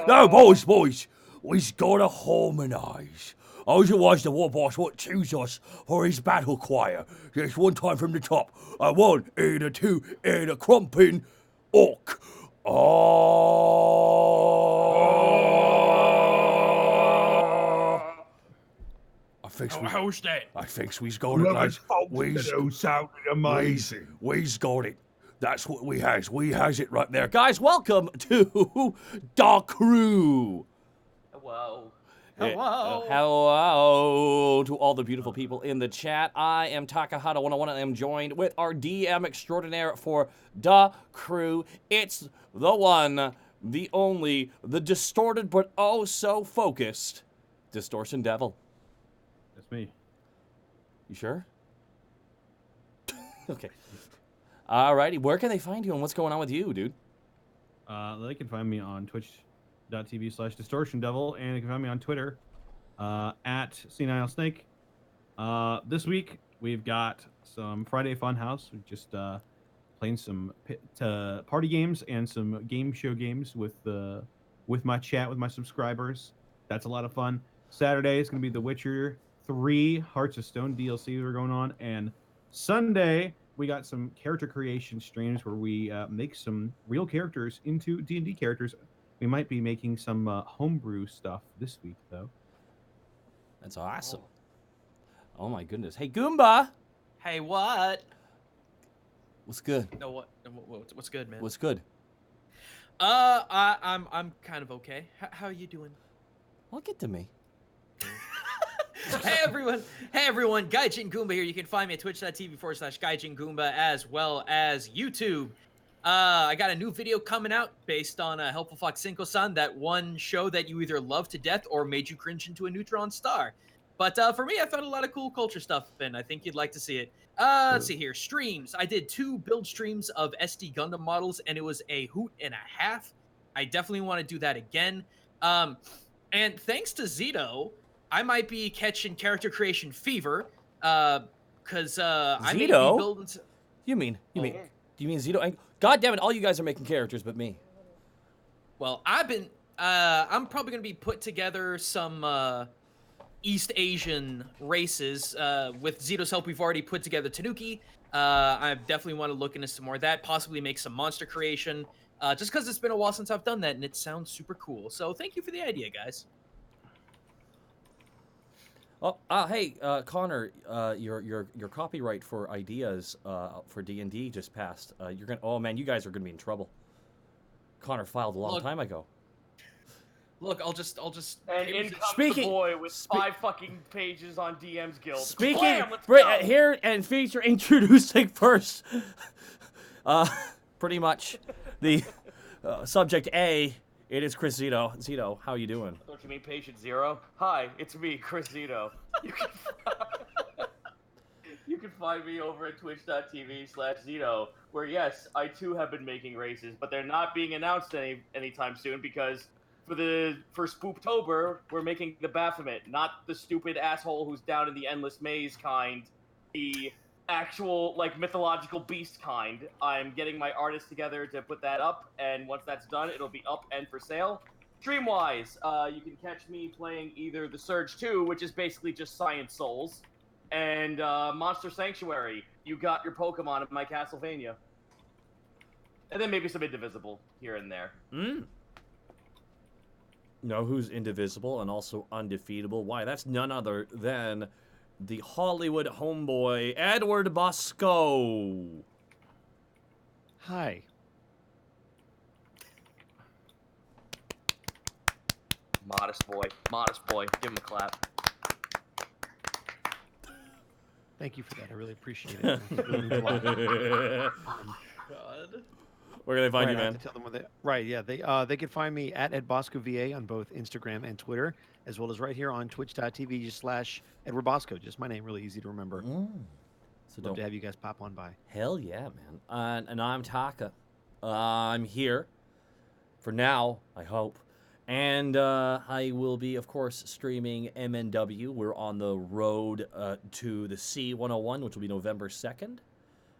No, boys, we's gotta harmonise. Otherwise the war boss won't choose us for his battle choir. Just one time from the top. A one and a two and a crumping orc. How's that? I think we's got it, lads. Sounded amazing. We's got it. That's what we has. We has it right there. Guys, welcome to Dark Crew. Hello. Hello to all the beautiful people in the chat. I am Takahata101 and I am joined with our DM extraordinaire for Da Crew. It's the one, the only, the distorted but oh so focused Distortion Devil. That's me. You sure? Okay. Alrighty, where can they find you and what's going on with you, dude? They can find me on twitch.tv/Distortion Devil, and they can find me on Twitter at @CNILSnake. This week we've got some Friday Funhouse. We're just playing some party games and some game show games with my chat with my subscribers. That's a lot of fun. Saturday is going to be The Witcher 3 Hearts of Stone DLC that are going on, and Sunday we got some character creation streams where we make some real characters into D&D characters. We might be making some homebrew stuff this week, though. That's awesome. Oh my goodness. Hey, Goomba! Hey, what? What's good? No, what? What's good, man? What's good? I'm kind of okay. How are you doing? Well, get to me. Hey everyone, Gaijin Goomba here. You can find me at twitch.tv/Gaijin Goomba as well as YouTube. I got a new video coming out based on Helpful Fox Cinco-san, that one show that you either loved to death or made you cringe into a neutron star. But for me, I found a lot of cool culture stuff, and I think you'd like to see it. Let's see here. Streams. I did 2 build streams of SD Gundam models, and it was a hoot and a half. I definitely want to do that again. And thanks to Zito, I might be catching character creation fever, because I may be Zito? building. You mean Zito? God damn it! All you guys are making characters, but me. Well, I'm probably gonna be put together some East Asian races. With Zito's help, we've already put together Tanuki. I definitely want to look into some more of that. Possibly make some monster creation. Just because it's been a while since I've done that, and it sounds super cool. So thank you for the idea, guys. Oh, hey, Connor, your copyright for ideas for D&D just passed. You're gonna. Oh man, you guys are gonna be in trouble. Connor filed a long time ago. Look, I'll just. And in comes the boy with 5 fucking pages on DM's Guild. Speaking, Blam, here and feature introducing first. Pretty much, the subject A. It is Chris Zito. Zito, how you doing? Don't you mean patient 0? Hi, it's me, Chris Zito. You can find me over at twitch.tv/Zito, where yes, I too have been making races, but they're not being announced anytime soon because for Spooptober, we're making the Baphomet, not the stupid asshole who's down in the Endless Maze kind, the actual, like, mythological beast kind. I'm getting my artists together to put that up, and once that's done, it'll be up and for sale. Stream-wise, you can catch me playing either The Surge 2, which is basically just Science Souls, and Monster Sanctuary. You got your Pokemon in my Castlevania. And then maybe some Indivisible here and there. Know who's indivisible and also undefeatable? Why, that's none other than the Hollywood homeboy, Edward Bosco. Hi. Modest boy. Give him a clap. Thank you for that. I really appreciate it. God. Where can they find you, I have man? to tell them they can find me at EdBoscoVA on both Instagram and Twitter, as well as right here on twitch.tv/Edward Bosco. Just my name, really easy to remember. So Love to have you guys pop on by. Hell yeah, man. And I'm Taka. I'm here for now, I hope. And I will be, of course, streaming MNW. We're on the road to the C101, which will be November 2nd.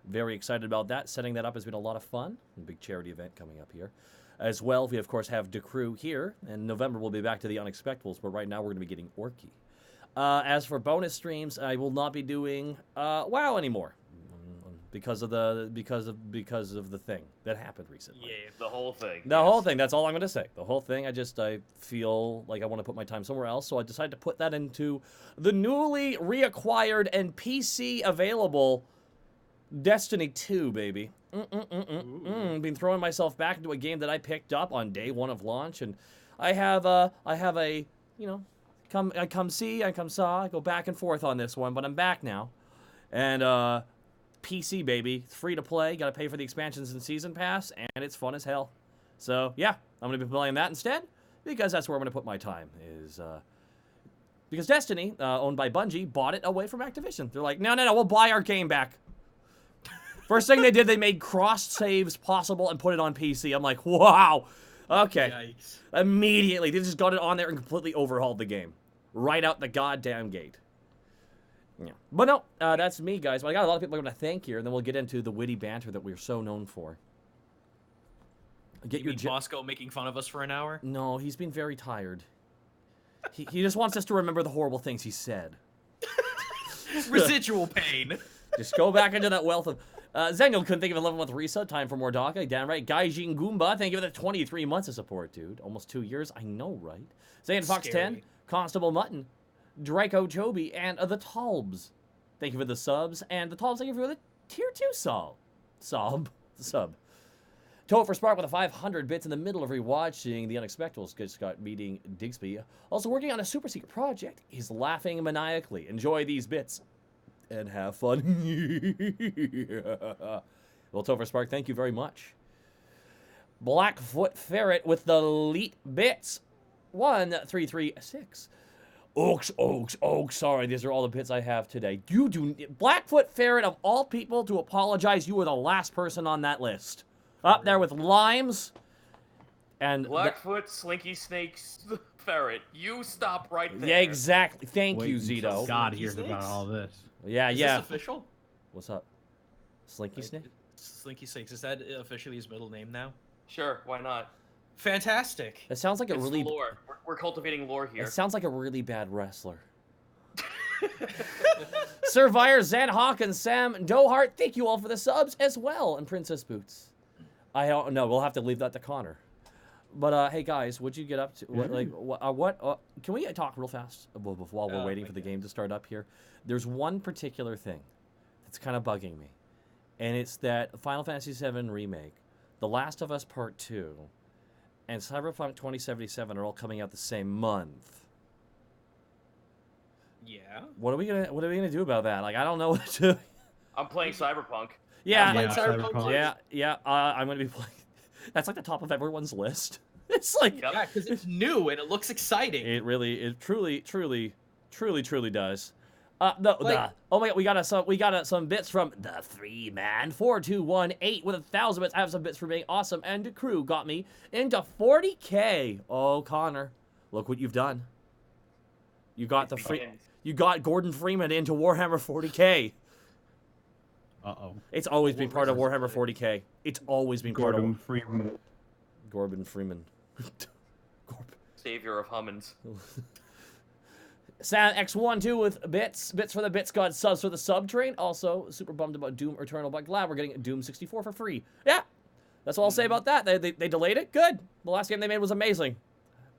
Very excited about that. Setting that up has been a lot of fun. A big charity event coming up here. As well, we of course have Decrew here. In November, we'll be back to the Unexpectables, but right now we're going to be getting Orky. As for bonus streams, I will not be doing WoW anymore because of the thing that happened recently. Yeah, the whole thing. The whole thing. That's all I'm going to say. The whole thing. I feel like I want to put my time somewhere else, so I decided to put that into the newly reacquired and PC available Destiny 2, baby. Been throwing myself back into a game that I picked up on day one of launch, and I have a, you know, I come saw, I go back and forth on this one, but I'm back now, and PC, baby, it's free to play. Got to pay for the expansions and season pass, and it's fun as hell. So yeah, I'm gonna be playing that instead because that's where I'm gonna put my time. Because Destiny, owned by Bungie, bought it away from Activision. They're like, no, we'll buy our game back. First thing they did, they made cross saves possible and put it on PC. I'm like, wow. Okay. Yikes. Immediately, they just got it on there and completely overhauled the game. Right out the goddamn gate. Yeah. But no, that's me, guys. But I got a lot of people I'm going to thank here, and then we'll get into the witty banter that we're so known for. Get You mean Bosco making fun of us for an hour? No, he's been very tired. He just wants us to remember the horrible things he said. Residual pain. Just go back into that wealth of... Zengel couldn't think of a 11-month reset time for Mordaka. Damn right. Gaijin Goomba, thank you for the 23 months of support, dude. Almost 2 years. I know, right? Zayn Fox 10, Constable Mutton, Draco Chobi, and the Talbs. Thank you for the subs. And the Talbs, thank you for the tier 2 sub. Toad for Spark with the 500 bits in the middle of rewatching The Unexpectables. Just got meeting Digsby. Also working on a super secret project. He's laughing maniacally. Enjoy these bits. And have fun. Well, Topher Spark, thank you very much. Blackfoot Ferret with the elite bits. 1336. Oaks. Sorry, these are all the bits I have today. Blackfoot Ferret, of all people to apologize, you were the last person on that list. Up there with Limes. And Blackfoot, Slinky Snakes, Ferret. You stop right there. yeah, exactly. Thank Wait you, until Zito. God Slinky hears about snakes? all this. Yeah, Is yeah. this official? What's up? Slinky Snake? Slinky Snakes. Is that officially his middle name now? Sure, why not? Fantastic. It sounds like a It's really... lore. We're cultivating lore here. It sounds like a really bad wrestler. Survivor, Zan Hawkins, Sam Dohart, thank you all for the subs as well, and Princess Boots. I don't know. We'll have to leave that to Connor. But hey guys, what'd you get up to? Can we talk real fast while we're waiting for the game to start up here? There's one particular thing that's kind of bugging me, and it's that Final Fantasy VII Remake, The Last of Us Part 2, and Cyberpunk 2077 are all coming out the same month. Yeah. What are we gonna do about that? Like, I don't know what to. I'm playing Cyberpunk. Yeah, playing Cyberpunk. Cyberpunk. yeah. I'm gonna be playing. That's like the top of everyone's list. It's like Yep. Yeah, because it's new and it looks exciting. it truly does. Oh my god, we got some bits from the 3-man 4218 with 1,000 bits. I have some bits for being awesome, and the crew got me into 40K. Oh, Connor, look what you've done. You got you got Gordon Freeman into Warhammer 40K. Uh-oh. It's always been part of Warhammer 40K. It's always been part Gordon of Freeman. Gordon Freeman. Savior of Hummins. Sam X12 with bits for the Bits God subs for the sub train. Also, super bummed about Doom Eternal, but glad we're getting Doom 64 for free. Yeah, that's all I'll say about that. They delayed it. Good. The last game they made was amazing.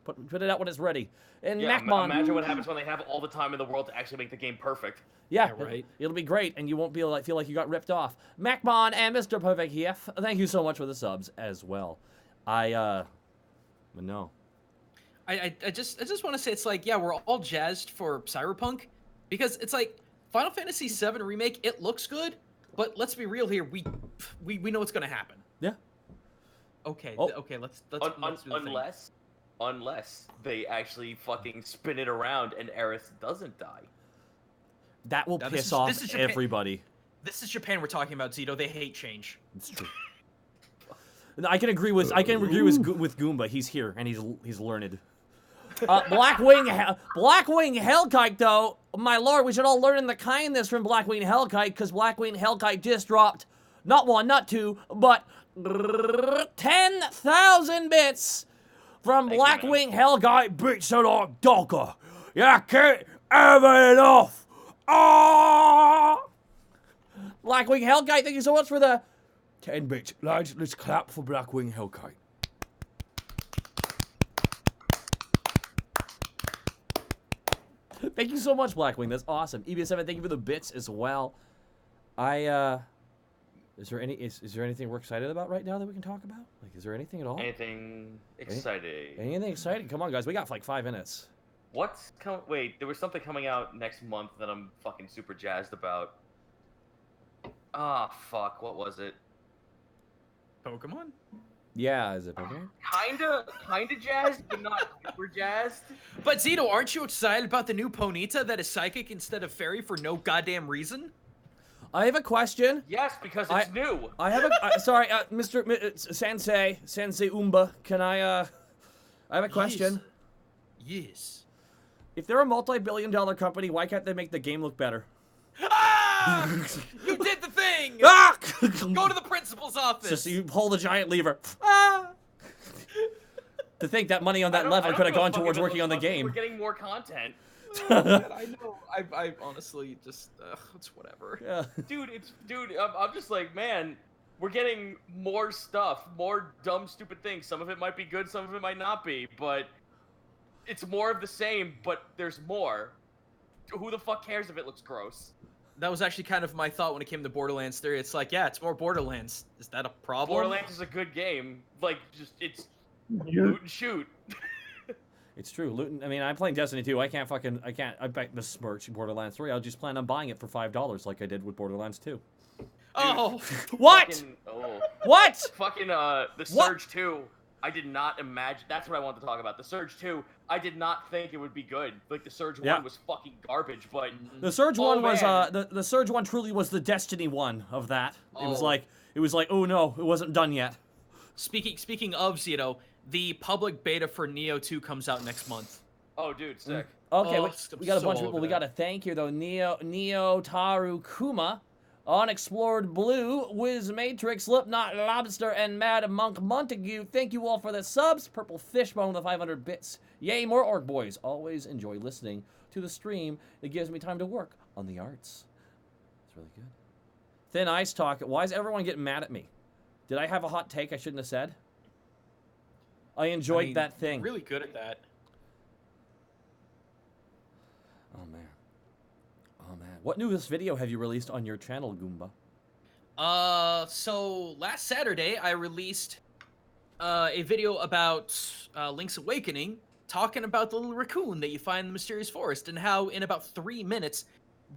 Put it out when it's ready. And Yeah, MacMon. imagine what happens when they have all the time in the world to actually make the game perfect. Yeah, Yeah, right. It'll be great, and you won't feel like you got ripped off. MacMon and Mr. Perfect here, thank you so much for the subs as well. But no. I just want to say it's like, yeah, we're all jazzed for Cyberpunk because it's like Final Fantasy VII Remake, it looks good, but let's be real here, we know what's going to happen. Yeah. Okay, Oh. okay, let's do the thing. Unless they actually fucking spin it around and Aerith doesn't die. That will Now, piss off this is Japan. everybody. This is Japan we're talking about, Zito. They hate change. It's true. No, I can agree with Goomba. He's here and he's learned. Blackwing Hellkite though, my lord, we should all learn in the kindness from Blackwing Hellkite because Blackwing Hellkite just dropped not 1, not 2, but 10,000 bits from Thank you, man. Blackwing Hellgate Beats a Lot Dogger. You can't have enough. Ah! Blackwing Hellgate, thank you so much for the 10 bits. Lads, let's clap for Blackwing Hellgate. Thank you so much, Blackwing. That's awesome. EBS7, thank you for the bits as well. Is there anything we're excited about right now that we can talk about? Like, is there anything at all? Anything exciting? Anything exciting? Come on, guys. We got like 5 minutes. Wait, there was something coming out next month that I'm fucking super jazzed about. Ah, fuck. What was it? Pokemon? Yeah, is it Pokemon? Kinda jazzed, but not super jazzed. But Zito, aren't you excited about the new Ponyta that is psychic instead of fairy for no goddamn reason? I have a question. Yes, because it's new. I have a sorry, Sensei Umba. Can I have a question. Yes. If they're a multi-billion-dollar company, why can't they make the game look better? Ah! You did the thing! Ah! Go to the principal's office! Just you pull the giant lever. Ah! To think that money on that lever could have gone towards working on the game. We're getting more content. I know. I honestly just, it's whatever. Yeah. I'm just like, man, we're getting more stuff, more dumb, stupid things. Some of it might be good, some of it might not be, but it's more of the same, but there's more. Who the fuck cares if it looks gross? That was actually kind of my thought when it came to Borderlands 3. It's like, yeah, it's more Borderlands. Is that a problem? Borderlands is a good game. Like, it's You're- loot and shoot. It's true. Luton. I mean, I'm playing Destiny 2. I bet this smirch Borderlands 3. I'll just plan on buying it for $5 like I did with Borderlands 2. Oh! What? What? Fucking, the Surge 2. I did not imagine. That's what I wanted to talk about. The Surge 2. I did not think it would be good. Like, the Surge 1 was fucking garbage, but The Surge Oh, 1 was man. the Surge 1 truly was the Destiny 1 of that. It was Oh. like, oh no, it wasn't done yet. Speaking of Zito, the public beta for Neo 2 comes out next month. oh, dude, sick. Okay, Oh, we got a so bunch of people over we got to thank here though. Neo Taru Kuma, Unexplored Blue, Wiz Matrix, Slipknot Lobster, and Mad Monk Montague. Thank you all for the subs. Purple Fishbone with the 500 bits. Yay, more Orc Boys. Always enjoy listening to the stream. It gives me time to work on the arts. It's really good. Thin Ice Talk. Why is everyone getting mad at me? Did I have a hot take I shouldn't have said? I enjoyed that thing. Really good at that. Oh man. Oh man. What newest video have you released on your channel, Goomba? So last Saturday I released a video about Link's Awakening, talking about the little raccoon that you find in the mysterious forest and how in about 3 minutes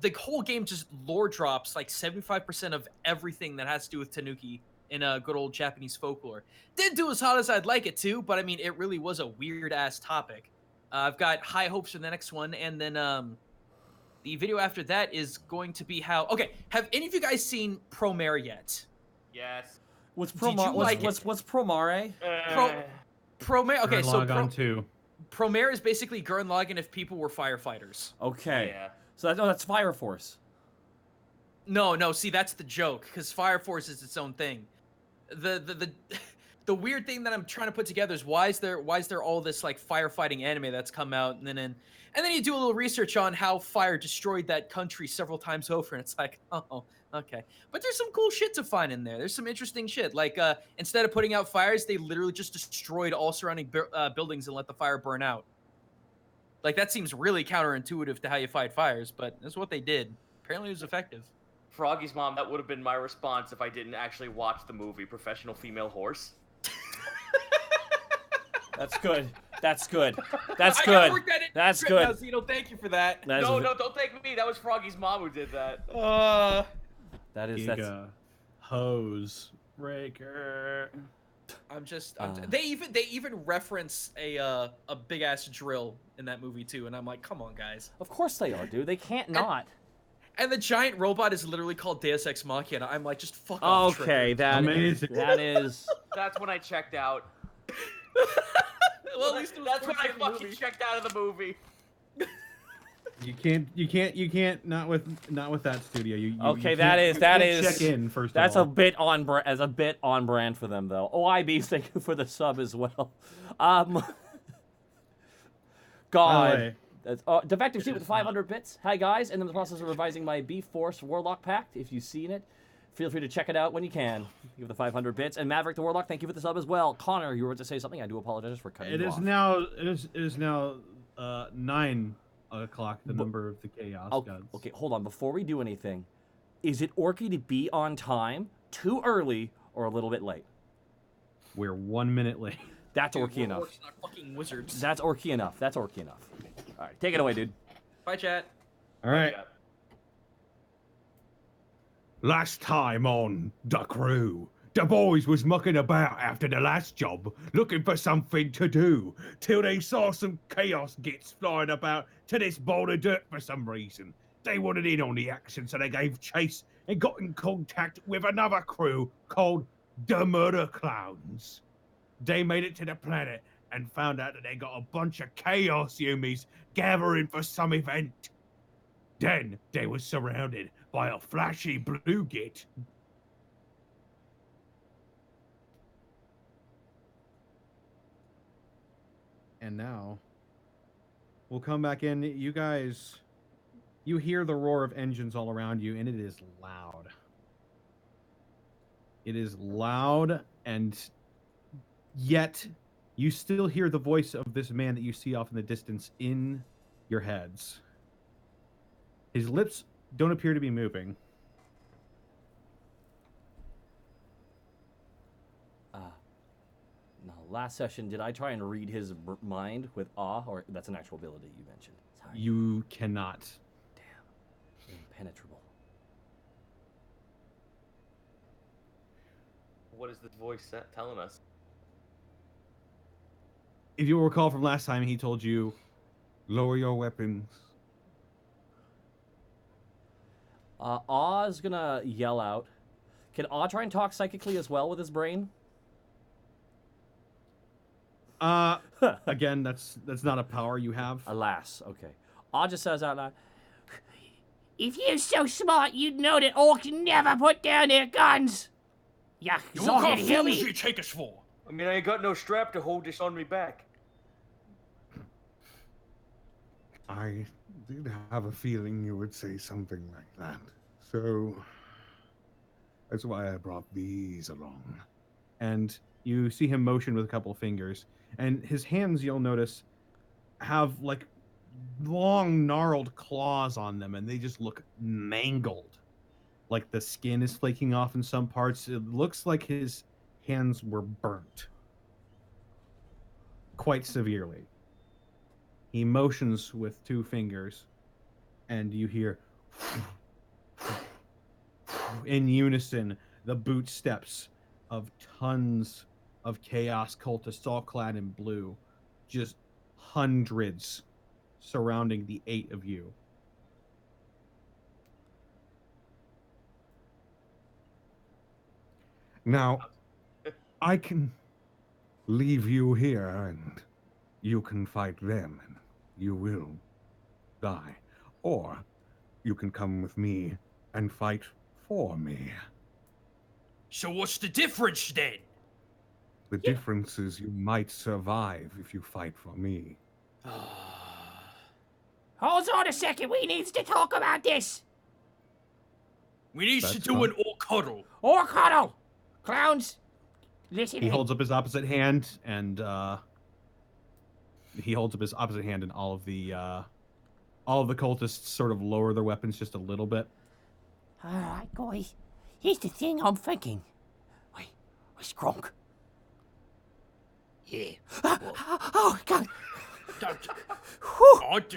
the whole game just lore drops like 75% of everything that has to do with Tanuki in a good old Japanese folklore. Didn't do as hot as I'd like it to, but I mean, it really was a weird ass topic. I've got high hopes for the next one, and then the video after that is going to be how. Okay, have any of you guys seen Promare yet? Yes. What's Did you Promare? like What's Promare? Promare. Okay, so log on too. Promare is basically Gurren Lagann if people were firefighters. Okay. Yeah. So that's Fire Force. No. See, that's the joke because Fire Force is its own thing. The weird thing that I'm trying to put together is why is there all this like firefighting anime that's come out and then you do a little research on how fire destroyed that country several times over and it's like, oh, okay. But there's some cool shit to find in there. There's some interesting shit. Like instead of putting out fires, they literally just destroyed all surrounding buildings and let the fire burn out. Like that seems really counterintuitive to how you fight fires, but that's what they did. Apparently it was effective. Froggy's mom, that would have been my response if I didn't actually watch the movie Professional Female Horse. That's good. That's good. That's I gotta good. work that in. That's Now, good. Zeno, thank you for that. That is No, don't thank me. That was Froggy's mom who did that. That is Giga hose breaker. They even reference a big ass drill in that movie too, and I'm like, come on, guys. Of course they are, dude. They can't not. And the giant robot is literally called Deus Ex Machina. I'm like, just fuck off. Okay, that Amazing. that is. That's when I checked out. Well, at least it was That's when towards I the end of the fucking movie. checked out of the movie. You can't. Not with that studio. Okay, you that can't- is you that can't is check in first. That's of a all. bit on brand for them though. OIB, thank you for the sub as well. By God. the way, That's, Defective Sheep with 500 bits. Hi guys, and in the process of revising my B-Force Warlock Pact. If you've seen it, feel free to check it out when you can. Give the 500 bits. And Maverick the Warlock, thank you for the sub as well. Connor, you were to say something. I do apologize for cutting it you is off. now. It is now 9 o'clock. The number of the chaos gods. Okay, hold on. Before we do anything, is it Orky to be on time, too early, or a little bit late? We're 1 minute late. That's Dude, Orky we're enough. orcs, not fucking wizards. That's Orky enough. That's Orky enough. All right, take it away, dude. Bye, chat. All right. Last time on The Crew, the boys was mucking about after the last job, looking for something to do, till they saw some chaos gits flying about to this bowl of dirt for some reason. They wanted in on the action, so they gave chase and got in contact with another crew called the Murder Clowns. They made it to the planet and found out that they got a bunch of chaos humies gathering for some event. Then they were surrounded by a flashy blue git. And now we'll come back in. You guys, you hear the roar of engines all around you, and it is loud. It is loud, and yet you still hear the voice of this man that you see off in the distance in your heads. His lips don't appear to be moving. No, last session, did I try and read his mind with awe, or that's an actual ability you mentioned? Sorry. You cannot. Damn. Impenetrable. What is the voice telling us? If you'll recall from last time, he told you, Lower your weapons. Aw's gonna yell out. Can Aw try and talk psychically as well with his brain? again, that's not a power you have. Alas, okay. Aw just says out loud, "If you're so smart, you'd know that orcs never put down their guns. Yeah, What fools you take us for? I mean, I ain't got no strap to hold this on me back. I did have a feeling you would say something like that. So that's why I brought these along. And you see him motion with a couple of fingers, and his hands, you'll notice, have like long gnarled claws on them, and they just look mangled. Like the skin is flaking off in some parts. It looks like his hands were burnt quite severely. He motions with 2 fingers, and you hear in unison the boot steps of tons of chaos cultists all clad in blue, just hundreds surrounding the 8 of you. Now, I can leave you here and you can fight them and you will die. Or you can come with me and fight for me. So what's the difference then? The difference is you might survive if you fight for me. Hold on a second, we needs to talk about this. We need to That's do fine. an orc cuddle. Or cuddle. Clowns, listen. He holds up his opposite hand, and all of the cultists sort of lower their weapons just a little bit. All right, guys. Here's the thing I'm thinking. Wait, where's Gronk? Yeah. Oh, God.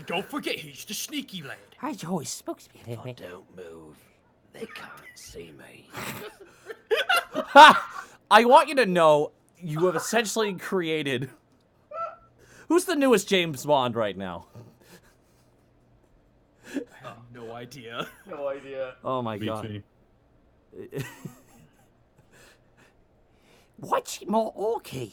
Don't forget, he's the sneaky lad. I always spooks me a little bit. Don't move. They can't see me. I want you to know you have essentially created. Who's the newest James Bond right now? No idea. No idea. Oh my Beats god. me. What's more orky?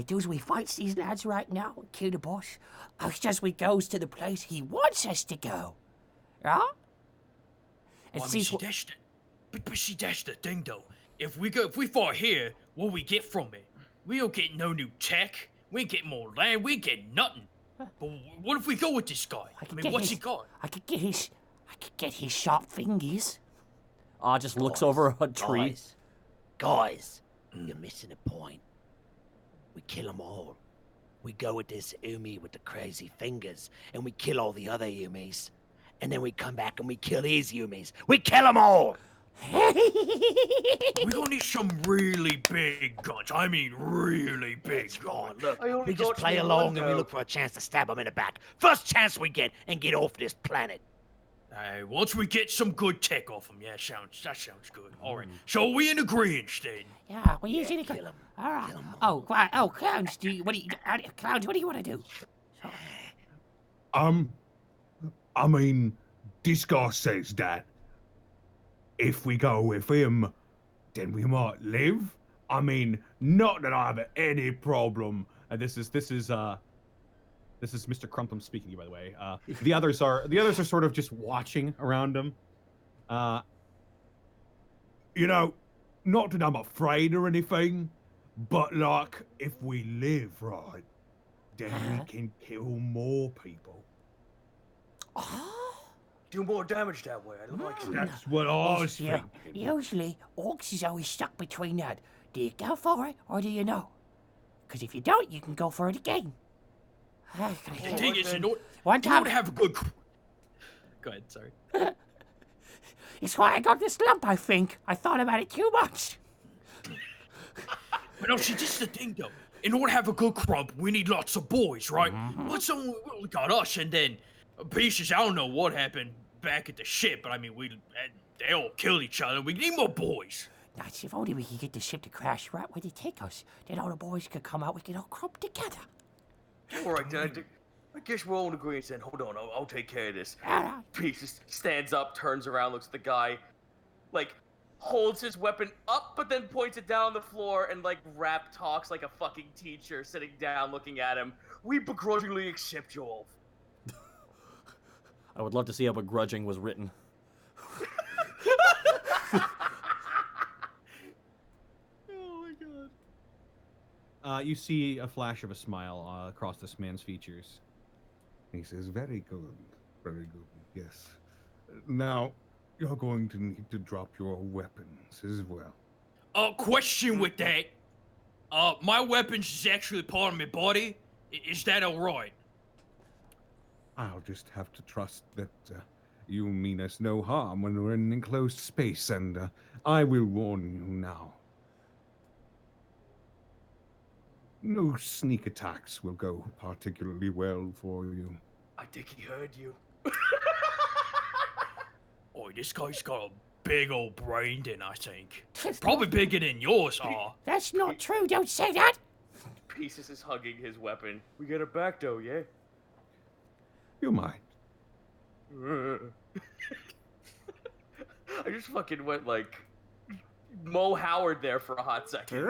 does we fights these lads right now and kill the boss, or just we goes to the place he wants us to go. Yeah? And Well, I mean, sees see, what... that's the thing, though. If we fight here, what we get from it? We don't get no new tech. We ain't get more land. We ain't get nothing. But what if we go with this guy? I could mean, get what's his- he got? I could get his sharp fingers. Just looks over a tree. Guys, you're missing a point. We kill them all. We go with this Umi with the crazy fingers, and we kill all the other Umis. And then we come back and we kill his Umis. We kill them all! We gonna need some really big guns. I mean, really big It's guns. gone. Look, I only we just got play you one, along and we though. look for a chance to stab him in the back. First chance we get and get off this planet. Once we get some good tech off him, that sounds good. All right, so we in agreement then. Yeah, we usually go. kill 'em. All right. Kill 'em Oh, right. Oh, clowns. Clowns, what do you want to do? I mean, this guy says that if we go with him, then we might live. I mean, not that I have any problem. And this is Mr. Crumpum speaking to you, by the way. The others are sort of just watching around him. You know, not that I'm afraid or anything, but like, if we live right, then we can kill more people. Do more damage that way. I like that. That's what I was Yeah. thinking. Usually, orcs is always stuck between that. Do you go for it or do you know? Because if you don't, you can go for it again. The thing is, One you time, don't have a good. Go ahead, sorry. it's why I got this lump. I think I thought about it too much. But no, see, this is the thing, though. In order to have a good crop, we need lots of boys, right? What's only we got us, and then pieces. I don't know what happened back at the ship, but I mean, they all killed each other. We need more boys. That's if only we could get the ship to crash right where they take us. Then all the boys could come out. We could all crop together. All right, then. I guess we're all in agreement then. Hold on, I'll take care of this. All right. Pieces stands up, turns around, looks at the guy, like holds his weapon up, but then points it down on the floor and like rap talks like a fucking teacher sitting down looking at him. We begrudgingly accept you all. I would love to see how begrudging was written. You see a flash of a smile across this man's features. He says, very good, yes. Now, you're going to need to drop your weapons as well. Question with that. My weapons is actually part of my body. Is that alright? I'll just have to trust that you mean us no harm when we're in an enclosed space, and I will warn you now. No sneak attacks will go particularly well for you. I think he heard you. Oh, this guy's got a big old brain then, I think. Probably bigger than yours are. That's not true. Don't say that. Pieces is hugging his weapon. We get it back though, yeah? You might. I just fucking went like Mo Howard there for a hot second.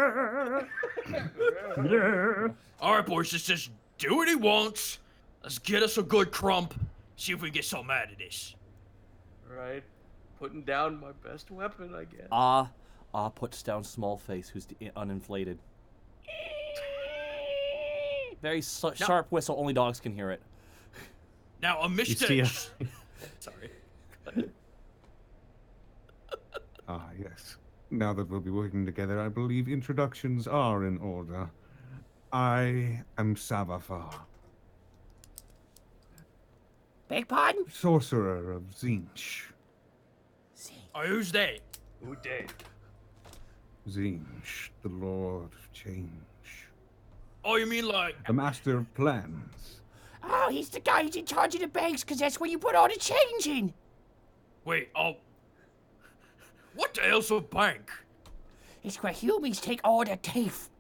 Alright, boys, let's just do what he wants. Let's get us a good crump. See if we can get something out of this. Right? Putting down my best weapon, I guess. Puts down small face, who's uninflated. Very sharp whistle, only dogs can hear it. Now, a You see Mr. Sorry. Ah, yes. Now that we'll be working together, I believe introductions are in order. I am Savafar, Beg pardon? sorcerer of Zinch. Oh, who's that? Who did? Zinch, the Lord of Change. Oh, you mean like... The Master of Plans. Oh, he's the guy who's in charge of the banks, because that's where you put all the change in. Wait, what the hell's a bank? It's where humans take all the teeth.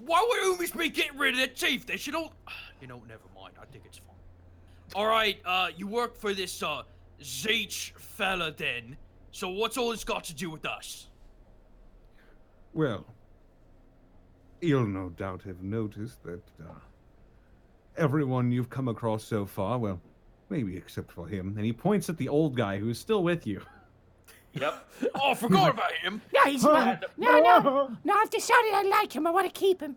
Why would Umis be getting rid of their teeth? They should all... You know, never mind. I think it's fine. Alright, you work for this, Zeech fella then. So what's all this got to do with us? Well, You'll no doubt have noticed that everyone you've come across so far, well, maybe except for him, And he points at the old guy who's still with you. Yep. Oh, I forgot about him. No, he's not. No, I've decided I like him. I want to keep him.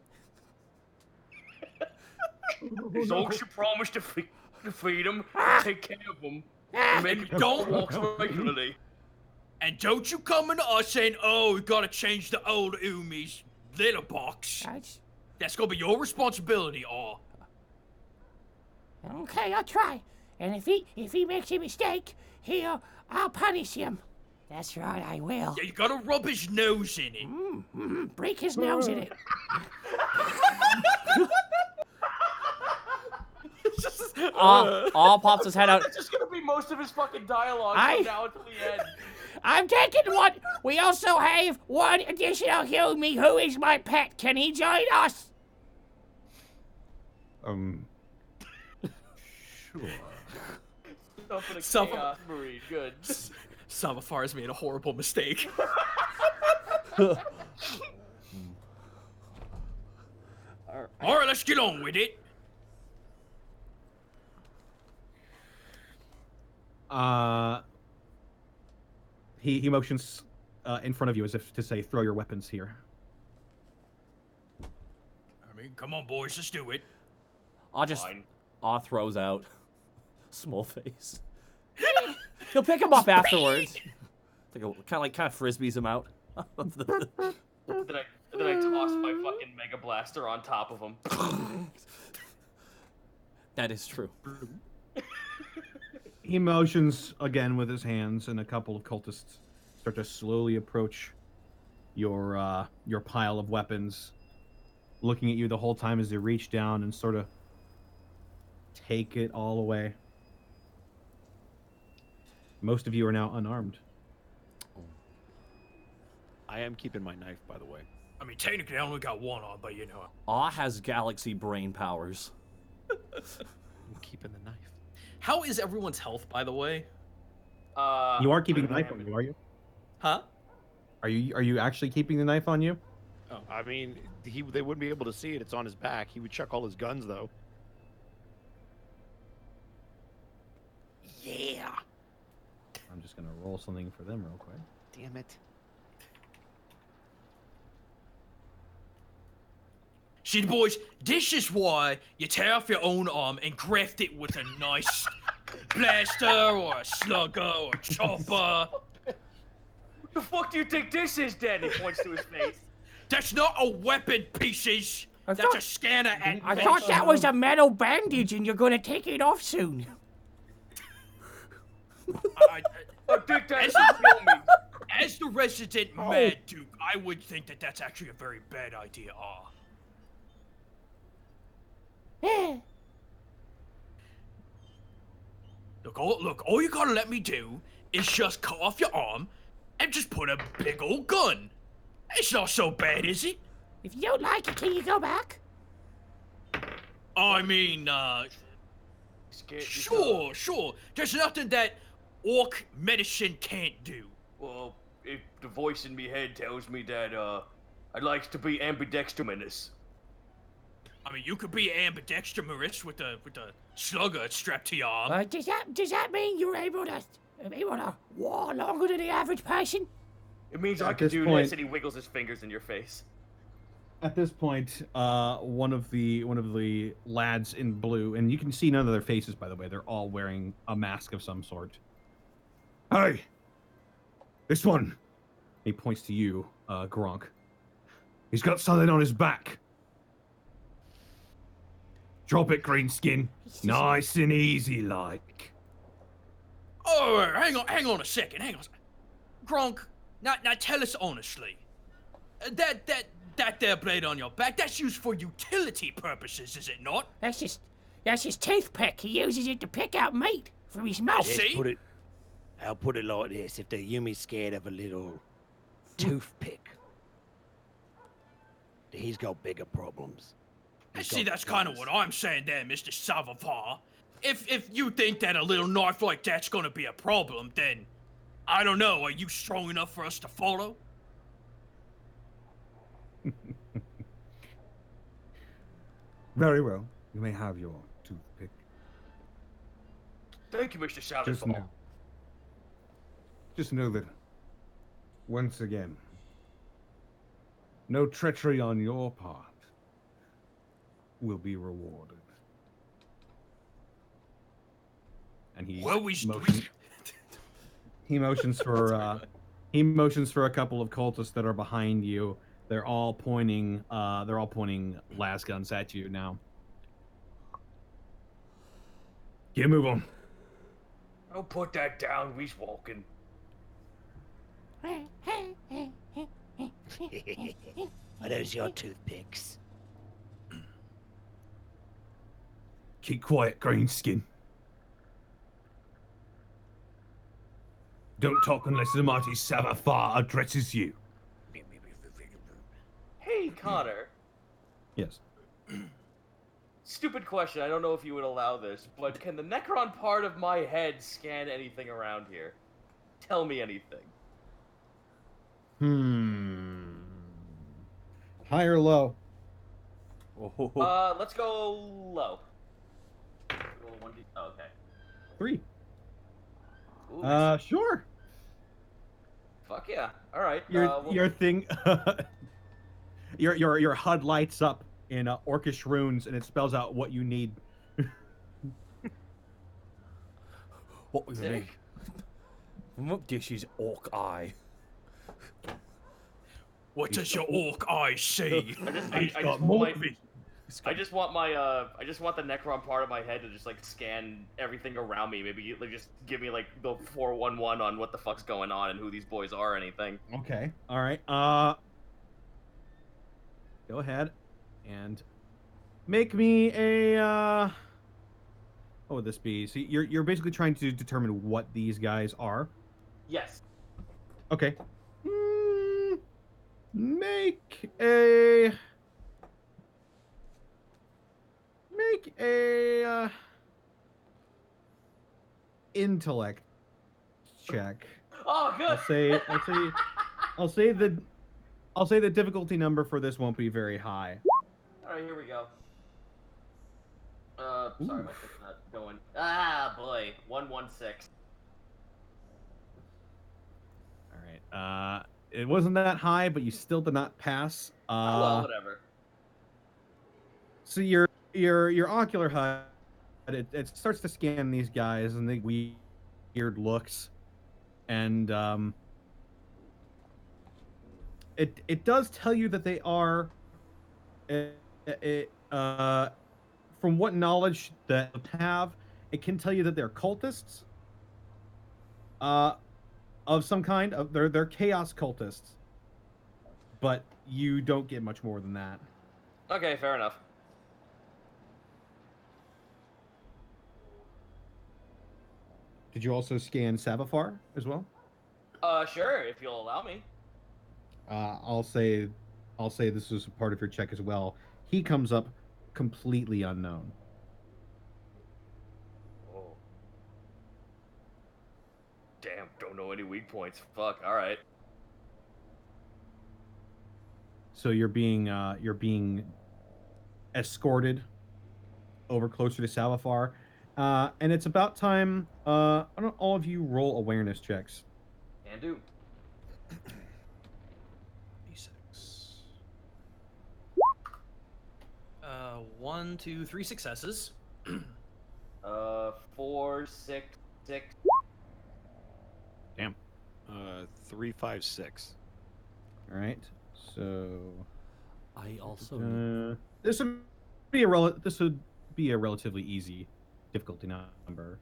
As long as you promise to feed him, take care of him, Ah, and make him don't walk regularly. And don't you come into us saying, "Oh, we gotta change the old Umi's litter box." that's- That's gonna be your responsibility, or okay, I'll try. And if he makes a mistake, I'll punish him. That's right, I will. yeah, you gotta rub his nose in it. Break his nose in it. All pops his head out. That's just gonna be most of his fucking dialogue from now until the end. I'm taking one. We also have one additional Humi who is my pet. Can he join us? Sure. Stuff in a Some- chaos marine. Good. Samafar has made a horrible mistake. All right, let's get on with it. He motions in front of you as if to say, "Throw your weapons here." I mean, come on, boys, let's do it. Fine. Aw throws out. Small face. He'll pick him up afterwards. Kind of frisbees him out. Then I toss my fucking Mega Blaster on top of him. That is true. He motions again with his hands, and a couple of cultists start to slowly approach your pile of weapons, looking at you the whole time as they reach down and sort of take it all away. Most of you are now unarmed. I am keeping my knife, by the way. I mean, technically, I only got one on, but you know. Aw has galaxy brain powers. I'm keeping the knife. How is everyone's health, by the way? You are keeping the knife on you, are you? Huh? Are you actually keeping the knife on you? I mean, they wouldn't be able to see it. It's on his back. He would chuck all his guns, though. Yeah. I'm just gonna roll something for them real quick. Damn it. See, boys, this is why you tear off your own arm and graft it with a nice blaster or a slugger or a chopper. The fuck do you think this is, Dad? He points to his face. That's not a weapon, pieces. I That's thought- a scanner at I best. thought that was a metal bandage and you're gonna take it off soon. I think that's As- kill me. As the resident Mad Duke, I would think that that's actually a very bad idea. Look, all you gotta let me do is just cut off your arm and just put a big old gun. It's not so bad, is it? If you don't like it, can you go back? I mean, Scared sure. There's nothing that orc medicine can't do. Well, if the voice in me head tells me that I'd like to be ambidextrous. I mean, you could be ambidextrous with the slugger strapped to your arm. Does that mean you're able to walk longer than the average person? It means I At can this do point- this, and he wiggles his fingers in your face. At this point, one of the lads in blue, and you can see none of their faces, by the way. They're all wearing a mask of some sort. Hey! This one. He points to you, Gronk. He's got something on his back. Drop it, Greenskin. Nice and easy like. Oh, hang on a second. Hang on. Gronk, now tell us honestly. That there blade on your back, that's used for utility purposes, is it not? That's his toothpick. He uses it to pick out meat from his mouth. See? I'll put it like this. If the Yumi's scared of a little toothpick, he's got bigger problems. He's See, got that's kind of guns. what I'm saying there, Mr. Savavar. If you think that a little knife like that's gonna be a problem, then I don't know. Are you strong enough for us to follow? Very well. You may have your toothpick. Thank you, Mr. Just Salazar. know that, once again, no treachery on your part will be rewarded. And he motions, he motions for a couple of cultists that are behind you. They're all pointing las guns at you now. Get a move on. Don't put that down. We's walking. Are those your toothpicks? Keep quiet, Greenskin. Don't talk unless the mighty Savafar addresses you. Hey, Connor. Yes. Stupid question. I don't know if you would allow this, but can the Necron part of my head scan anything around here? Tell me anything. High or low? Let's go low. Roll 1d. Oh, okay. 3. Ooh, Sure. fuck yeah. All right. Your thing, your HUD lights up in Orcish runes, and it spells out what you need. What was it? Sick. This is Orc Eye. What does your orc eye see? I just want my I just want the Necron part of my head to just like scan everything around me. Maybe like just give me like the 411 on what the fuck's going on and who these boys are or anything. Okay. All right. Go ahead and make me a what would this be? So you're basically trying to determine what these guys are. Yes. Okay. Make a intellect check. Oh, good. I'll say the difficulty number for this won't be very high. All right, here we go. Sorry, my thing's not going. Ah, boy, 116. All right. It wasn't that high, but you still did not pass. Oh, well, whatever. So your ocular HUD, it starts to scan these guys and the weird looks, and it does tell you that they are, from what knowledge that you have, it can tell you that they're cultists. Of some kind. They're chaos cultists, but you don't get much more than that. Okay, fair enough. Did you also scan Savafar as well? Sure, if you'll allow me. I'll say this was a part of your check as well. He comes up completely unknown. Oh. Damn, don't know any weak points. Fuck, alright. So you're being escorted over closer to Savafar. And it's about time. I don't all of you roll awareness checks. Can do. D6. 1, 2, 3 successes. 4, 6, 6. Damn. 3, 5, 6. All right. So I also. this would be a relatively easy difficulty number.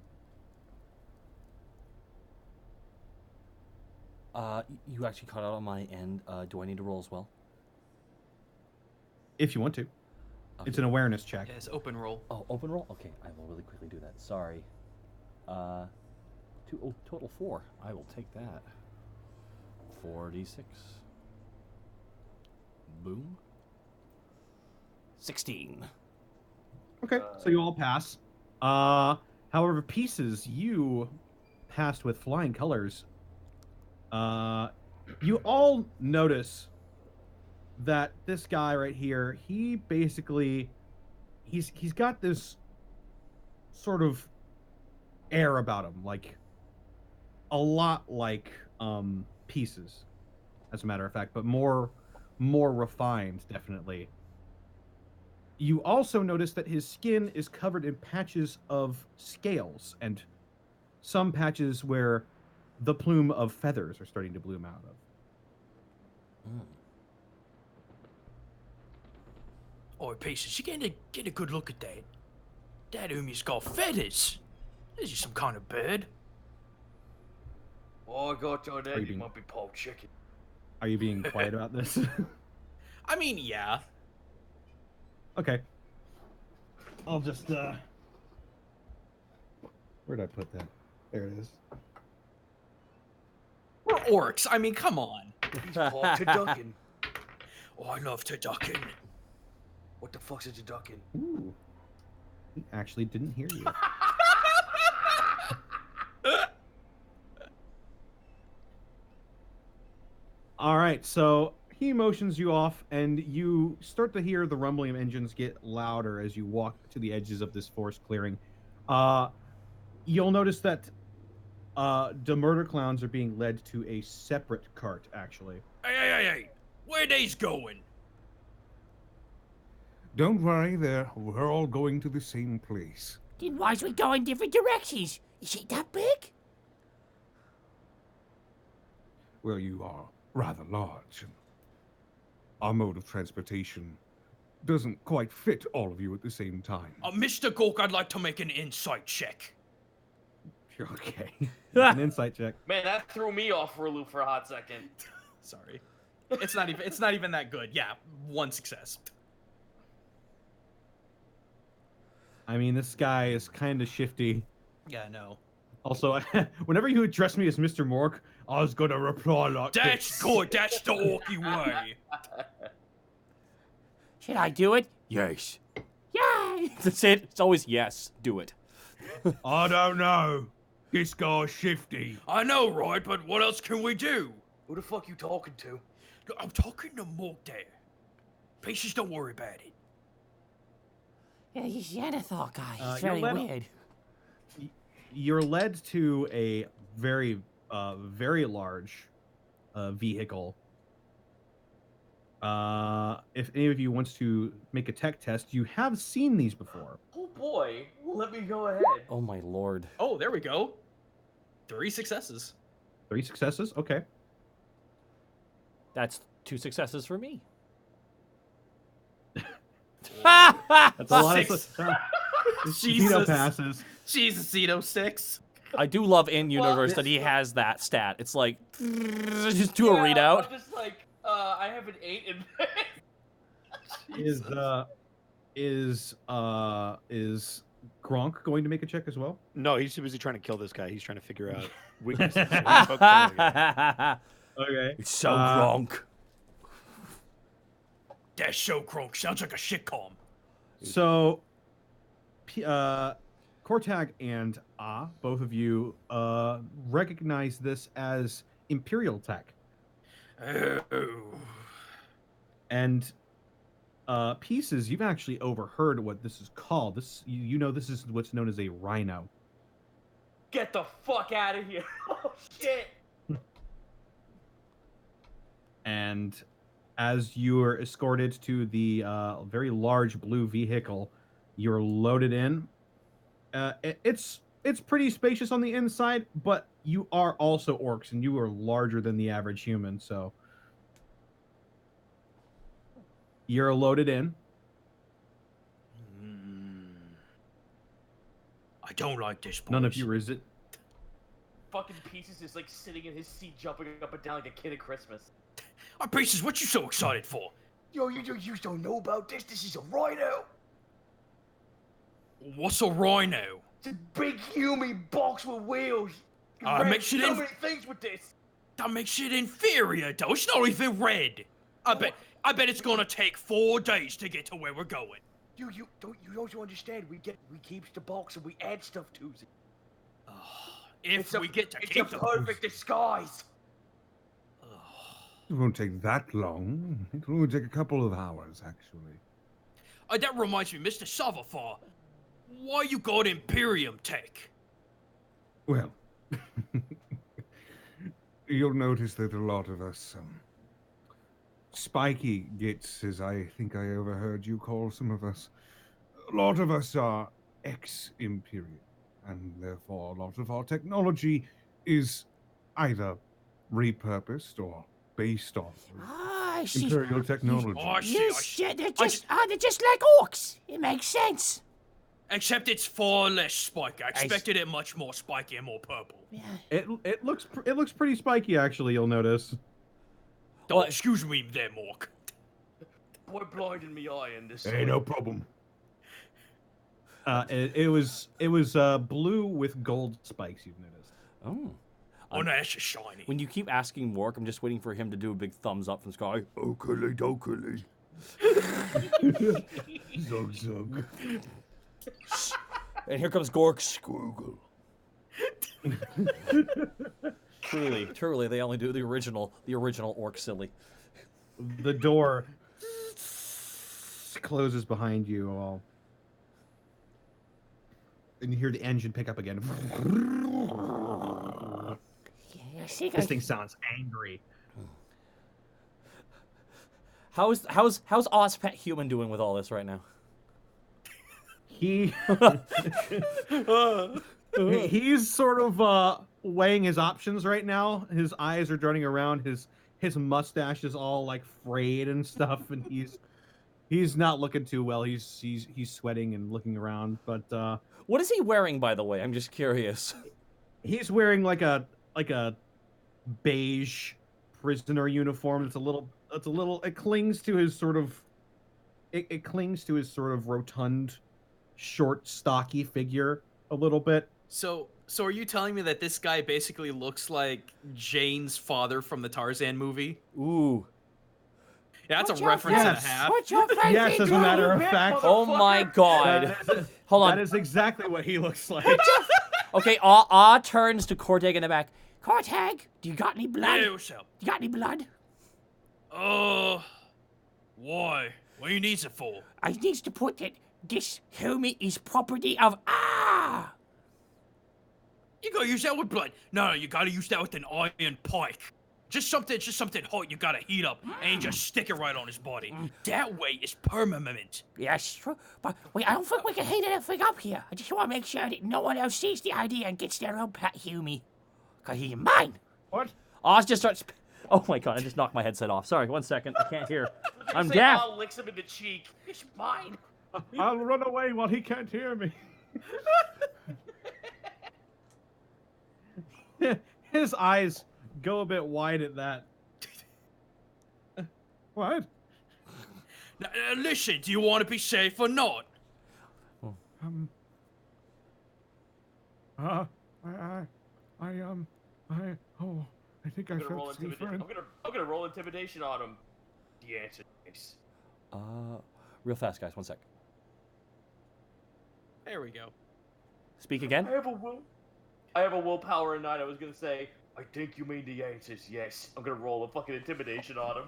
You actually caught out on my end. Do I need to roll as well? If you want to. It's an awareness check. Yeah, it's open roll. Oh, open roll? Okay, I will really quickly do that. Sorry. Total 4. I will take that. 4d6. Boom. 16. Okay, so you all pass. However, Pieces, you passed with flying colors. You all notice that this guy right here, he he's got this sort of air about him, like a lot like Pieces, as a matter of fact, but more refined, definitely. You also notice that his skin is covered in patches of scales and some patches where the plume of feathers are starting to bloom out of. Oh, Pieces, you get a good look at that. That Umi's got feathers. Is he some kind of bird? Oh, I got your name. You being- might be Paul Chicken. Are you being quiet about this? I mean, yeah. Okay. I'll just where'd I put that? There it is. We're orcs. I mean, come on. He's Paul Turducken. Oh, I love turducken. What the fuck's a Turducken? Ooh. He actually didn't hear you. All right, so he motions you off, and you start to hear the rumbling of engines get louder as you walk to the edges of this forest clearing. You'll notice that the murder clowns are being led to a separate cart, actually. Hey! Where they's going? Don't worry, we're all going to the same place. Then why's we go in different directions? Is it that big? Well, you are rather large. And our mode of transportation doesn't quite fit all of you at the same time. Mr. Gork, I'd like to make an insight check. Okay. An insight check. Man, that threw me off for a loop for a hot second. Sorry. It's not even that good. Yeah, 1 success. I mean, this guy is kind of shifty. Yeah, no. Also, whenever you address me as Mr. Mork, I was gonna reply like That's this. good. That's the orky way. Should I do it? Yes. Yay! That's it. It's always yes. Do it. I don't know. This guy's shifty. I know, right? But what else can we do? Who the fuck you talking to? I'm talking to Mork there. Pieces, don't worry about it. Yeah, he's Xanathar guy. He's you're very led- weird. You're led to a very, very large vehicle. If any of you wants to make a tech test, you have seen these before. Oh boy, let me go ahead. Oh my lord. Oh, there we go. 3 successes. 3 successes. Okay. That's 2 successes for me. That's a lot of. Six. Jesus. Jesus. Passes. Jesus, Zito, 6. I do love in universe Well, that he has that stat. It's like just do a Yeah, readout. I'm just like, I have an 8 in there. Is Gronk going to make a check as well? No, he's too busy trying to kill this guy. He's trying to figure out weaknesses. So he's focused on the guy. Okay. It's so Uh, wrong. That's so crunk. Sounds like a sitcom. So, Kortag and both of you recognize this as Imperial tech. Oh. And Pieces, you've actually overheard what this is called. This, you know, this is what's known as a rhino. Get the fuck out of here. Oh shit. And as you are escorted to the very large blue vehicle, you're loaded in. It's pretty spacious on the inside, but you are also orcs, and you are larger than the average human, so you're loaded in. I don't like this, boys. None of you resist. Fucking Pieces is like sitting in his seat, jumping up and down like a kid at Christmas. Pieces, what you so excited for? Yo, you don't know about this. This is a rhino. What's a rhino? It's a big human box with wheels. You Ah, can ram makes it so in- many things with this. That makes it inferior, though. It's not even red. I bet it's gonna take 4 days to get to where we're going. You don't understand? We keep the box and we add stuff to it. If we get to It's a keep the perfect disguise. It won't take that long. It will only take a couple of hours, actually. That reminds me, Mr. Salvafar. Why you got Imperium tech? Well, you'll notice that a lot of us, Spiky gets, as I think I overheard you call some of us, a lot of us are ex-Imperium, and therefore a lot of our technology is either repurposed or based on Ah, I see. Imperial technology. Oh, I see, Yes, yeah, they're I just, they're just like orcs. It makes sense. Except it's far less spiky. I expected it much more spiky and more purple. Yeah. It looks pretty spiky actually. You'll notice. Oh, excuse me there, Mork. Boy blinded me eye in this. Hey, no problem. It was blue with gold spikes. You've noticed. Oh. Oh, no, that's just shiny. When you keep asking Mork, I'm just waiting for him to do a big thumbs up from the sky. Okily dokily. Zug zug. And here comes Gork Squoogle. Truly, they only do the original orc silly. The door closes behind you all, and you hear the engine pick up again. Yeah, I think This thing sounds angry. How's Ozpet Human doing with all this right now? He's sort of weighing his options right now. His eyes are darting around. His mustache is all like frayed and stuff, and he's not looking too well. He's sweating and looking around. But What is he wearing, by the way? I'm just curious. he's wearing like a beige prisoner uniform. It's a little. It clings to his sort of. It clings to his sort of rotund, short, stocky figure a little bit. So are you telling me that this guy basically looks like Jane's father from the Tarzan movie? Ooh. Yeah, that's What's a your reference and a Yes. half. What's your favorite? Yes, as a matter of fact. Oh my god. Hold on. That is exactly what he looks like. Okay, Ah turns to Korteg in the back. Korteg, do you got any blood? Hey, Do what's up? you got any blood? Why? What you needs it for? I needs to put that this helmet is property of Ah. You gotta use that with blood. No, you gotta use that with an iron pike. Just something hot you gotta heat up and just stick it right on his body. That way it's permanent. Yes, true. But wait, I don't think we can heat anything up here. I just want to make sure that no one else sees the idea and gets their own pet Hume. Cause he's mine. What? Oz just starts. Oh my god! I just knocked my headset off. Sorry, 1 second. I can't hear. I'm Say deaf. Al licks him in the cheek. It's mine. I'll run away while he can't hear me. His eyes go a bit wide at that. What? Now, listen, do you want to be safe or not? I think I I'm gonna roll felt safer. I'm gonna roll intimidation on him. The answer is Real fast, guys. 1 sec. There we go. Speak again. I have a willpower in 9. I was gonna say, I think you mean the answer is yes. I'm gonna roll a fucking intimidation on him.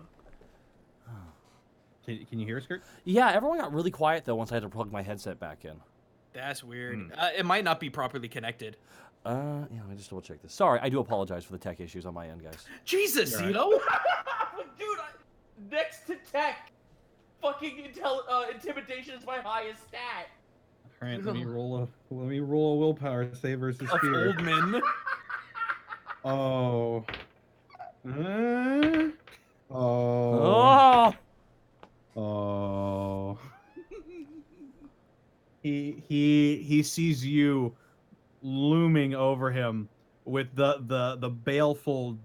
Can you hear us, Kurt? Yeah, everyone got really quiet though once I had to plug my headset back in. That's weird. It might not be properly connected. Yeah, let me just double check this. Sorry, I do apologize for the tech issues on my end, guys. Jesus, You're right. Zito. Dude, next to tech, fucking intimidation is my highest stat. All right, let me roll a willpower save versus Of fear. old men. Oh. Oh. Oh! Oh. He sees you looming over him with the baleful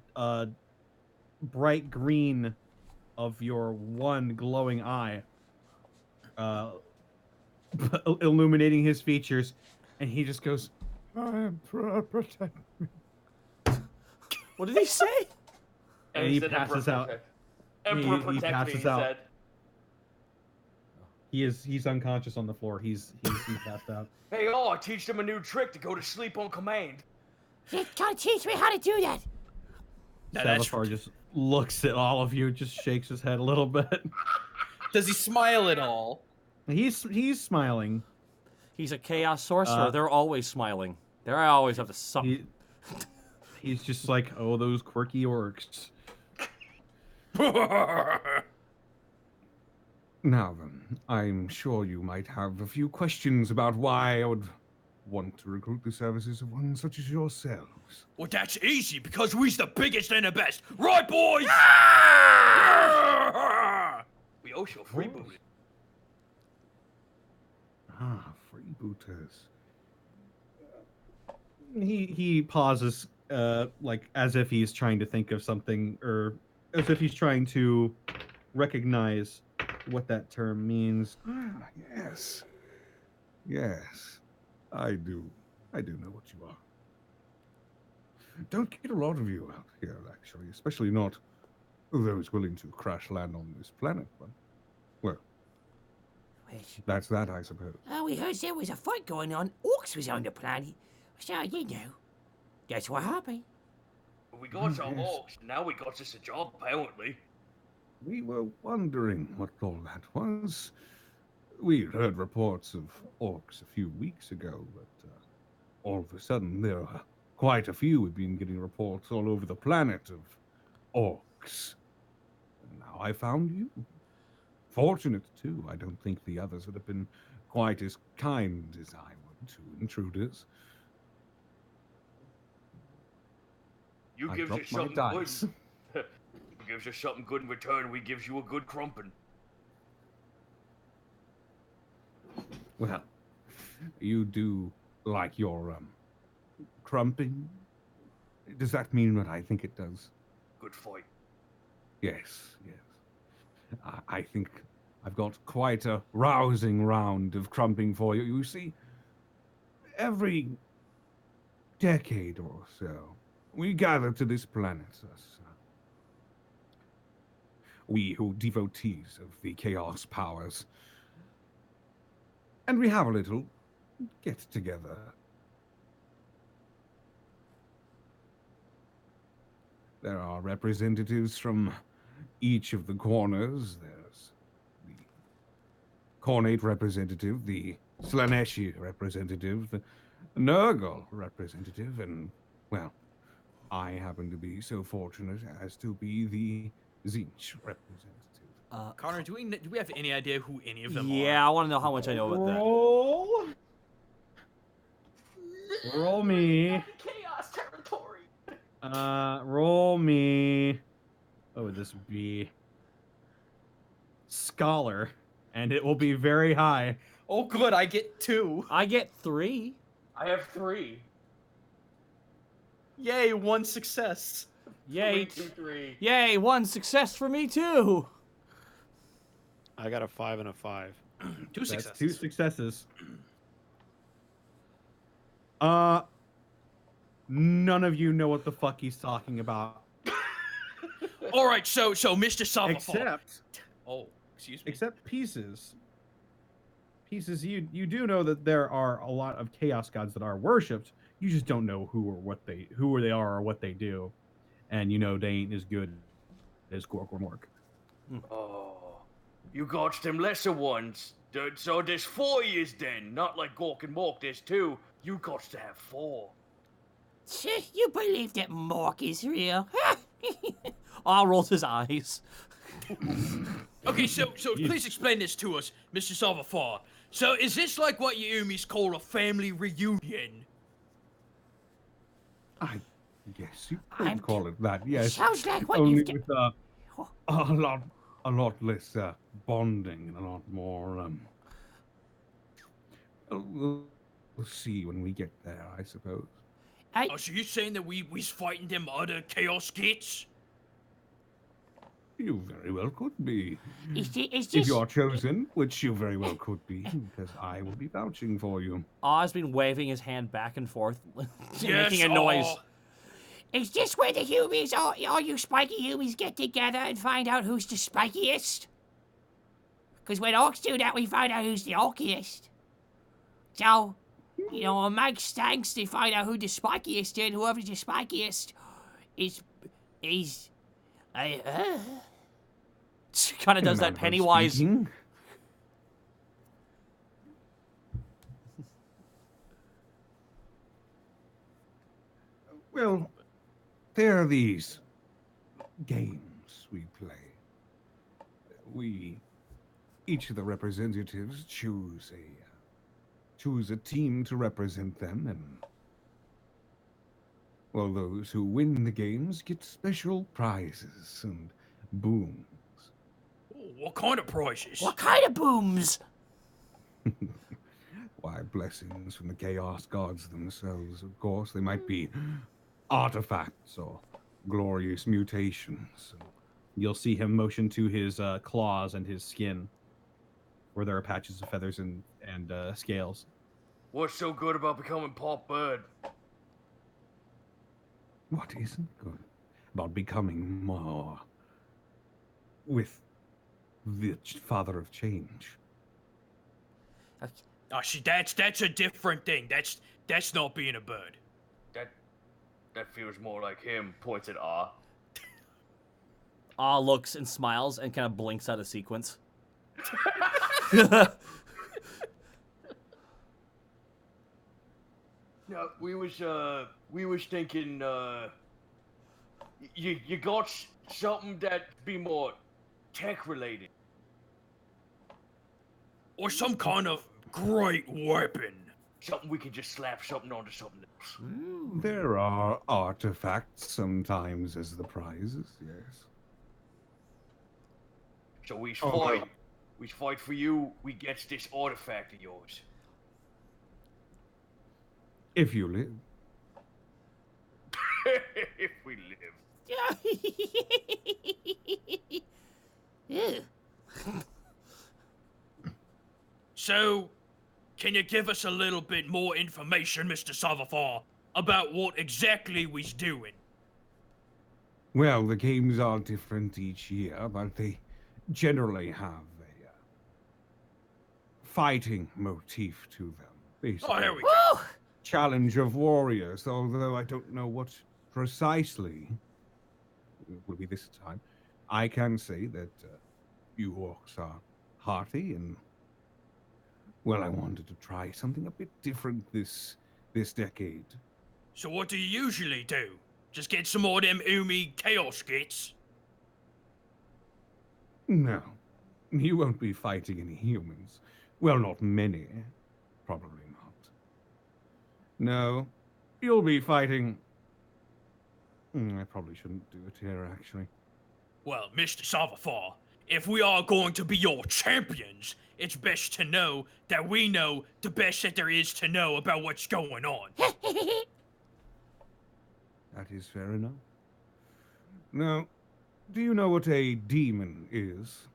bright green of your one glowing eye illuminating his features, and he just goes, Protect. What did he say? And he said passes Emperor out. protect. Emperor He protect me, passes he out. said. He's unconscious on the floor. He's passed out. Hey, I teach them a new trick to go to sleep on command. You gotta teach me how to do that. Now, that's Salazar just looks at all of you, just shakes his head a little bit. Does he smile at all? He's smiling. He's a chaos sorcerer. They're always smiling. They always have to suck. He's just like, oh, those quirky orcs. Now then, I'm sure you might have a few questions about why I would want to recruit the services of one such as yourselves. Well, that's easy because we's the biggest and the best. Right, boys? We owe you a freeboot. Ah, freebooters. He pauses, like as if he's trying to think of something, or as if he's trying to recognize what that term means. Ah, yes. Yes. I do know what you are. Don't get a lot of you out here, actually, especially not those willing to crash land on this planet. But, well, that's that, I suppose. Oh, we heard there was a fight going on. Orcs was on the planet. So, you know, that's what happened. We got some Yes. orcs. Now we got us a job, apparently. We were wondering what all that was. We'd heard reports of orcs a few weeks ago, but all of a sudden there are quite a few. We've been getting reports all over the planet of orcs. And now I found you. Fortunate, too. I don't think the others would have been quite as kind as I would to intruders. You I gives us dropped my something dice. good. You gives us something good in return. We gives you a good crumpin'. Well, you do like your crumping? Does that mean what I think it does? Good fight. Yes, yes. I think I've got quite a rousing round of crumping for you. You see, every decade or so, we gather to this planet, us, we who devotees of the chaos powers, and we have a little get together. There are representatives from each of the corners. There's the Cornate representative, the Slaneshi representative, the Nurgle representative, and, well, I happen to be so fortunate as to be the Zinch representative. Connor, do we have any idea who any of them are? Yeah, I want to know how much I know about Roll me. Chaos territory. Roll me. What would this be? Scholar, and it will be very high. Oh, good. I get 2. that. I get 3. I have 3. Yay, 1 success. Yay. 3, 2, 3. Yay, 1 success for me too. I got a 5 and a 5. 2 That's successes. 2 successes. None of you know what the fuck he's talking about. All right, so Mr. Salvafar. Oh, excuse me. Except Pieces. Pieces, you do know that there are a lot of chaos gods that are worshipped. You just don't know who they are or what they do. And you know they ain't as good as Gork or Mork. Oh, you got them lesser ones. So there's 4 years then, not like Gork and Mork. There's 2. You got to have 4. You believe that Mork is real? Ah, rolls his eyes. Okay, so please explain this to us, Mr. Salvafar. So is this like what you Umis call a family reunion? I guess you could I'm- call it that, yes. Sounds like what Only you've with Oh. a lot less bonding and a lot more. We'll see when we get there, I suppose. Oh, so you're saying that we's fighting them other chaos gates? You very well could be. Is If this... you are chosen, which you very well could be, because I will be vouching for you. Ah's been waving his hand back and forth, Yes, making a noise. Aw. Is this where the Humies, all you spiky Humies get together and find out who's the spikiest? Because when orcs do that, we find out who's the orkiest. So, you know, on Mike Stanks, they find out who the spikiest is, and whoever's the spikiest is Kind of does that Manner of Pennywise. speaking. Well, there are these games we play. Each of the representatives choose a team to represent them, and well, those who win the games get special prizes and booms. What kind of prizes? What kind of booms? Why, blessings from the Chaos Gods themselves, of course. They might be artifacts or glorious mutations. You'll see him motion to his claws and his skin, where there are patches of feathers and scales. What's so good about becoming Pop Bird? What isn't good about becoming more with the Father of Change? Oh, see, that's a different thing. That's not being a bird. That feels more like him. Points at Ah. Ah looks and smiles and kind of blinks out of sequence. No, we was thinking, you got something that be more tech related. Or some kind of great weapon. Something we can just slap something onto something else. There are artifacts sometimes as the prizes, yes. So we Oh, fight. no. We fight for you. We get this artifact of yours. If you live. If we live. Ew. So, can you give us a little bit more information, Mr. Savafar, about what exactly we's doing? Well, the games are different each year, but they generally have a fighting motif to them. Basically. Oh, here we go. Woo! Challenge of warriors, although I don't know what precisely will be this time. I can say that you orcs are hearty, and well, I wanted to try something a bit different this decade. So what do you usually do? Just get some more of them Umi chaos kits? No, you won't be fighting any humans. Well, not many. Probably not. No, you'll be fighting. I probably shouldn't do it here, actually. Well, Mr. Savafar, if we are going to be your champions, it's best to know that we know the best that there is to know about what's going on. That is fair enough. Now, do you know what a demon is?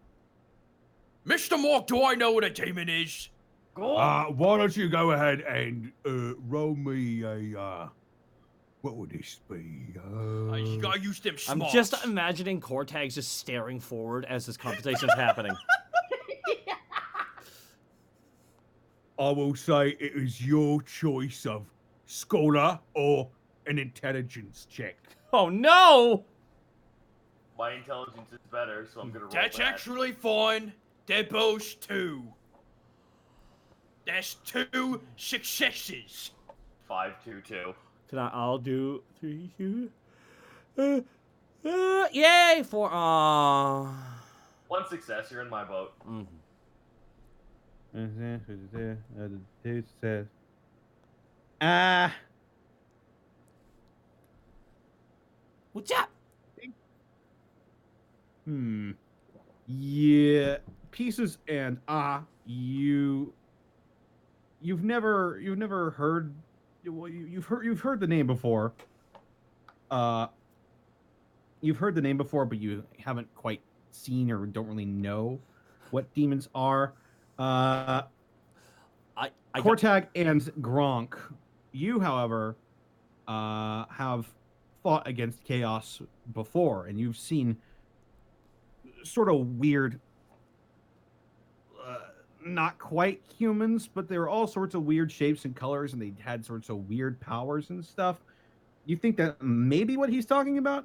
Mr. Mark, do I know what a demon is? Go on. Why don't you go ahead and roll me a what would this be? You gotta use them I'm smarts. just imagining Cortags just staring forward as this conversation's happening. I will say it is your choice of scholar or an intelligence check. Oh no! My intelligence is better, so I'm gonna roll That's that. actually fine. They're both 2. That's 2 successes. 5, 2, 2. I'll do 3, 2. Yay! 4. One success. You're in my boat. What's up? Yeah, pieces and you've never heard. Well, you've heard the name before. You've heard the name before, but you haven't quite seen or don't really know what demons are. Kortag and Gronk, you, however, have fought against Chaos before, and you've seen sort of weird, not quite humans, but they were all sorts of weird shapes and colors, and they had sorts of weird powers and stuff. You think that maybe what he's talking about?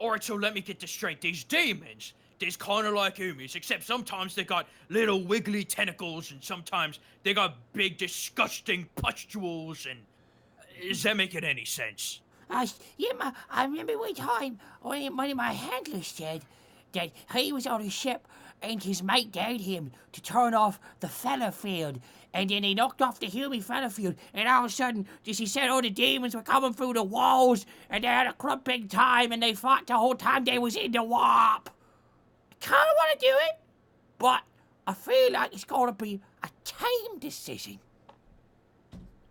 Alright, so let me get this straight. These demons, they's kind of like Umis, except sometimes they got little wiggly tentacles, and sometimes they got big, disgusting pustules, and does that make it any sense? I remember one time one of my handlers said that he was on a ship and his mate dared him to turn off the feather field. And then he knocked off the human feather field, and all of a sudden, just he said all the demons were coming through the walls, and they had a crump big time, and they fought the whole time they was in the warp. I kinda wanna do it, but I feel like it's gonna be a time decision.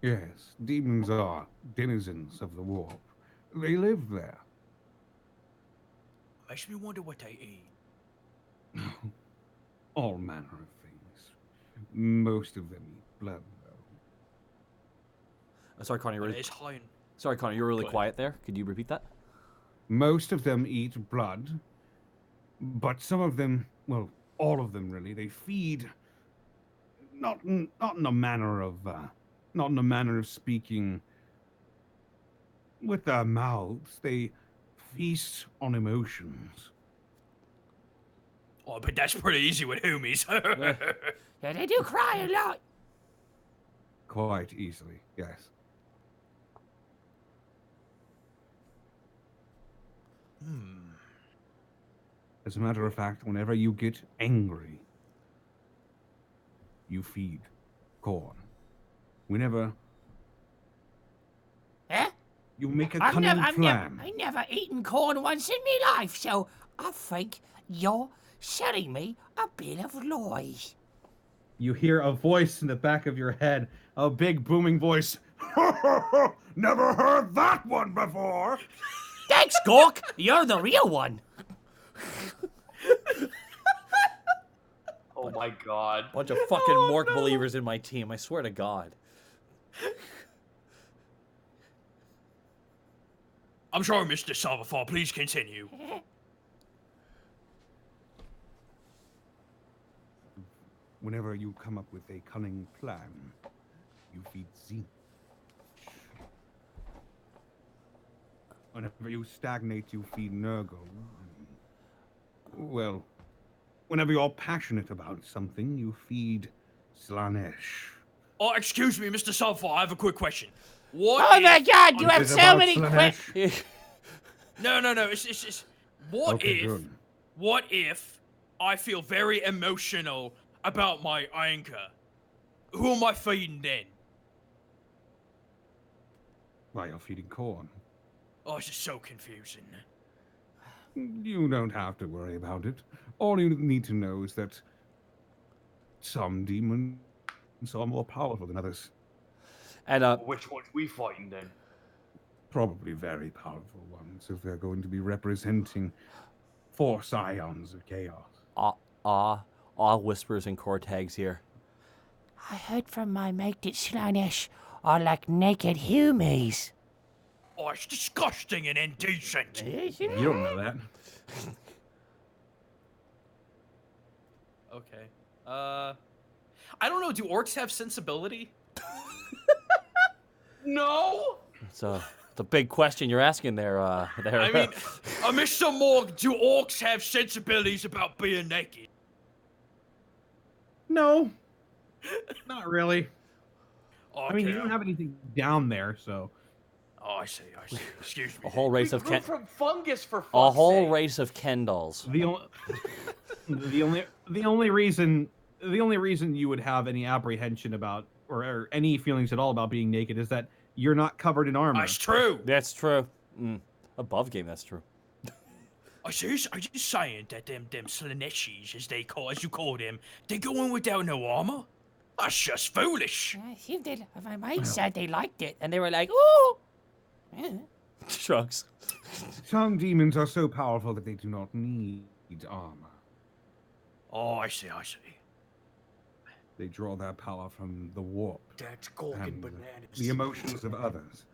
Yes, demons are denizens of the warp. They live there. Makes me wonder what they eat. All manner of things. Most of them eat blood, though. Sorry, Connie. But it's high in- Sorry, Connie. You were really Go ahead. quiet there. Could you repeat that? Most of them eat blood, but some of them, well, all of them really, they feed not in a manner of speaking with their mouths. They feast on emotions. Oh, but that's pretty easy with Humies. Yeah, they do cry a lot. Quite easily, yes. As a matter of fact, whenever you get angry, you feed corn. Whenever Huh? you make a I've cunning never, plan, I never eaten corn once in my life, so I think you're selling me a bit of lies. You hear a voice in the back of your head, a big booming voice. never heard that one before. Thanks, Gork. You're the real one. Oh my god. Bunch of fucking Mork believers in my team. I swear to God. I'm sorry, Mr. Salvatore. Please continue. Whenever you come up with a cunning plan, you feed Zinch. Whenever you stagnate, you feed Nurgle. Well, whenever you're passionate about something, you feed Slanesh. Oh, excuse me, Mr. Salvatore. I have a quick question. What Oh my if- God, you Is have it so about many Slanesh? questions. No. It's what Okay, if? good. What if I feel very emotional about my anchor? Who am I feeding then? Why, you're feeding corn. Oh, this is so confusing. You don't have to worry about it. All you need to know is that some demons are more powerful than others. And Which one's we fighting then? Probably very powerful ones if they're going to be representing 4 scions of chaos. all whispers and core tags here. I heard from my mate that Slanesh are like naked humies. Oh, it's disgusting and indecent. You don't know that. Okay. I don't know. Do orcs have sensibility? No. It's a big question you're asking there. There. I mean, Mr. Morg, do orcs have sensibilities about being naked? No, not really. Okay. I mean, you don't have anything down there, so. Oh, I see. Excuse me. a whole race We of grew Ken. from fungus for fuck's A whole sake. race of Kendalls. The only reason you would have any apprehension about or any feelings at all about being naked is that you're not covered in armor. That's true. That's true. Above game, that's true. I just saying that them Slaneshis, as you call them, they go in without no armor? That's just foolish. I think my mate said they liked it, and they were like, ooh. Yeah. Shrugs. Some demons are so powerful that they do not need armor. Oh, I see. They draw their power from the warp That's gawking and bananas. the emotions of others.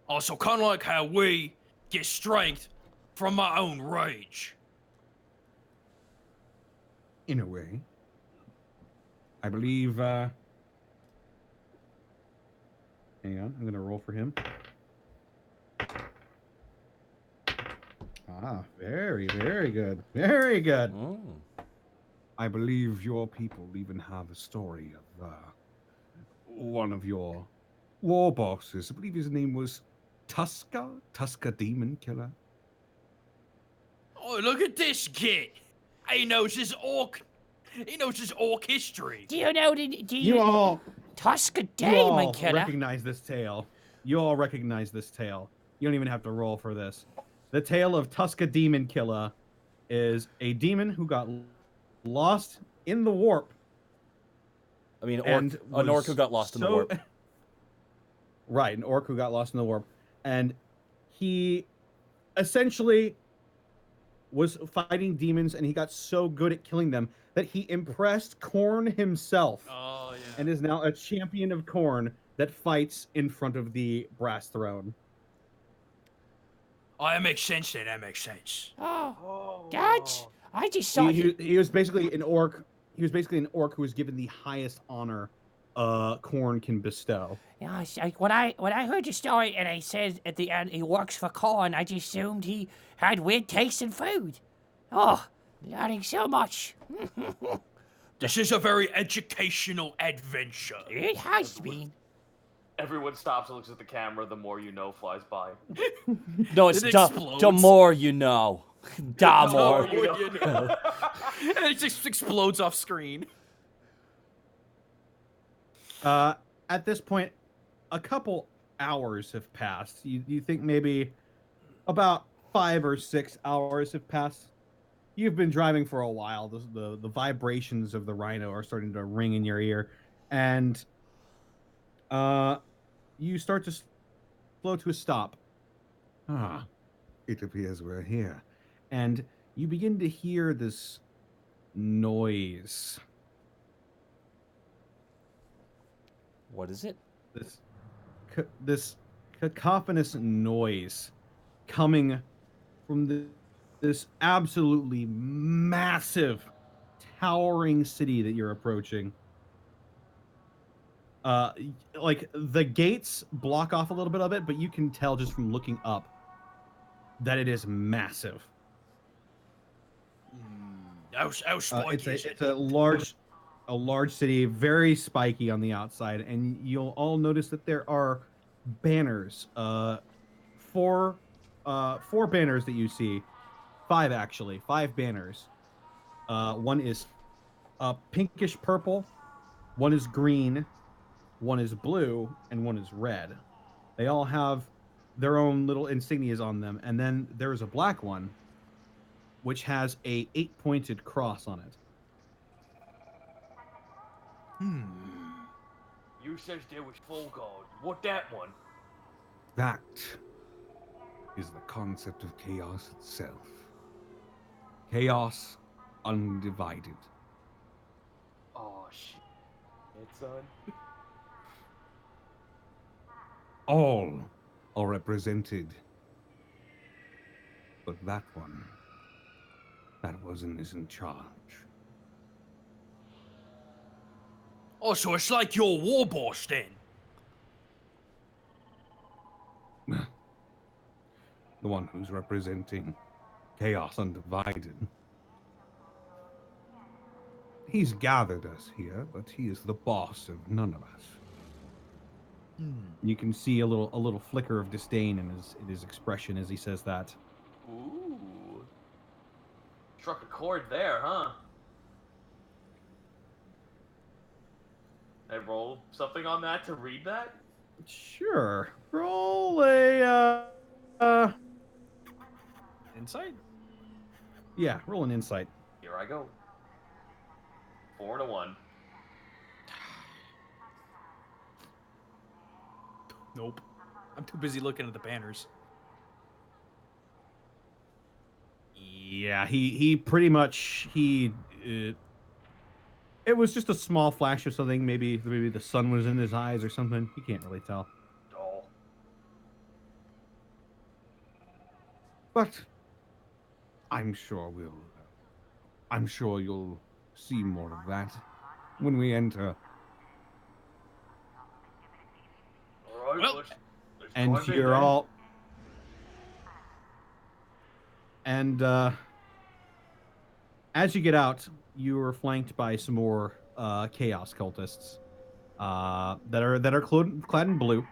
Also, kind of like how we get strength from our own rage. In a way. I believe, hang Hang on, I'm gonna roll for him. Ah, very good. Very good. I believe your people even have a story of one of your war bosses. I believe his name was Tuska Demon Killer. Oh, look at this kid. He knows his orc. He knows his orc history. Do you know You all, Tuska you Demon all Killer? recognize this tale. You all recognize this tale. You don't even have to roll for this. The tale of Tuska Demon Killer is a demon who got lost in the warp. I mean, and an orc who was got lost in the warp. Right, an orc who got lost in the warp. And he essentially was fighting demons, and he got so good at killing them that he impressed Khorne himself. Oh, yeah. And is now a champion of Khorne that fights in front of the brass throne. Oh, that makes sense then. That makes sense. Oh, I just saw He was basically an orc. He was basically an orc who was given the highest honor Khorne can bestow. Yeah, when I heard the story and I said at the end he works for Khorne, I just assumed he had weird taste in food. Oh, learning so much. This is a very educational adventure. It has been. Everyone stops and looks at the camera. The more you know flies by. No, it's It the explodes. more you know. Da more. You know. And it just explodes off screen. At this point, a couple hours have passed. You think maybe about 5 or 6 hours have passed. You've been driving for a while. The vibrations of the rhino are starting to ring in your ear, and you start to slow to a stop. Ah, it appears we're here. And you begin to hear this noise. What is it? This cacophonous noise coming from this absolutely massive, towering city that you're approaching. Like the gates block off a little bit of it, but you can tell just from looking up that it is massive. How spiky is it? It's a large city, very spiky on the outside, and you'll all notice that there are banners. Four banners that you see. 5 actually. 5 banners. One is pinkish purple, one is green, one is blue, and one is red. They all have their own little insignias on them, and then there's a black one which has a 8-pointed cross on it. You said there was full guard. What that one? That is the concept of chaos itself. Chaos undivided. Oh shit, son. All are represented. But that one is in charge. Oh, so it's like your war boss then. The one who's representing chaos undivided. He's gathered us here, but he is the boss of none of us. You can see a little flicker of disdain in his expression as he says that. Ooh. Struck a chord there, huh? I roll something on that to read that? Sure. Roll a Insight? yeah, roll an insight. Here I go. 4 to 1. Nope. I'm too busy looking at the banners. Yeah, he pretty much it was just a small flash of something. Maybe the sun was in his eyes or something. He can't really tell. Oh. But I'm sure you'll see more of that when we enter. All right, Well, let's And drive in you're then. all and as you get out, you are flanked by some more chaos cultists. that are clad in blue,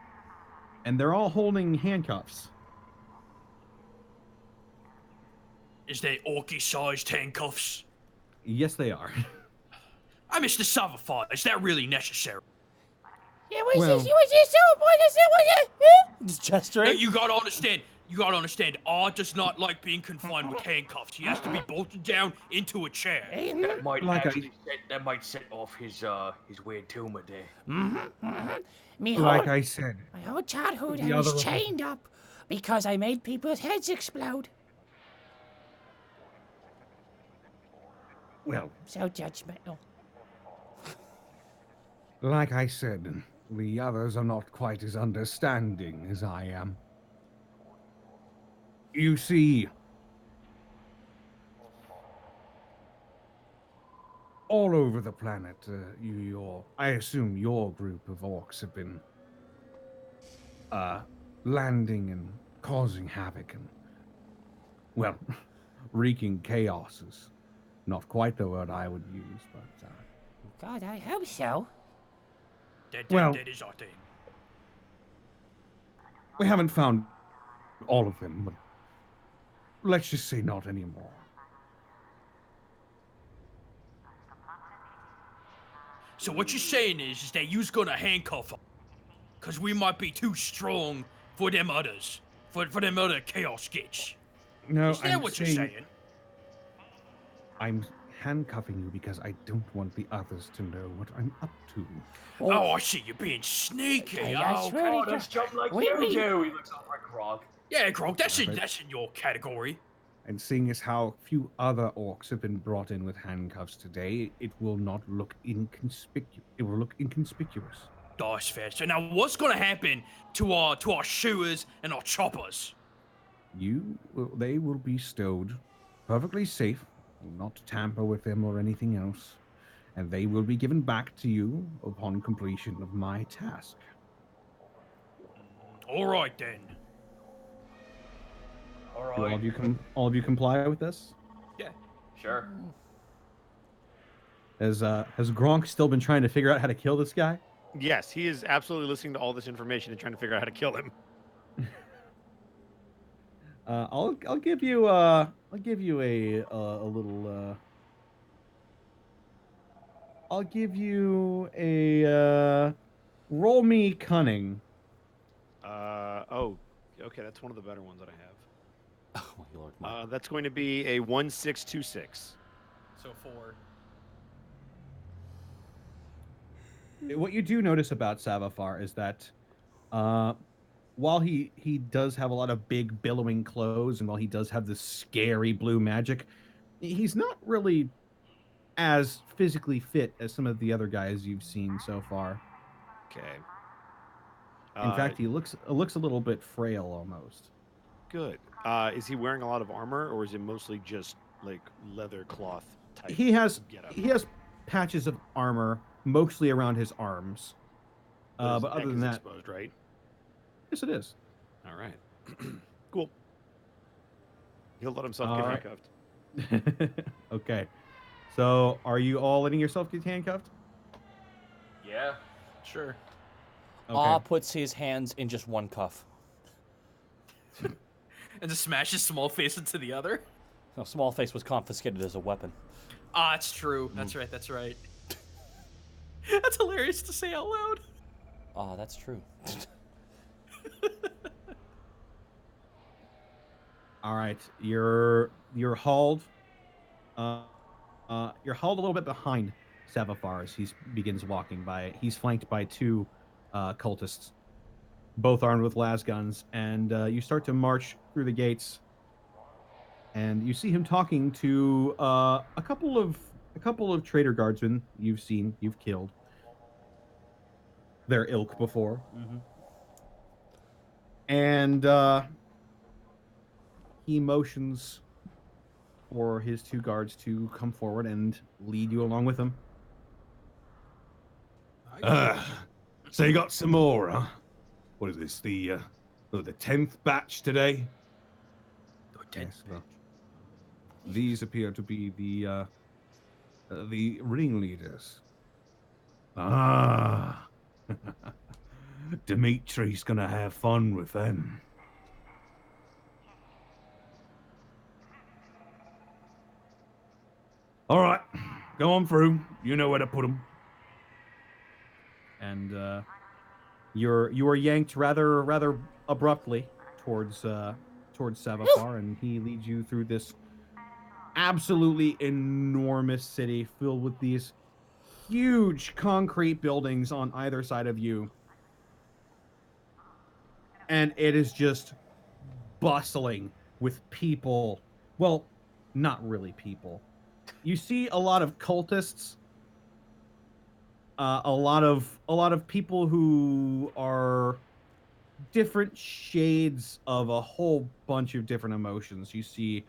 and they're all holding handcuffs. Is they orky-sized handcuffs? Yes, they are. Mr. Savafar, is that really necessary? Yeah, what's Well- this? What's this? Oh, what is it? What is it? Just gesturing. You gotta understand. You gotta understand. R does not like being confined with handcuffs. He has to be bolted down into a chair. That might Like actually set off his weird tumor there. Me Like whole, I said, my whole childhood, The I was other- chained up because I made people's heads explode. well, So judgmental. like I said, the others are not quite as understanding as I am. You see, all over the planet, I assume your group of orcs have been landing and causing havoc and, well, wreaking chaos is not quite the word I would use, but God, I hope so. Well- That is our thing. we haven't found all of them, but let's just say not anymore. So what you're saying is that you's gonna handcuff them, cause we might be too strong for them others, for them other chaos gits. No, Is that what you're saying? I'm handcuffing you because I don't want the others to know what I'm up to. Oh, I see. You're being sneaky. Hey, that's Oh, really Oh, good. that's jump like Wait, you wait. do. He looks over at Grog. yeah, Grog. That's in your category. And seeing as how few other orcs have been brought in with handcuffs today, it will not look inconspicuous. It will look inconspicuous. That's fair. So now, what's gonna happen to our shooters and our choppers? They will be stowed perfectly safe. Will not tamper with them or anything else. And they will be given back to you upon completion of my task. All right then. All Do right. all of you comply with this? Sure. Has Gronk still been trying to figure out how to kill this guy? Yes, he is absolutely listening to all this information and trying to figure out how to kill him. I'll give you a little I'll give you a roll me cunning. Oh, okay, that's one of the better ones that I have. Oh my lord. My. That's going to be a 1626. So 4. What you do notice about Savafar is that while he does have a lot of big billowing clothes and while he does have this scary blue magic, he's not really as physically fit as some of the other guys you've seen so far. Okay. In fact, he looks a little bit frail almost. Good. Is he wearing a lot of armor, or is it mostly just like leather cloth type? He has getup? patches of armor mostly around his arms. his But other neck than is that, exposed, right? yes, it is. All right. Cool. He'll let himself All get right. handcuffed. Okay. So, are you all letting yourself get handcuffed? Yeah. Sure. Okay. Aw puts his hands in just one cuff. And just smashes small face into the other. No, small face was confiscated as a weapon. Ah, it's true. That's right. That's right. That's hilarious to say out loud. Ah, that's true. All right, you're hauled. You're hauled a little bit behind Savafar as he begins walking by. He's flanked by two cultists, both armed with las guns, and you start to march through the gates. And you see him talking to a couple of trader guardsmen you've killed their ilk before. Mm-hmm. And he motions for his two guards to come forward and lead you along with him. So you got some more, huh? What is this? The 10th batch today? Yes, well, these appear to be the ringleaders. Ah, Dimitri's gonna have fun with them. All right, go on through. You know where to put them. And you are yanked rather abruptly towards Savafar, and he leads you through this absolutely enormous city filled with these huge concrete buildings on either side of you. And it is just bustling with people. Well, not really people. You see a lot of cultists, a lot of people who are different shades of a whole bunch of different emotions. You see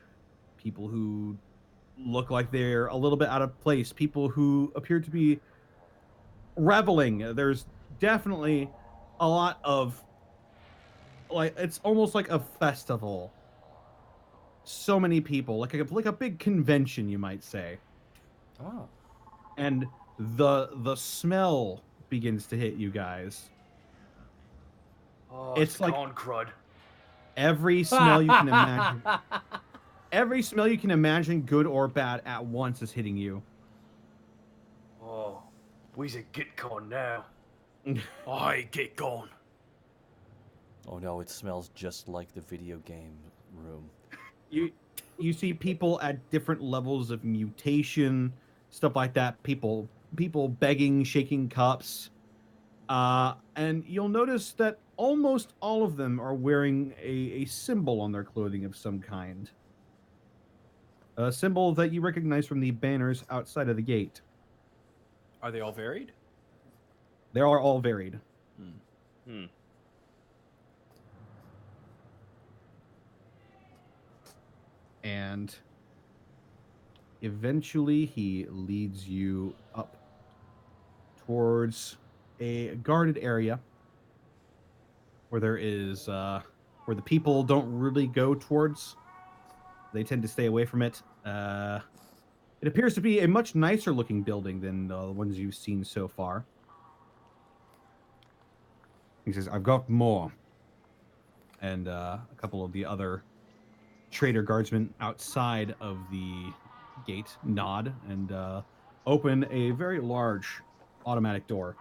people who look like they're a little bit out of place, people who appear to be reveling. There's definitely a lot of, like, it's almost like a festival. So many people, like a big convention, you might say. Oh. And the smell begins to hit you guys. Oh, It's like corn crud. every smell you can imagine. Every smell you can imagine, good or bad, at once is hitting you. Oh, we's a get corn now. I get gone. Oh no, it smells just like the video game room. You see people at different levels of mutation, stuff like that. People begging, shaking cups, and you'll notice that almost all of them are wearing a symbol on their clothing of some kind. A symbol that you recognize from the banners outside of the gate. Are they all varied? They are all varied. Hmm. And eventually he leads you up towards a guarded area where there is where the people don't really go towards. They tend to stay away from it. It appears to be a much nicer looking building than the ones you've seen so far. He says, "I've got more." And a couple of the other trader guardsmen outside of the gate nod and open a very large automatic door.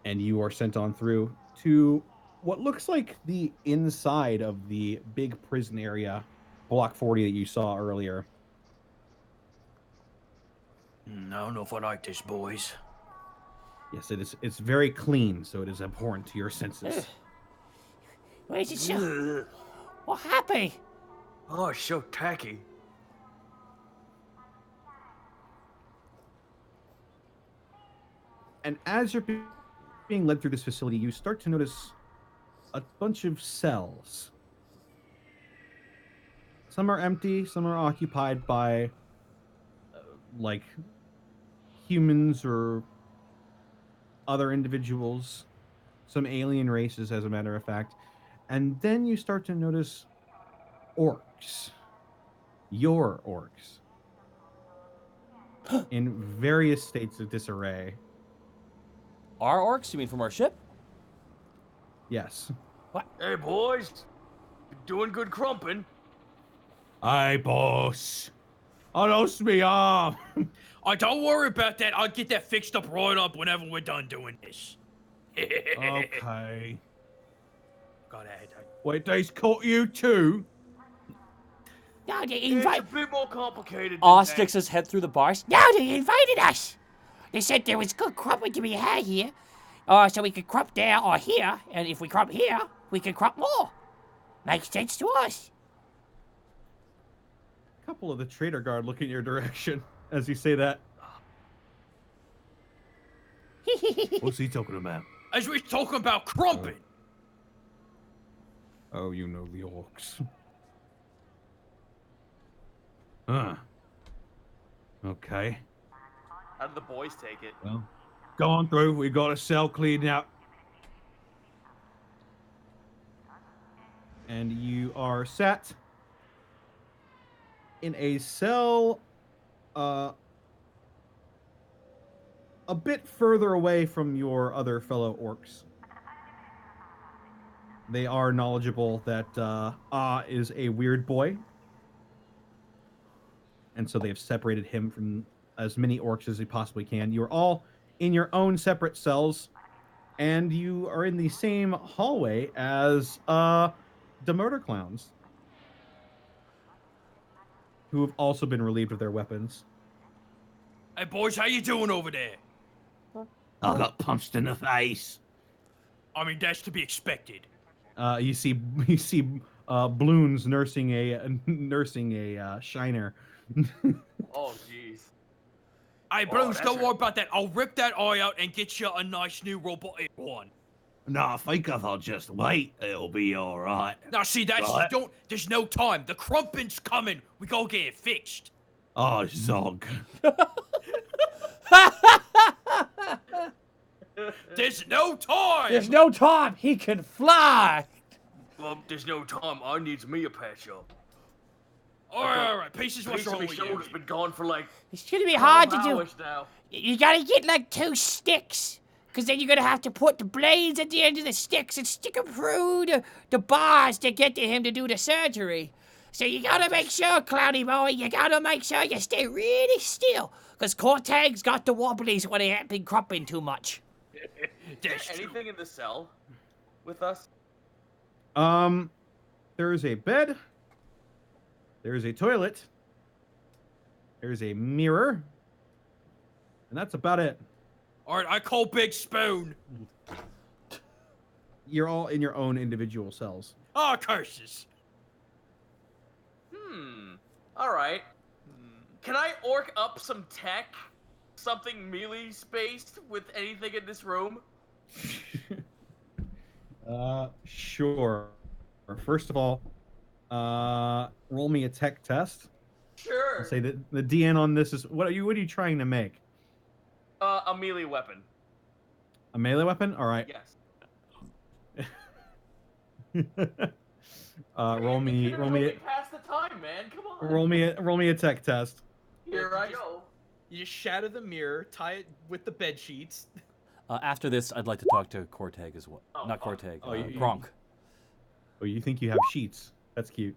And you are sent on through to what looks like the inside of the big prison area, Block 40, that you saw earlier. I don't know if I like this, boys. Yes, it is. It's very clean, so it is abhorrent to your senses. Why is it so? What happened? Oh, it's so tacky. And as you're being led through this facility, you start to notice a bunch of cells. Some are empty, some are occupied by like humans or other individuals, some alien races, as a matter of fact. And then you start to notice orcs. Your orcs. In various states of disarray. Our orcs? You mean from our ship? Yes. Hey, boys. You're doing good crumping. Hey, boss. I lost me arm. Oh, don't worry about that. I'll get that fixed up right up whenever we're done doing this. Okay. Go ahead. Wait, they's caught you too? No, they It's a invited. bit more complicated than Aw that. sticks his head through the bars. No, they invited us. They said there was good crumping to be had here, so we could crump there or here, and if we crump here, we can crump more. Makes sense to us. A couple of the trader guard look in your direction as you say that. What's he talking about? As we're talking about crumping. Oh, you know the orcs. Huh. Okay. How did the boys take it? Well, go on through. We got a cell cleaned out. And you are sat in a cell a bit further away from your other fellow orcs. They are knowledgeable that is a weird boy, and so they have separated him from as many orcs as they possibly can. You are all in your own separate cells, and you are in the same hallway as the murder clowns, who have also been relieved of their weapons. Hey, boys, how you doing over there? I got punched in the face. I mean, that's to be expected. You see Bloons nursing a shiner. Oh, jeez. Hey, Oh, Bruce, that's don't right. worry about that. I'll rip that eye out and get you a nice new robotic one. No, I think if I'll just wait, it'll be all right. Now, see, that's Right. there's no time. The crumpin's coming. We go get it fixed. Oh, Zog. There's no time. There's no time. He can fly. Well, there's no time. I needs me a patch up. All right. Pieces, what's Piece of wrong my with you? shoulder's been gone for like It's gonna be hard to 12 do. hours now. You gotta get like 2 sticks. Because then you're gonna have to put the blades at the end of the sticks and stick them through the bars to get to him to do the surgery. So you gotta make sure, Cloudy Boy, you gotta make sure you stay really still. Because Cortag's got the wobblies when he ain't been crumping too much. Is there That's true. anything in the cell with us? There is a bed. There is a toilet. There's a mirror. And that's about it. All right, I call Big Spoon. You're all in your own individual cells. Oh, curses. All right. Can I orc up some tech? Something melee spaced with anything in this room? Sure. First of all, roll me a tech test. Sure. I'll say that the DN on this is what are you trying to make? A melee weapon. A melee weapon? All right. Yes. Roll me You're gonna make me pass the time, man. Come on. roll me a tech test. Here I go. You just shatter the mirror, tie it with the bed sheets. After this, I'd like to talk to Cortag as well. Oh, Not fuck. Cortag. Oh, you- Gronk. Oh, you think you have sheets? That's cute.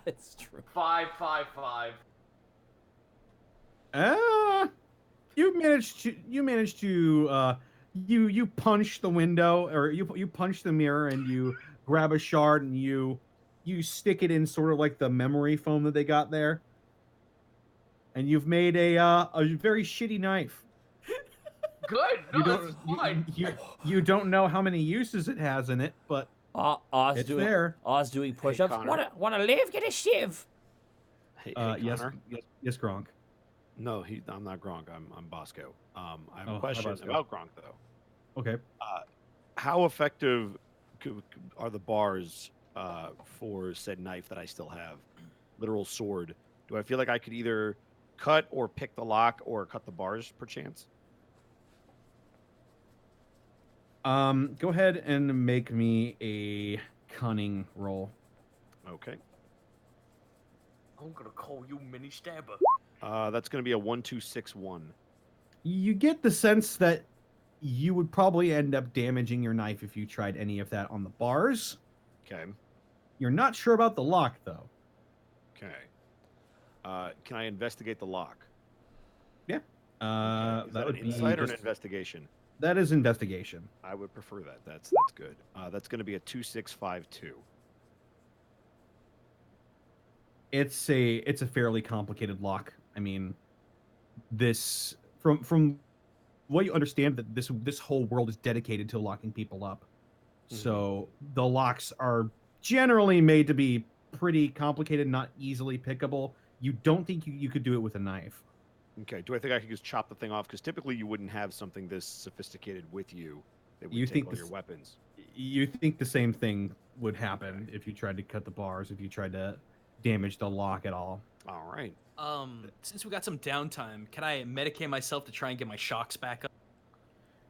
It's true. 555. You managed to you punch the window or you punch the mirror and you grab a shard and you stick it in sort of like the memory foam that they got there, and you've made a very shitty knife. Good. No, You that's don't fine. you don't know how many uses it has in it, but Oz it's doing there. Oz doing push-ups. Connor. Wanna live? Get a shiv. Hey, Yes, Connor? yes, Gronk. No, I'm not Gronk. I'm Bosco. I have Oh, a hi, question Bosco. about Gronk though. Okay. How effective are the bars for said knife that I still have? Literal sword. Do I feel like I could either cut or pick the lock or cut the bars perchance? Go ahead and make me a cunning roll. Okay. I'm gonna call you Mini Stabber. That's going to be a 1-2-6-1. You get the sense that you would probably end up damaging your knife if you tried any of that on the bars. Okay. You're not sure about the lock, though. Okay. Can I investigate the lock? Yeah. Is that an would be insight or an just- investigation? that is investigation. I would prefer that. That's good. That's going to be a 2-6-5-2. It's a fairly complicated lock. I mean, this from what you understand that this whole world is dedicated to locking people up. So the locks are generally made to be pretty complicated, not easily pickable. You don't think you could do it with a knife. Okay. Do I think I could just chop the thing off? Because typically you wouldn't have something this sophisticated with you that would You take think all this- your weapons. You think the same thing would happen if you tried to cut the bars, if you tried to damage the lock at all. All right. Since we got some downtime, can I medicate myself to try and get my shocks back up?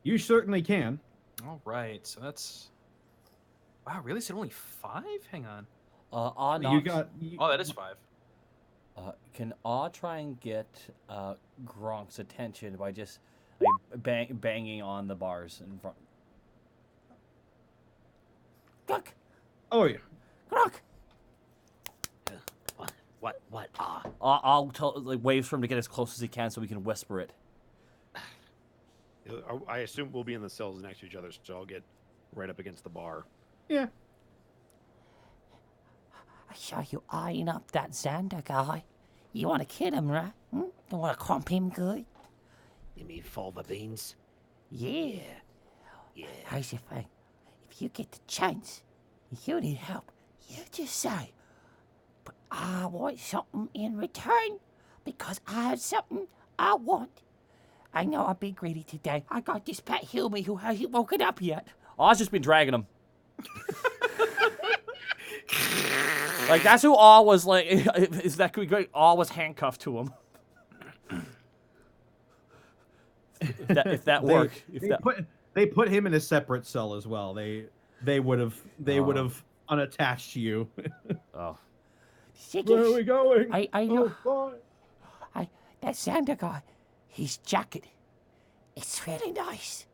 You certainly can. All right, so that's. Wow, really? Is it only 5? Hang on. On You got Oh, that is 5. Can Aw try and get Gronk's attention by just banging on the bars in front? Gronk, Oh yeah. Gronk. What? I'll waves for him to get as close as he can so we can whisper it. I assume we'll be in the cells next to each other, so I'll get right up against the bar. Yeah. I saw you eyeing up that Xander guy. You want to kid him, right? Hmm? You want to crump him good? You mean fava beans? Yeah. Yeah. Here's the thing. If you get the chance, and you need help, you just say, but I want something in return because I have something I want. I know I've been greedy today. I got this pet Hilmy who hasn't woken up yet. Aw's just been dragging him. Like, that's who Aw was like. Is that great? Aw was handcuffed to him. if that worked. They put him in a separate cell as well. They would have unattached you. Oh. Where are we going? I know. Oh, That Xander guy, his jacket, it's really nice.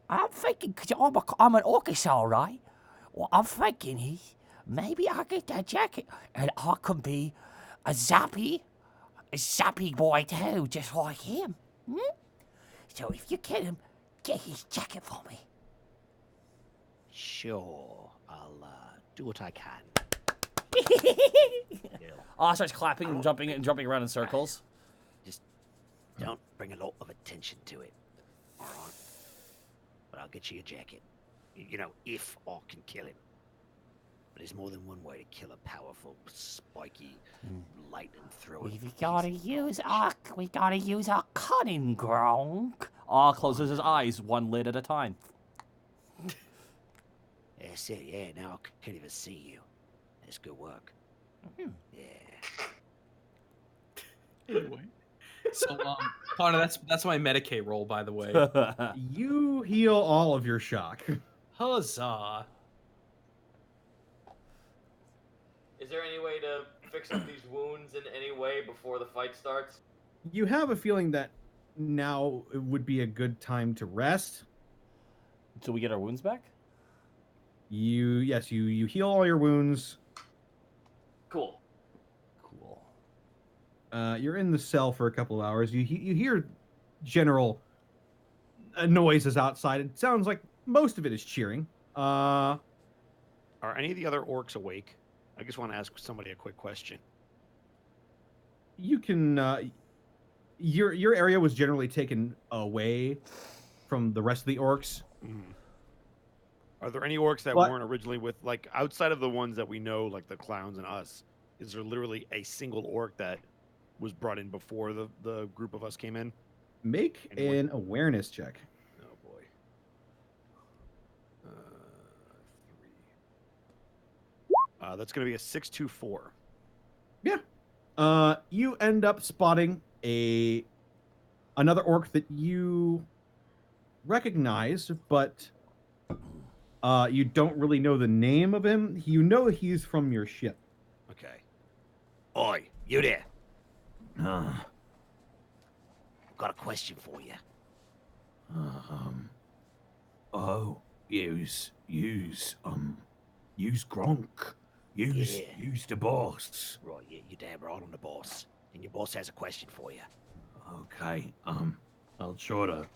I'm thinking, because I'm an Arkansas, right? Well, I'm thinking maybe I'll get that jacket and I can be a zappy boy too, just like him. Hmm? So if you get him, get his jacket for me. Sure, I'll do what I can. Aw starts clapping and jumping around in circles. Just don't bring a lot of attention to it. All right. But I'll get you a jacket. You know, if I can kill him. But there's more than one way to kill a powerful, spiky, lightning-throwing. We gotta use our cunning, Gronk. Aw closes his eyes one lid at a time. That's it, yeah, now I can't even see you. That's good work. Mhm. Yeah. Anyway. So, Connor, that's my Medicaid roll, by the way. you heal all of your shock. Huzzah. Is there any way to fix up these wounds in any way before the fight starts? You have a feeling that now would be a good time to rest. Until we get our wounds back? You heal all your wounds. Cool. Cool. You're in the cell for a couple of hours. You hear general noises outside. It sounds like most of it is cheering. Are any of the other orcs awake? I just want to ask somebody a quick question. You can. Your area was generally taken away from the rest of the orcs. Mm. Are there any orcs that weren't originally with, like, outside of the ones that we know, like the clowns and us? Is there literally a single orc that was brought in before the group of us came in? Make Anyone? an awareness check. Oh boy. 3. That's gonna be a 624. Yeah. You end up spotting another orc that you recognize, but you don't really know the name of him. You know he's from your ship. Okay. Oi, you there? Uh, Got a question for you. oh, use Gronk. Use Yeah. the boss. Right, you're damn right on the boss. And your boss has a question for you. Okay, I'll try to.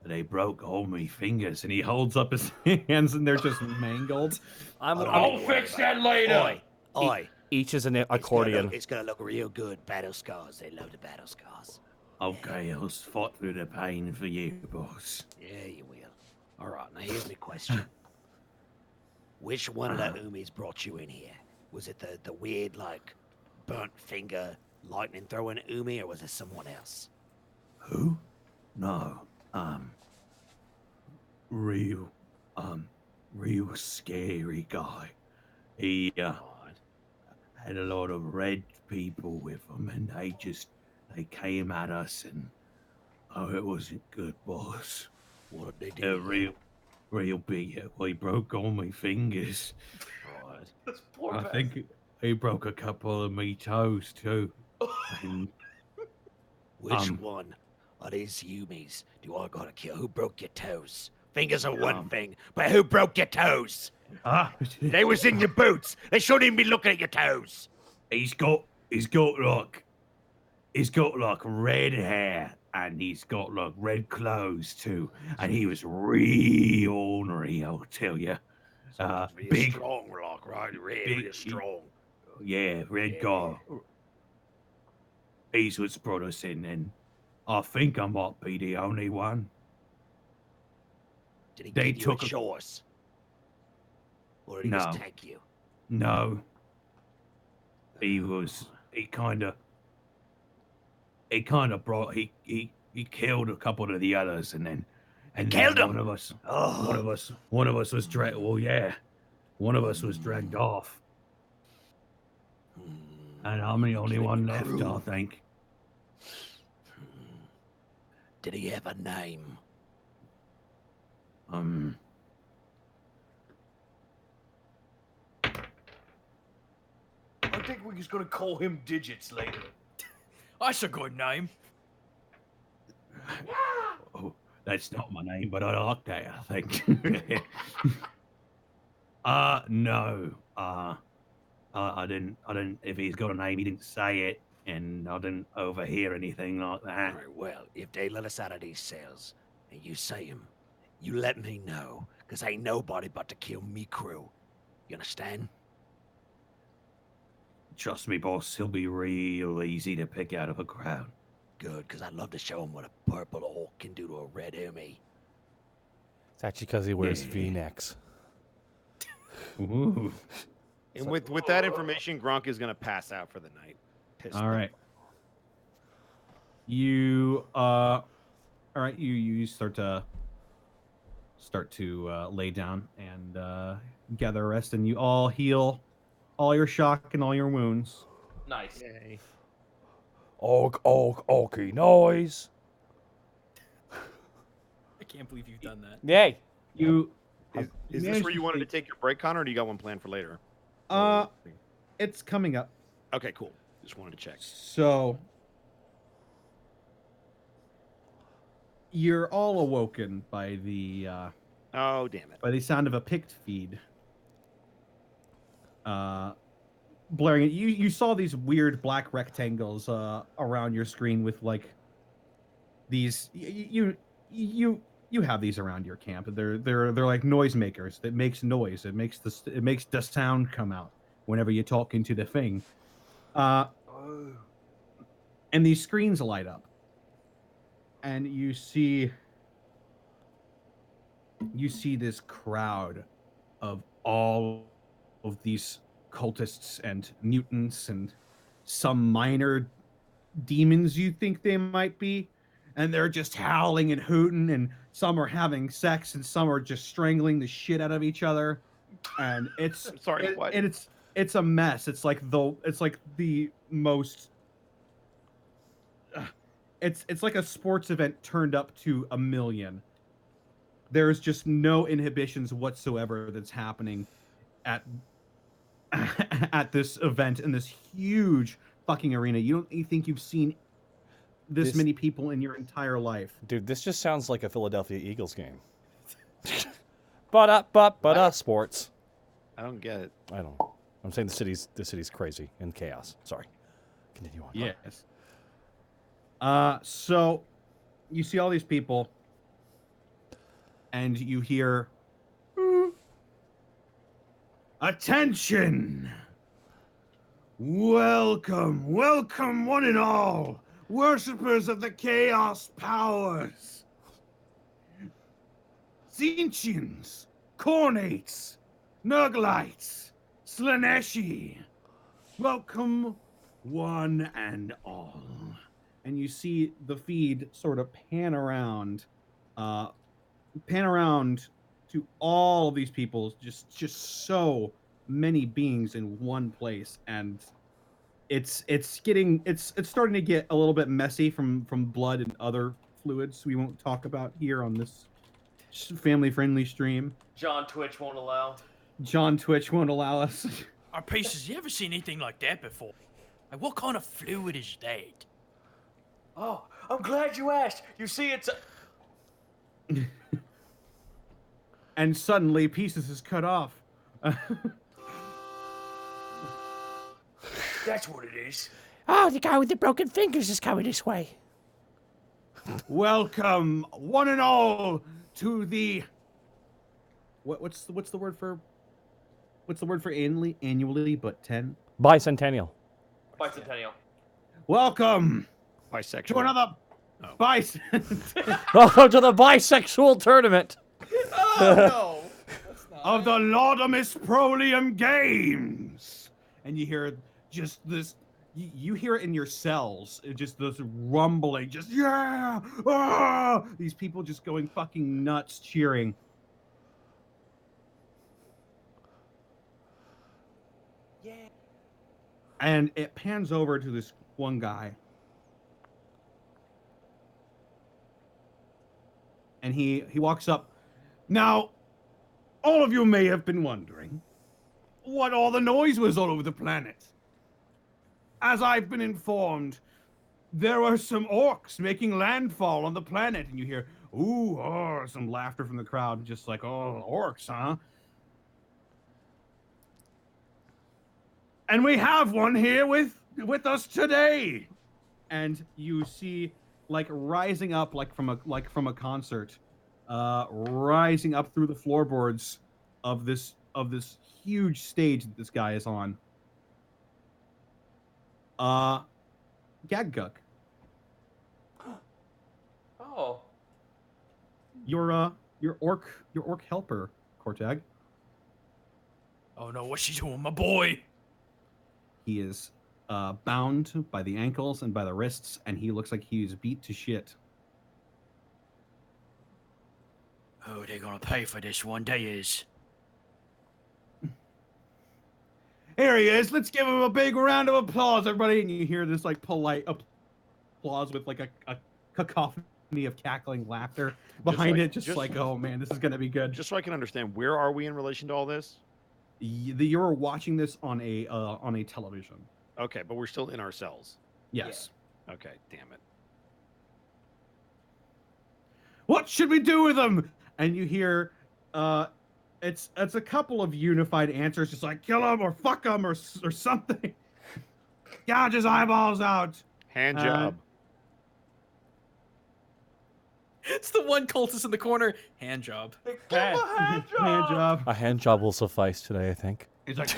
They broke all my fingers, And he holds up his hands, and they're just mangled. I'll fix that later. Oi, Each is an accordion. It's gonna look real good. Battle scars. They love the battle scars. Okay, I'll fight through the pain for you, boss. Yeah, you will. All right, now here's my question. Which one of the Umis brought you in here? Was it the weird, like, burnt finger, lightning throwing Umi, or was it someone else? Who? No, real scary guy. He Right. had a lot of red people with him, and they came at us, and it wasn't good, boss. What did they do? Real big. He broke all my fingers. Right. That's poor I bastard. think he broke a couple of me toes too. And, Which one of these Yumis do I gotta kill? Who broke your toes? Fingers are one thing, but who broke your toes? They was in your boots. They shouldn't even be looking at your toes. He's got like red hair and he's got like red clothes too, and he was real ornery, I'll tell you. Real Big, strong, like, right? Real strong. yeah, red guy. He's what's brought us in, and I think I might be the only one. Did he They give you took a a- choice? Or did he No. just take you? No, he kind of brought he killed a couple of the others, and then killed 'em? one of us Oh. was dragged. Well, yeah, one of us was dragged off, and I'm the only one left, I think. Did he have a name? I think we're just gonna call him Digits later. That's a good name. Oh, that's not my name, but I like that, I think. No. I didn't, if he's got a name, he didn't say it, and I didn't overhear anything like that. All right, well, if they let us out of these cells and you say him, you let me know, because ain't nobody but to kill me crew. You understand? Trust me, boss, he'll be real easy to pick out of a crowd. Good, because I'd love to show him what a purple orc can do to a red Umi. It's actually because he wears Yeah. V-necks. Ooh. And with that information, Gronk is gonna pass out for the night. Pissed all off. right. You all right, you start to lay down and gather a rest, and you all heal all your shock and all your wounds. Nice. Yay. Okay, noise. I can't believe you've done that. Yay. You Is this managed where you to wanted to stay- take your break, Connor, or do you got one planned for later? it's coming up. Okay, cool. Just wanted to check. So you're all awoken by the Oh, damn it. by the sound of a picked feed. Blaring. You saw these weird black rectangles around your screen with like these. You have these around your camp. They're like noisemakers that makes noise. It makes the sound come out whenever you talk into the thing. And these screens light up, and you see this crowd of all of these cultists and mutants and some minor demons you think they might be, and they're just howling and hooting, and some are having sex and some are just strangling the shit out of each other, and it's I'm sorry, what? and it's a mess. It's like the most it's like a sports event turned up to 1,000,000. There's just no inhibitions whatsoever that's happening at this event in this huge fucking arena. You think you've seen this many people in your entire life. Dude, this just sounds like a Philadelphia Eagles game. But sports. I don't get it. I don't. I'm saying the city's crazy in chaos. Sorry. Continue on. Yes. So you see all these people and you hear Attention! Welcome, welcome, one and all, worshippers of the Chaos Powers. Zinchians, Cornates, Nuglites, Slaneshi. Welcome, one and all. and you see the feed sort of pan around to all of these people, just so many beings in one place, and it's starting to get a little bit messy from blood and other fluids we won't talk about here on this family friendly stream. John Twitch won't allow. John Twitch won't allow us. Our pieces, you ever seen anything like that before? Like, what kind of fluid is that? Oh, I'm glad you asked. You see, it's And suddenly, Pieces is cut off. that's what it is. Oh, the guy with the broken fingers is coming this way. Welcome, one and all, to the What's the word for annually but 10? Bicentennial. Bicentennial. welcome Bisexual. to another bison. Welcome to the bisexual tournament. Oh, no. That's not of the Laudamus Prolium Games. And you hear just this, you hear it in your cells, just this rumbling, just, yeah, ah! These people just going fucking nuts cheering. Yeah. And it pans over to this one guy. And he walks up. Now, all of you may have been wondering what all the noise was all over the planet. As I've been informed, there were some orcs making landfall on the planet, and you hear, ooh, oh, some laughter from the crowd, just like, oh, orcs, huh? And we have one here with us today. And you see, like, rising up, like from a concert, rising up through the floorboards of this huge stage that this guy is on. Gaggook, Oh. your orc helper, Kortag. Oh no, what's she doing, my boy? He is bound by the ankles and by the wrists, and he looks like he's beat to shit. Oh, they're gonna pay for this one, they is. Here he is. Let's give him a big round of applause, everybody. And you hear this like polite applause with like a cacophony of cackling laughter behind it, just like, oh man, this is gonna be good. Just so I can understand, where are we in relation to all this? You're watching this on a television. Okay, but we're still in our cells. Yes. Okay, damn it. What should we do with him? And you hear it's a couple of unified answers, just like kill him or fuck him or something. Gouge his eyeballs out. Hand job. It's the one cultist in the corner. Hand job. Hand job. A hand job will suffice today, I think. He's like,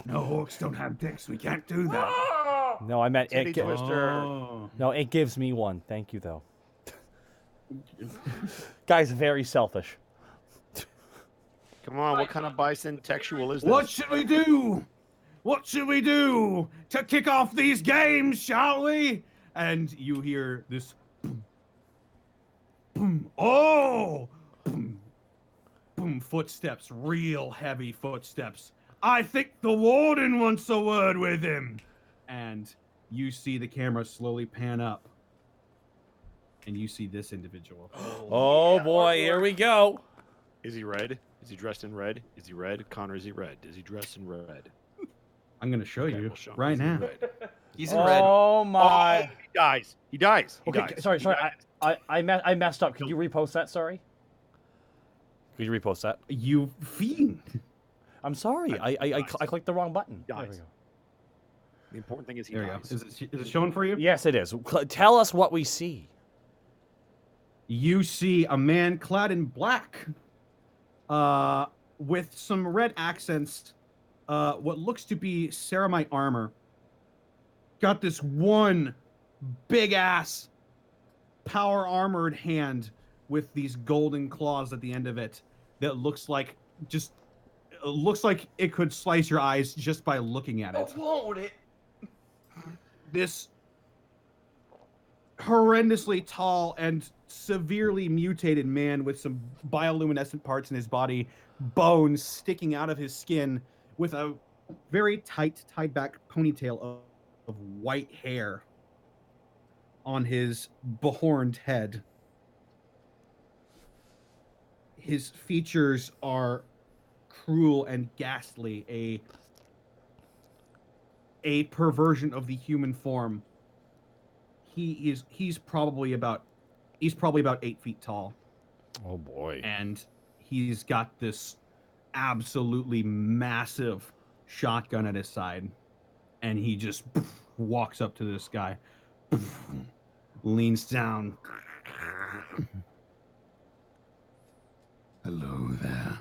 no, orcs don't have dicks. We can't do that. No, I meant Titty it. twister. Oh. No, it gives me one. Thank you, though. Guy's very selfish. Come on, what kind of bisexual is this? What should we do? What should we do to kick off these games, shall we? And you hear this boom, boom, oh, boom, boom, footsteps, real heavy footsteps. I think the warden wants a word with him. And you see the camera slowly pan up. And you see this individual. Oh boy, here we go. Is he red? Is he dressed in red? Is he red? Connor, is he red? Is he dressed in red? I'm going to show Okay, you we'll show him. right Is he now. red? He's in red. Oh Oh, my. he dies. He dies. He Okay, dies. sorry. He dies. I messed up. Could you repost that? Sorry. Could you repost that? You fiend. I'm sorry. I clicked the wrong button. There we Dies. go. The important thing is he There you go. dies. Is it showing for you? Yes, it is. Tell us what we see. You see a man clad in black, with some red accents, what looks to be ceramite armor. Got this one big ass power armored hand with these golden claws at the end of it that looks like it could slice your eyes just by looking at it. Won't it? This horrendously tall and severely mutated man with some bioluminescent parts in his body, bones sticking out of his skin, with a very tight, tied back ponytail of white hair on his behorned head. His features are cruel and ghastly. a perversion of the human form. He's probably about 8 feet tall, Oh boy. and he's got this absolutely massive shotgun at his side, and he just walks up to this guy, leans down. Hello there.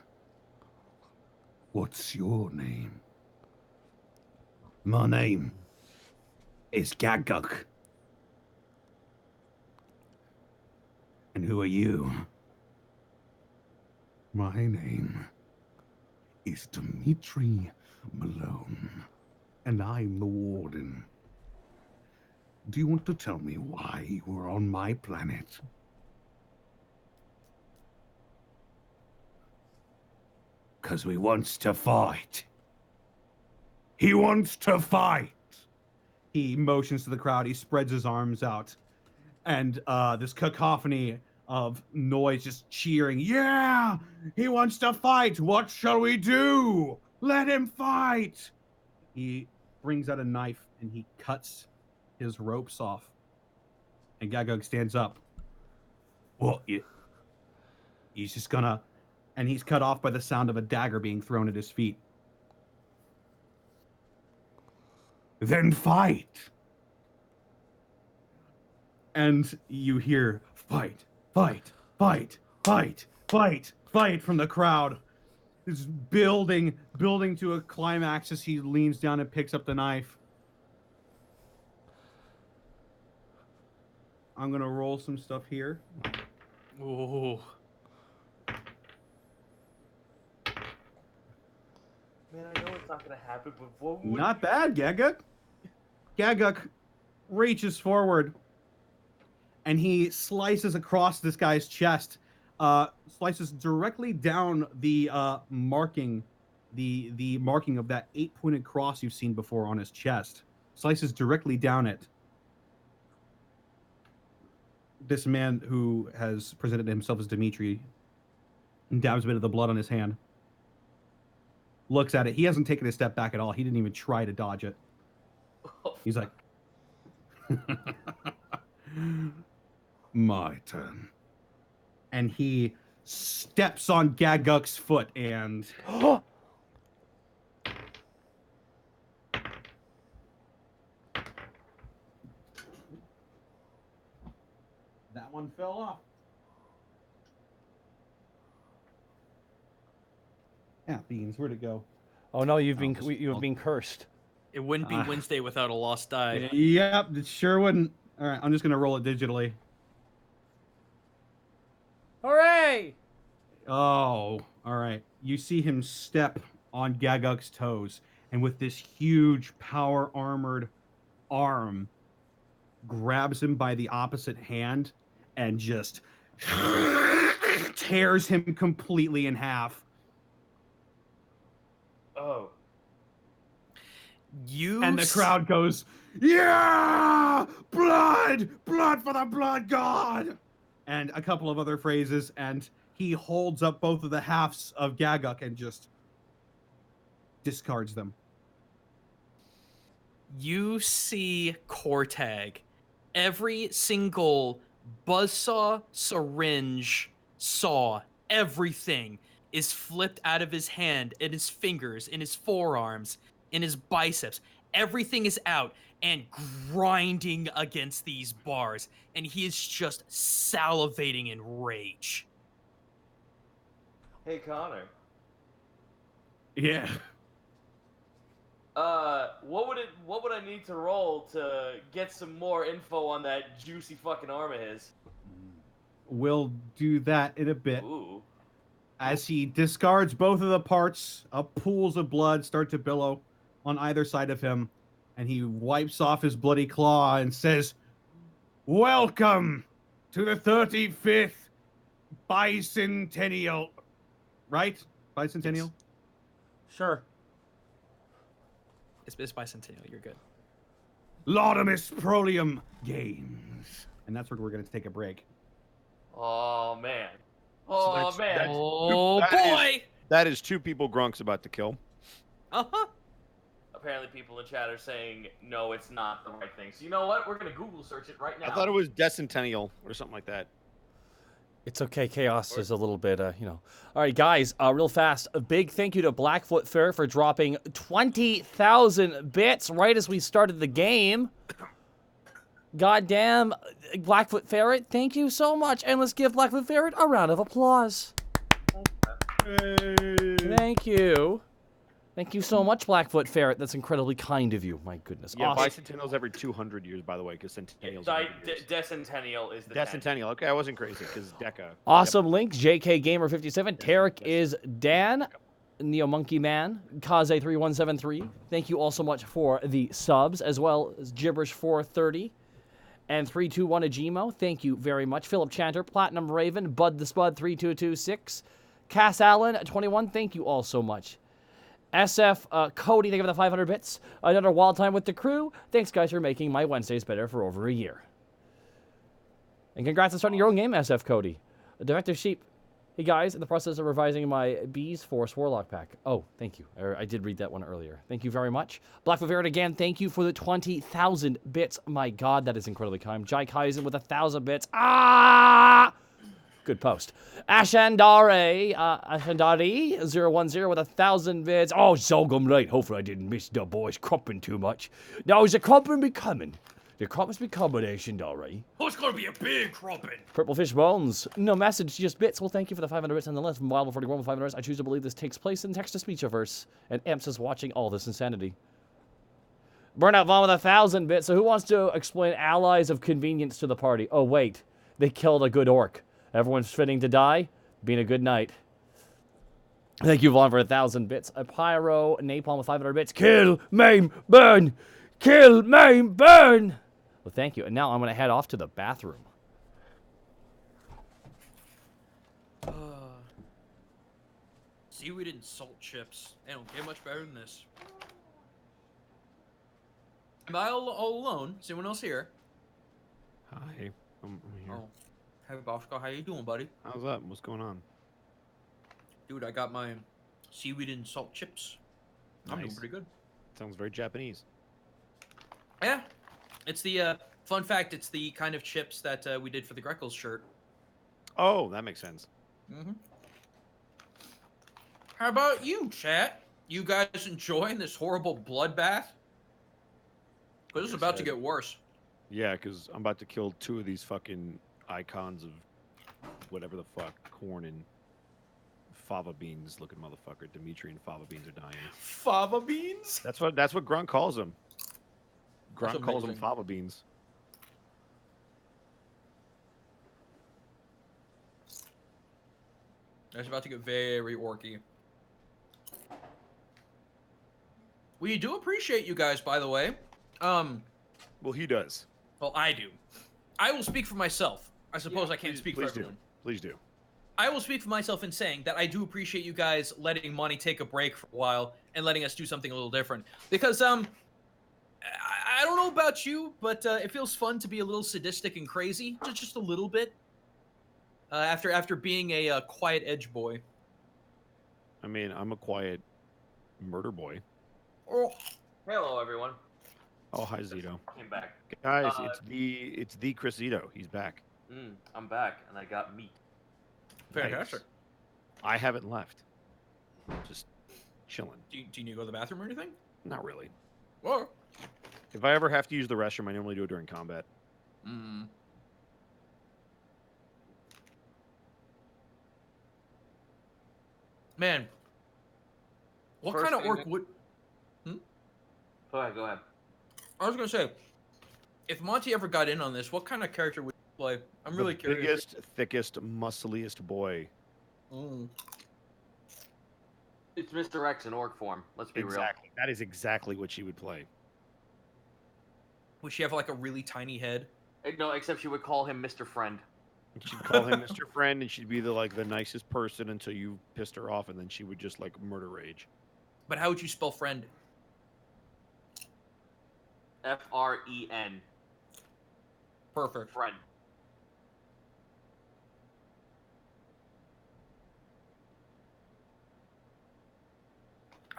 What's your name? My name is Gaguk. And who are you? My name is Dmitri Malone, and I'm the warden. Do you want to tell me why you were on my planet? Because we wants to fight. He wants to fight. He motions to the crowd. He spreads his arms out, and this cacophony of noise just cheering. Yeah, he wants to fight. What shall we do? Let him fight. He brings out a knife and he cuts his ropes off. And Gagug stands up. What? He's just gonna, and he's cut off by the sound of a dagger being thrown at his feet. Then fight. And you hear fight, fight, fight, fight, fight, fight from the crowd. It's building to a climax as he leans down and picks up the knife. I'm gonna roll some stuff here. Ooh. Man, I know it's not gonna happen, but what would Not bad, Gaguk. Gaguk reaches forward and he slices across this guy's chest, slices directly down the marking, the marking of that 8-pointed cross you've seen before on his chest. Slices directly down it. This man who has presented himself as Dmitri and dabs a bit of the blood on his hand. Looks at it. He hasn't taken a step back at all. He didn't even try to dodge it. He's like, My turn. and he steps on Gaguk's foot and that one fell off. Yeah, Beans, where'd it go? Oh no, you've Oh, been cursed. It wouldn't be Wednesday without a lost die. Yep, it sure wouldn't. All right, I'm just gonna roll it digitally. Hooray! Oh, all right. You see him step on Gaguk's toes, and with this huge power armored arm, grabs him by the opposite hand and just tears him completely in half. Oh. You And the crowd goes, "Yeah! Blood! Blood for the blood god!" And a couple of other phrases, and he holds up both of the halves of Gaguk and just discards them. You see Kortag. Every single buzzsaw, syringe, saw, everything is flipped out of his hand, in his fingers, in his forearms, in his biceps. Everything is out and grinding against these bars, and he is just salivating in rage. Hey, Connor. Yeah. What would I need to roll to get some more info on that juicy fucking arm of his? We'll do that in a bit. Ooh. As he discards both of the parts, pools of blood start to billow on either side of him, and he wipes off his bloody claw and says, "Welcome to the 35th Bicentennial." Right? Bicentennial? Sure. It's bicentennial. You're good. Laudamus Prolium Games. And that's where we're going to take a break. Oh man. So Oh that's- man. that's- Oh that boy! That is two people Grunk's about to kill. Uh-huh. apparently people in the chat are saying no, it's not the right thing. So you know what? We're gonna Google search it right now. I thought it was Decentennial or something like that. It's okay. Chaos is a little bit, you know. All right, guys, real fast. A big thank you to Blackfoot Ferret for dropping 20,000 bits right as we started the game. Goddamn, Blackfoot Ferret, thank you so much. And let's give Blackfoot Ferret a round of applause. Thank you. Thank you so much, Blackfoot Ferret. That's incredibly kind of you. My goodness. Yeah, Awesome. bicentennial's every 200 years, by the way, because centennial's Decentennial is the 10. Decentennial. Okay, I wasn't crazy, because Deca. Awesome links. JK Gamer 57. Tarek is Dan. Neo Monkey Man. Kaze 3173. Thank you all so much for the subs, as well as Gibberish 430. And 321 Ajimo. Thank you very much. Philip Chanter, Platinum Raven, Bud the Spud 3226. Cass Allen 21. Thank you all so much. SF Cody, thank you for the 500 bits. Another wild time with the crew. Thanks, guys, for making my Wednesdays better for over a year. And congrats on starting your own game, SF Cody. Defective Sheep. Hey, guys, in the process of revising my Bees Force Warlock pack. Oh, thank you. I did read that one earlier. Thank you very much. Blackfoot Ferret again, thank you for the 20,000 bits. My God, that is incredibly kind. Jai Kaizen with 1,000 bits. Ah! Good post. Ashandari 010 with 1,000 vids. Oh, Zogum late. Hopefully I didn't miss the boys crumping too much. Now is the crumping be coming? The crumpers be coming, Ashandari. Oh, it's gonna be a big crumpin'. Purple Fish Bones. No message, just bits. Well, thank you for the 500 bits nonetheless. From Wild 41 with 500 bits. I choose to believe this takes place in text-to-speech-averse. And Amps is watching all this insanity. Burnout Vaughn with 1,000 bits. So who wants to explain allies of convenience to the party? Oh, wait. They killed a good orc. Everyone's fitting to die. Been a good night. Thank you, Vaughn, for 1,000 bits. A Pyro, Napalm with 500 bits. Kill, maim, burn! Kill, maim, burn! Well, thank you. And now I'm going to head off to the bathroom. Seaweed and salt chips. They don't get much better than this. Am I all alone? Is anyone else here? Hi, I'm here. Oh. Hey, Bosco, how you doing, buddy? How's that? What's going on? Dude, I got my seaweed and salt chips. I'm doing Nice. pretty good. Sounds very Japanese. Yeah. It's the, fun fact, it's the kind of chips that we did for the Greckles shirt. Oh, that makes sense. Mm-hmm. How about you, chat? You guys enjoying this horrible bloodbath? Because it's about to get worse. Yeah, because I'm about to kill 2 of these fucking icons of whatever the fuck, corn and fava beans looking motherfucker. Dimitri and fava beans are dying. Fava beans? That's what Grunt calls them. That's Grunt calls them amazing. fava beans. It's about to get very orky. We do appreciate you guys, by the way. Well, he does. Well, I do. I will speak for myself. I suppose I can't Please- speak for please do. everyone. Please do. I will speak for myself in saying that I do appreciate you guys letting Monty take a break for a while and letting us do something a little different. Because I don't know about you, but it feels fun to be a little sadistic and crazy, just a little bit. After being a quiet edge boy. I mean, I'm a quiet murder boy. Oh, Hello, everyone. Oh, hi, Zito. Came back. Guys, it's the Chris Zito. He's back. I'm back, and I got meat. fantastic. Nice. I haven't left. Just chilling. Do you need to go to the bathroom or anything? Not really. Well, If I ever have to use the restroom, I normally do it during combat. Man, what First kind of thing orc that- would? Go ahead. I was gonna say, if Monty ever got in on this, what kind of character would he play? I'm really the curious. biggest, thickest, muscliest boy. It's Mr. X in orc form. Let's be Exactly. That is exactly what she would play. Would she have like a really tiny head? real. No, except she would call him Mr. Friend. She'd call him Mr. Friend, and she'd be the nicest person until you pissed her off, and then she would just murder rage. But how would you spell friend? F-R-E-N. Perfect. Friend.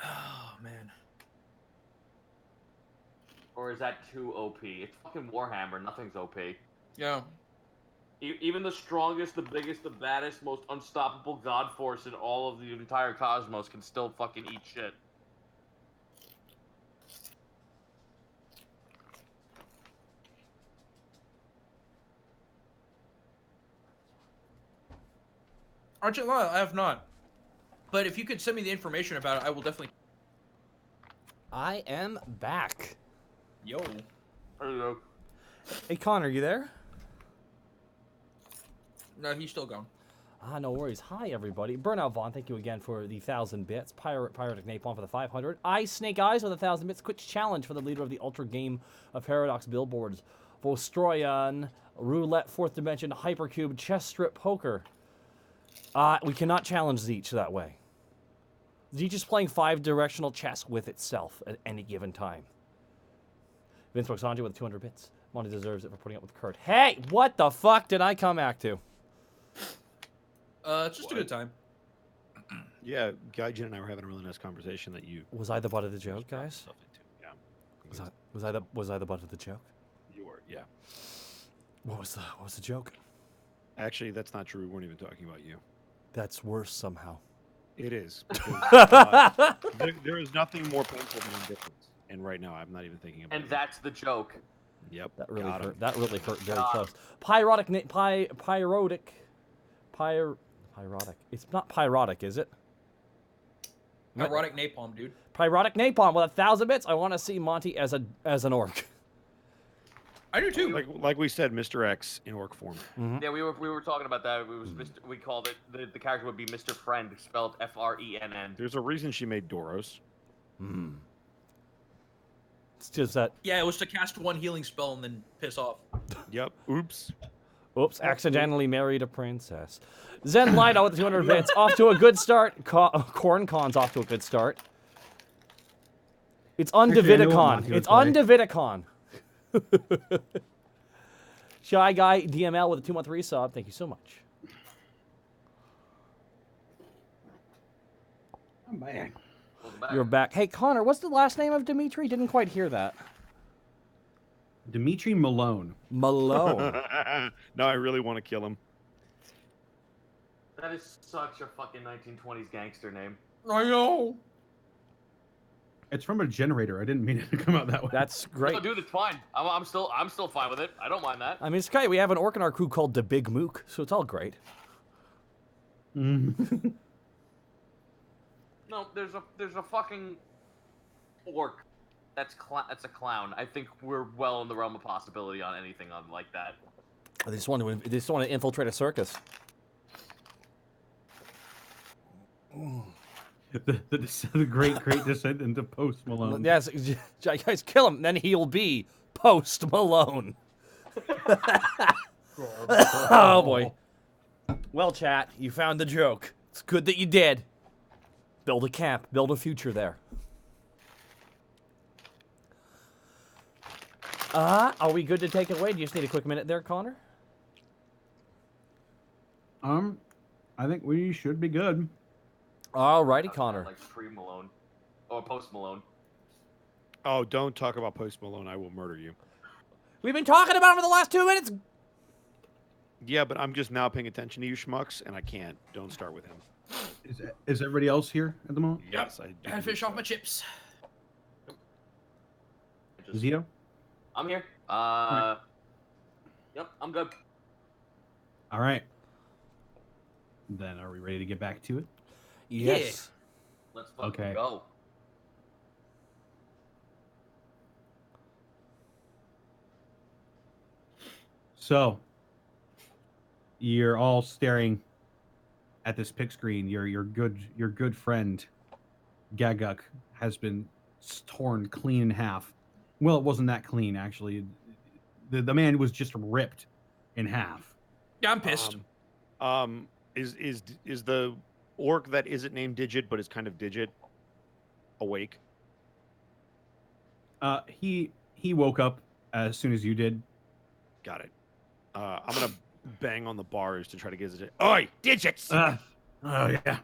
Oh man. or is that too OP? It's fucking Warhammer. Nothing's OP. Yeah. Even the strongest, the biggest, the baddest, most unstoppable god force in all of the entire cosmos can still fucking eat shit. Argent Lyle, I have not. But if you could send me the information about it, I will definitely. I am back. Yo. There you go. Hey, Connor, you there? No, he's still gone. No worries. Hi, everybody. Burnout Vaughn, thank you again for the 1,000 bits. Pyrotic Napalm for the 500. Snake Eyes with 1,000 bits. Quick challenge for the leader of the Ultra Game of Paradox Billboards. Vostroyan, Roulette, 4th Dimension, Hypercube, Chess Strip Poker. We cannot challenge Zeech that way. Zeech is playing 5-directional chess with itself at any given time. Vince Roxange with 200 bits. Monty deserves it for putting up with Kurt. Hey, what the fuck did I come back to? It's just a good time. Yeah, Gaijin and I were having a really nice conversation that you Was I the butt of the joke, guys? stuff into. Yeah. Was I the butt of the joke? You were, yeah. What was the joke? Actually, that's not true. We weren't even talking about you. That's worse somehow. It is. Because, there is nothing more painful than indifference. And right now, I'm not even thinking about And it. that's the joke. Yep. That really got him. hurt. That really hurt very Got close. Pyrotic. It's not pyrotic, is it? Erotic napalm, dude. Pyrotic Napalm with 1,000 bits. I want to see Monty as an orc. I do too. Like we said, Mr. X in orc form. Yeah, we were talking about that. It was Mr. We called it the character would be Mr. Friend, spelled Frenn. There's a reason she made Doros. It's just that. Yeah, it was to cast one healing spell and then piss off. Yep. Oops. Oops, accidentally married a princess. Zen Lido with 200 bits. Off to a good start. Corn Con's off to a good start. It's Actually, I know what Undavidicon. Monty would It's play. Undavidicon. Shy Guy DML with a 2-month resub. Thank you so much. Oh, man. Welcome back. You're back. Hey, Connor, what's the last name of Dimitri? Didn't quite hear that. Dimitri Malone. Malone. No, I really want to kill him. That is such a fucking 1920s gangster name. I know. It's from a generator. I didn't mean it to come out that way. That's great. No, dude, it's fine. I'm still fine with it. I don't mind that. I mean, it's great. We have an orc in our crew called the Big Mook, so it's all great. No, there's a fucking orc. That's a clown. I think we're well in the realm of possibility on anything on like that. They just want to infiltrate a circus. the great descendant of Post Malone. Yes, guys, kill him, then he'll be Post Malone. Oh boy. Well, chat, you found the joke. It's good that you did. Build a camp, build a future there. Are we good to take it away? Do you just need a quick minute there, Connor? I think we should be good. Alrighty, Connor. Like pre-Malone. Or post-Malone. Oh, don't talk about Post Malone. I will murder you. We've been talking about him for the last 2 minutes. Yeah, but I'm just now paying attention to you schmucks, and I can't. Don't start with him. Is everybody else here at the moment? Yes, I do. Gotta finish off my chips. Zito? I'm here. Yep, I'm good. All right. Then are we ready to get back to it? Yes. Let's fucking Okay. go. So, you're all staring at this pick screen. Your good friend Gaguk has been torn clean in half. Well, it wasn't that clean actually. The man was just ripped in half. Yeah, I'm pissed. Is the orc that isn't named Digit but is kind of Digit awake? He woke up as soon as you did. Got it. I'm gonna bang on the bars to try to get it. Oi, Digits! Oh yeah.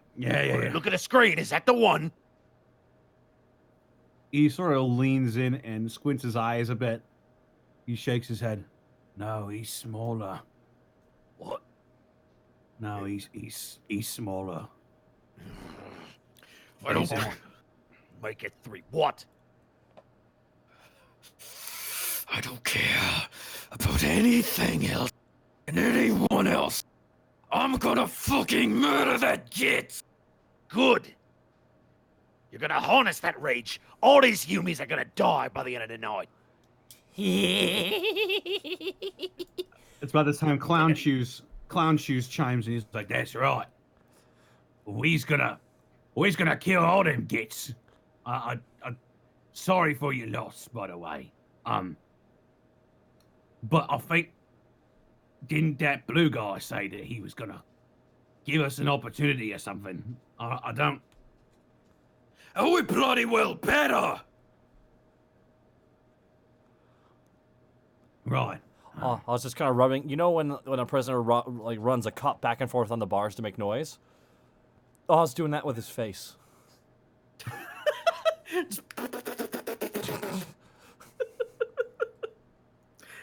Look at the screen. Is that the one? he sort of leans in and squints his eyes a bit. He shakes his head. No, he's smaller. What? No, he's smaller. I don't want. Make it 3. What? I don't care about anything else and anyone else. I'm gonna fucking murder that git. Good. You're gonna harness that rage. All these Yumis are gonna die by the end of the night. It's about this time Clown Shoes chimes and he's like, "That's right. We's gonna kill all them gits. I sorry for your loss, by the way. But I think didn't that blue guy say that he was gonna give us an opportunity or something? I don't. Oh, we bloody well better. Right. I was just kind of rubbing. You know when a prisoner runs a cup back and forth on the bars to make noise? Oh, I was doing that with his face.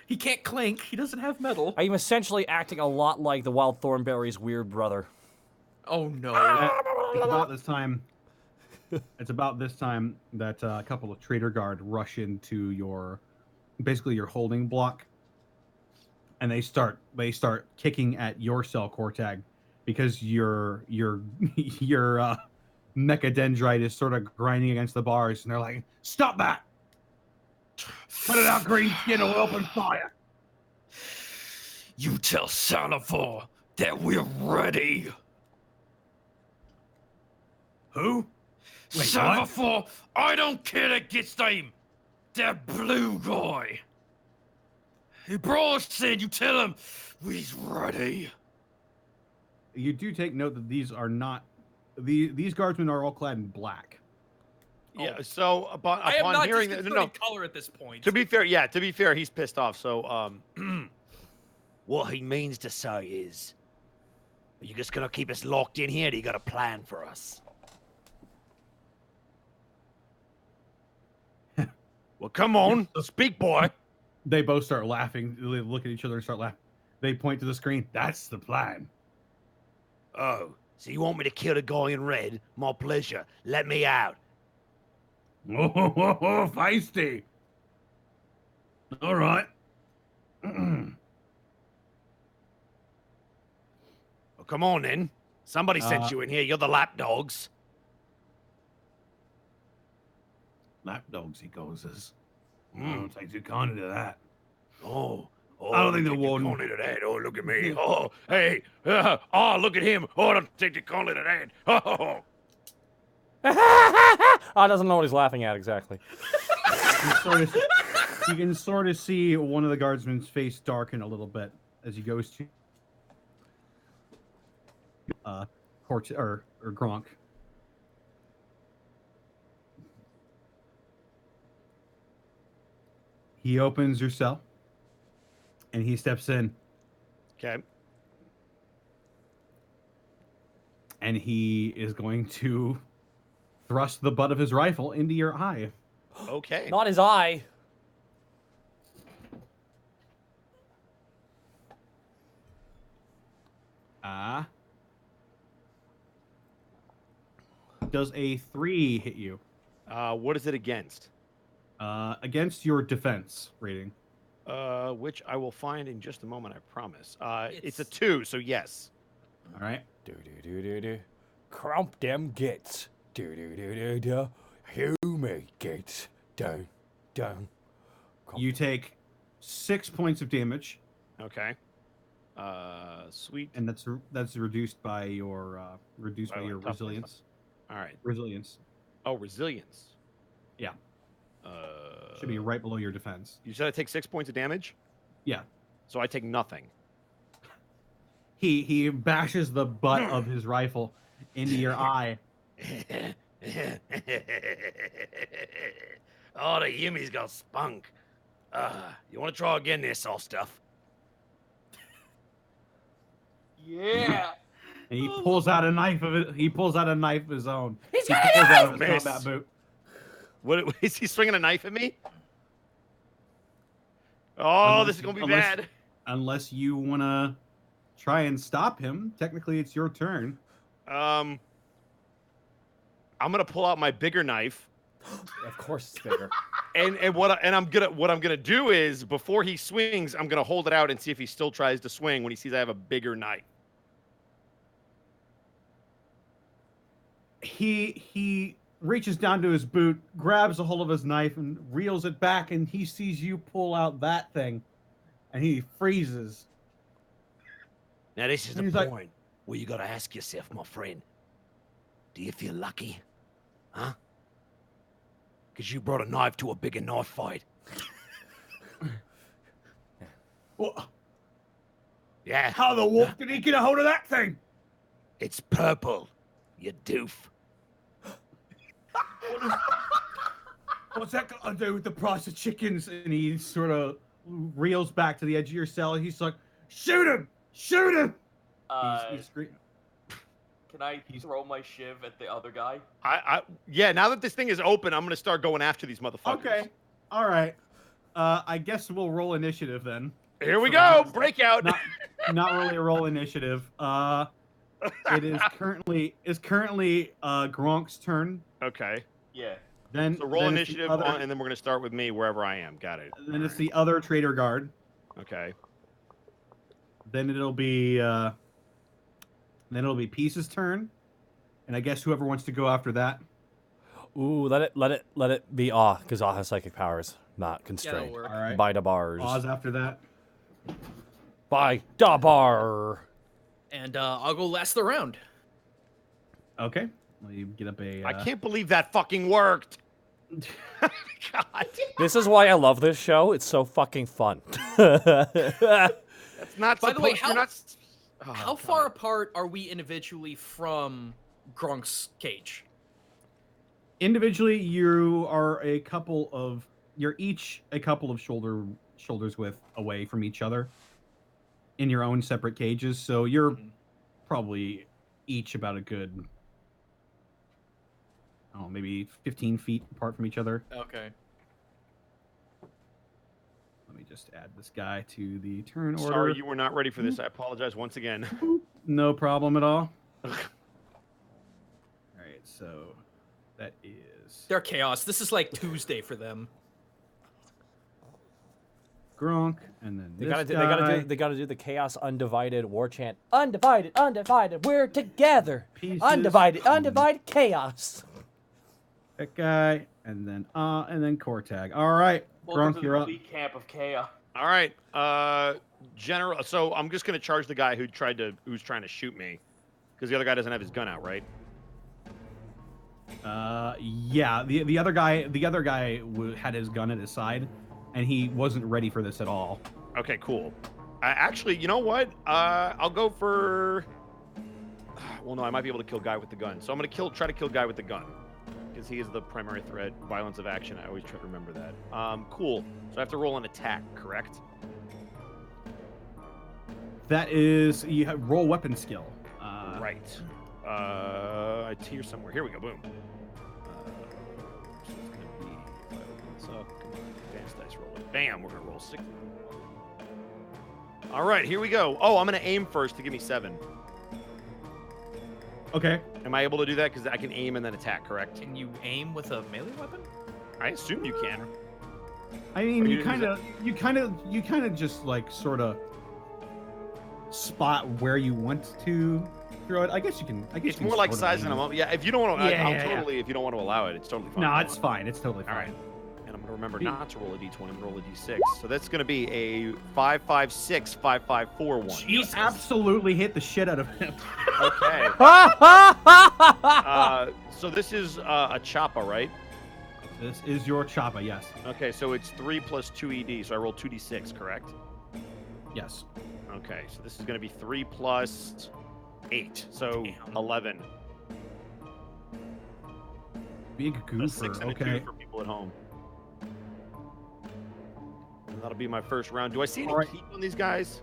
He can't clink. He doesn't have metal. I'm essentially acting a lot like the Wild Thornberry's weird brother. Oh no. It's about this time. It's about this time that a couple of Trader Guard rush into your holding block, and they start kicking at your cell, Kortag, because your mechadendrite is sort of grinding against the bars, and they're like, "Stop that! Put it out, green skin, or we'll open fire." You tell Salivor that we're ready. Who? Wait, Salivor, I don't care that gets name. That blue guy. Hey, bro said you tell him we's ready. You do take note that these are not these guardsmen are all clad in black. Yeah. So upon I am not hearing just that, concerning color at this point. To be fair, he's pissed off. So What he means to say is, are you just gonna keep us locked in here? Or do you got a plan for us? well, come on, speak, boy. They both start laughing. They look at each other and start laughing. They point to the screen. That's the plan. Oh, so you want me to kill the guy in red? My pleasure. Let me out. Oh, feisty. All right. Well, come on then. Somebody sent you in here. You're the lapdogs. Lapdogs, he calls us. I don't take too kindly to that. Oh, I don't think the take too warden- kindly to that. Oh, look at me. Oh, hey. Oh, look at him. Oh, don't take the kindly to that. Oh. I doesn't know what he's laughing at exactly. You can sort of see one of the guardsmen's face darken a little bit as he goes to Gronk. He opens your cell and he steps in Okay. and he is going to thrust the butt of his rifle into your eye. Okay. Not his eye. Does a 3 hit you? What is it against? Against your defense rating. Which I will find in just a moment, I promise. It's a It's- 2, so yes. All right. Do. Crump them gets. Do. Human gets. Dun. You take 6 points of damage, Okay. Sweet. and that's reduced by your By my toughness. resilience. All right. Resilience Oh, resilience. Yeah. Uh, should be right below your defense. You said I take 6 points of damage, Yeah. so I take nothing. He bashes the butt of his rifle into your eye. Oh, the Yumi's got spunk. You want to try again there, soft stuff? Yeah. And he pulls out a knife of it. He pulls out a knife of his own. He's He got a pulls out knife! of his Miss. combat boot. What is he swinging a knife at me? Oh, this is gonna be bad. Unless you wanna try and stop him, technically it's your turn. I'm gonna pull out my bigger knife. Of course, it's bigger. And what I'm gonna do is before he swings, I'm gonna hold it out and see if he still tries to swing when he sees I have a bigger knife. He reaches down to his boot, grabs a hold of his knife, and reels it back, and he sees you pull out that thing, and he freezes. Now this is And the he's like- point where you gotta ask yourself, my friend. Do you feel lucky? Huh? Because you brought a knife to a bigger knife fight. What? Yeah, How the wolf did he get a hold of that thing? it's purple, you doof. What's that got to do with the price of chickens? And he sort of reels back to the edge of your cell. He's like, Shoot him! Shoot him! he's screaming. Can I throw my shiv at the other guy? Yeah, now that this thing is open, I'm gonna start going after these motherfuckers. Okay, all right. I guess we'll roll initiative then. Here we go. Breakout. Not really a roll initiative. It is currently Gronk's turn. Okay. Yeah. Then So roll then it's the initiative, other- and then we're gonna start with me wherever I am. Got it. Then it's the other trader guard. Okay. Then it'll be Peace's turn, and I guess whoever wants to go after that. Ooh, let it be Awe, because Awe has psychic powers, not Yeah, that'll constrained work. All right. by the bars. Oz after that. By the bar. And I'll go last the round. Okay. Well, you get up a. I can't believe that fucking worked. God. This is why I love this show. It's so fucking fun. That's not By the way, supposed- you're not s- Oh, How God. far apart are we individually from Gronk's cage? Individually, you're each a couple of shoulders width away from each other in your own separate cages. So you're probably each about a good, maybe 15 feet apart from each other. Okay. Let me just add this guy to the turn order. Sorry, you were not ready for this. I apologize once again. No problem at all. All right, so that is They're chaos. This is like Tuesday for them. Gronk, and then They this gotta do the chaos undivided war chant. Undivided, undivided, we're together. Pieces, Undivided, undivided chaos. that guy, and then Cortag. All right, Welcome Gronk, to you're the up. elite camp of chaos. All right, General. So I'm just gonna charge the guy who's trying to shoot me, because the other guy doesn't have his gun out, right? Yeah, the other guy had his gun at his side, and he wasn't ready for this at all. Okay, cool. Actually, you know what? I'll go for. Well, no, I might be able to kill guy with the gun. So I'm gonna try to kill guy with the gun, because he is the primary threat. Violence of action. I always try to remember that. Cool. So I have to roll an attack, correct? That is, you have roll weapon skill. Right. It's here somewhere. Here we go. Boom. So it's gonna be. If I open this up, come on, advanced dice roll it. Bam. We're gonna roll 6. All right, here we go. Oh, I'm gonna aim first to give me 7. Okay. Am I able to do that? Because I can aim and then attack, correct? Can you aim with a melee weapon? I assume you can. I mean, Are you you- kind of just like sort of spot where you want to throw it. I guess you can. I guess It's you can more like sort of sizing aim. them up. Yeah, if you don't want to, Yeah, I'll yeah, yeah. totally. If you don't want to allow it, it's totally fine. No, it's fine. It's totally fine. All right. And I'm gonna remember You- not to roll a d20. I'm gonna roll a d6. So that's gonna be a 5, 5, 6, 5, 5, 4, 1. You absolutely hit the shit out of him. Okay. So this is a choppa, right? This is your choppa, yes. Okay, so it's 3 plus 2 ED. So I roll 2d6, correct? Yes. Okay, so this is gonna be 3 plus 8, so Damn. 11. Big A 6 goofer. and a 2 Okay. for people at home. And that'll be my first round. Do I see any All right. heat on these guys?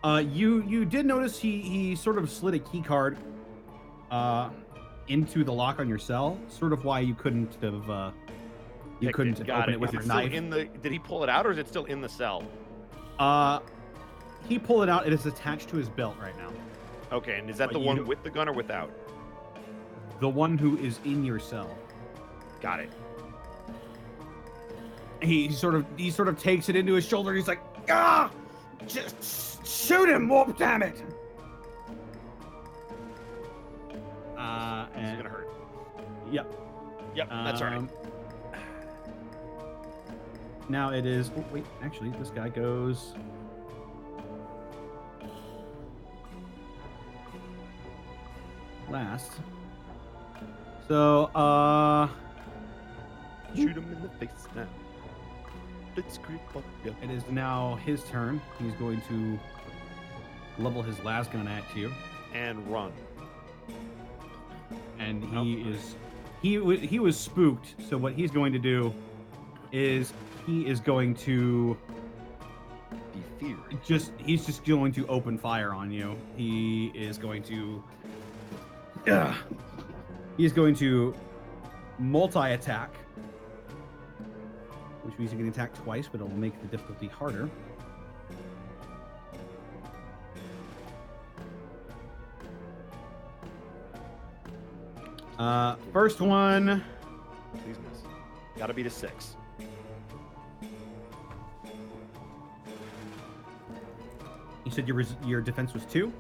You did notice he sort of slid a key card into the lock on your cell. Sort of why you couldn't have Picked couldn't Got open it. it with Is your it still knife. in the? Did he pull it out, or is it still in the cell? He pulled it out. It is attached to his belt right now. Okay, and is that But the you one don't- with the gun or without? The one who is in your cell. Got it. He sort of takes it into his shoulder. He's like, ah, just shoot him, Warp, damn it. This is And gonna hurt. yep. Yep, that's all right. Now it is. Oh, wait, actually, this guy goes. Last. So, Shoot him in the face now. Blitzkrieg, fuck yeah. it is now his turn. He's going to level his last gun at you, And run. and Nope. he was spooked. So what he's going to do is he is going to Be feared. he's just going to open fire on you. He is going to he's going to multi-attack, which means he can attack twice, but it'll make the difficulty harder. First one. Please miss. Gotta be to 6. You said your defense was 2.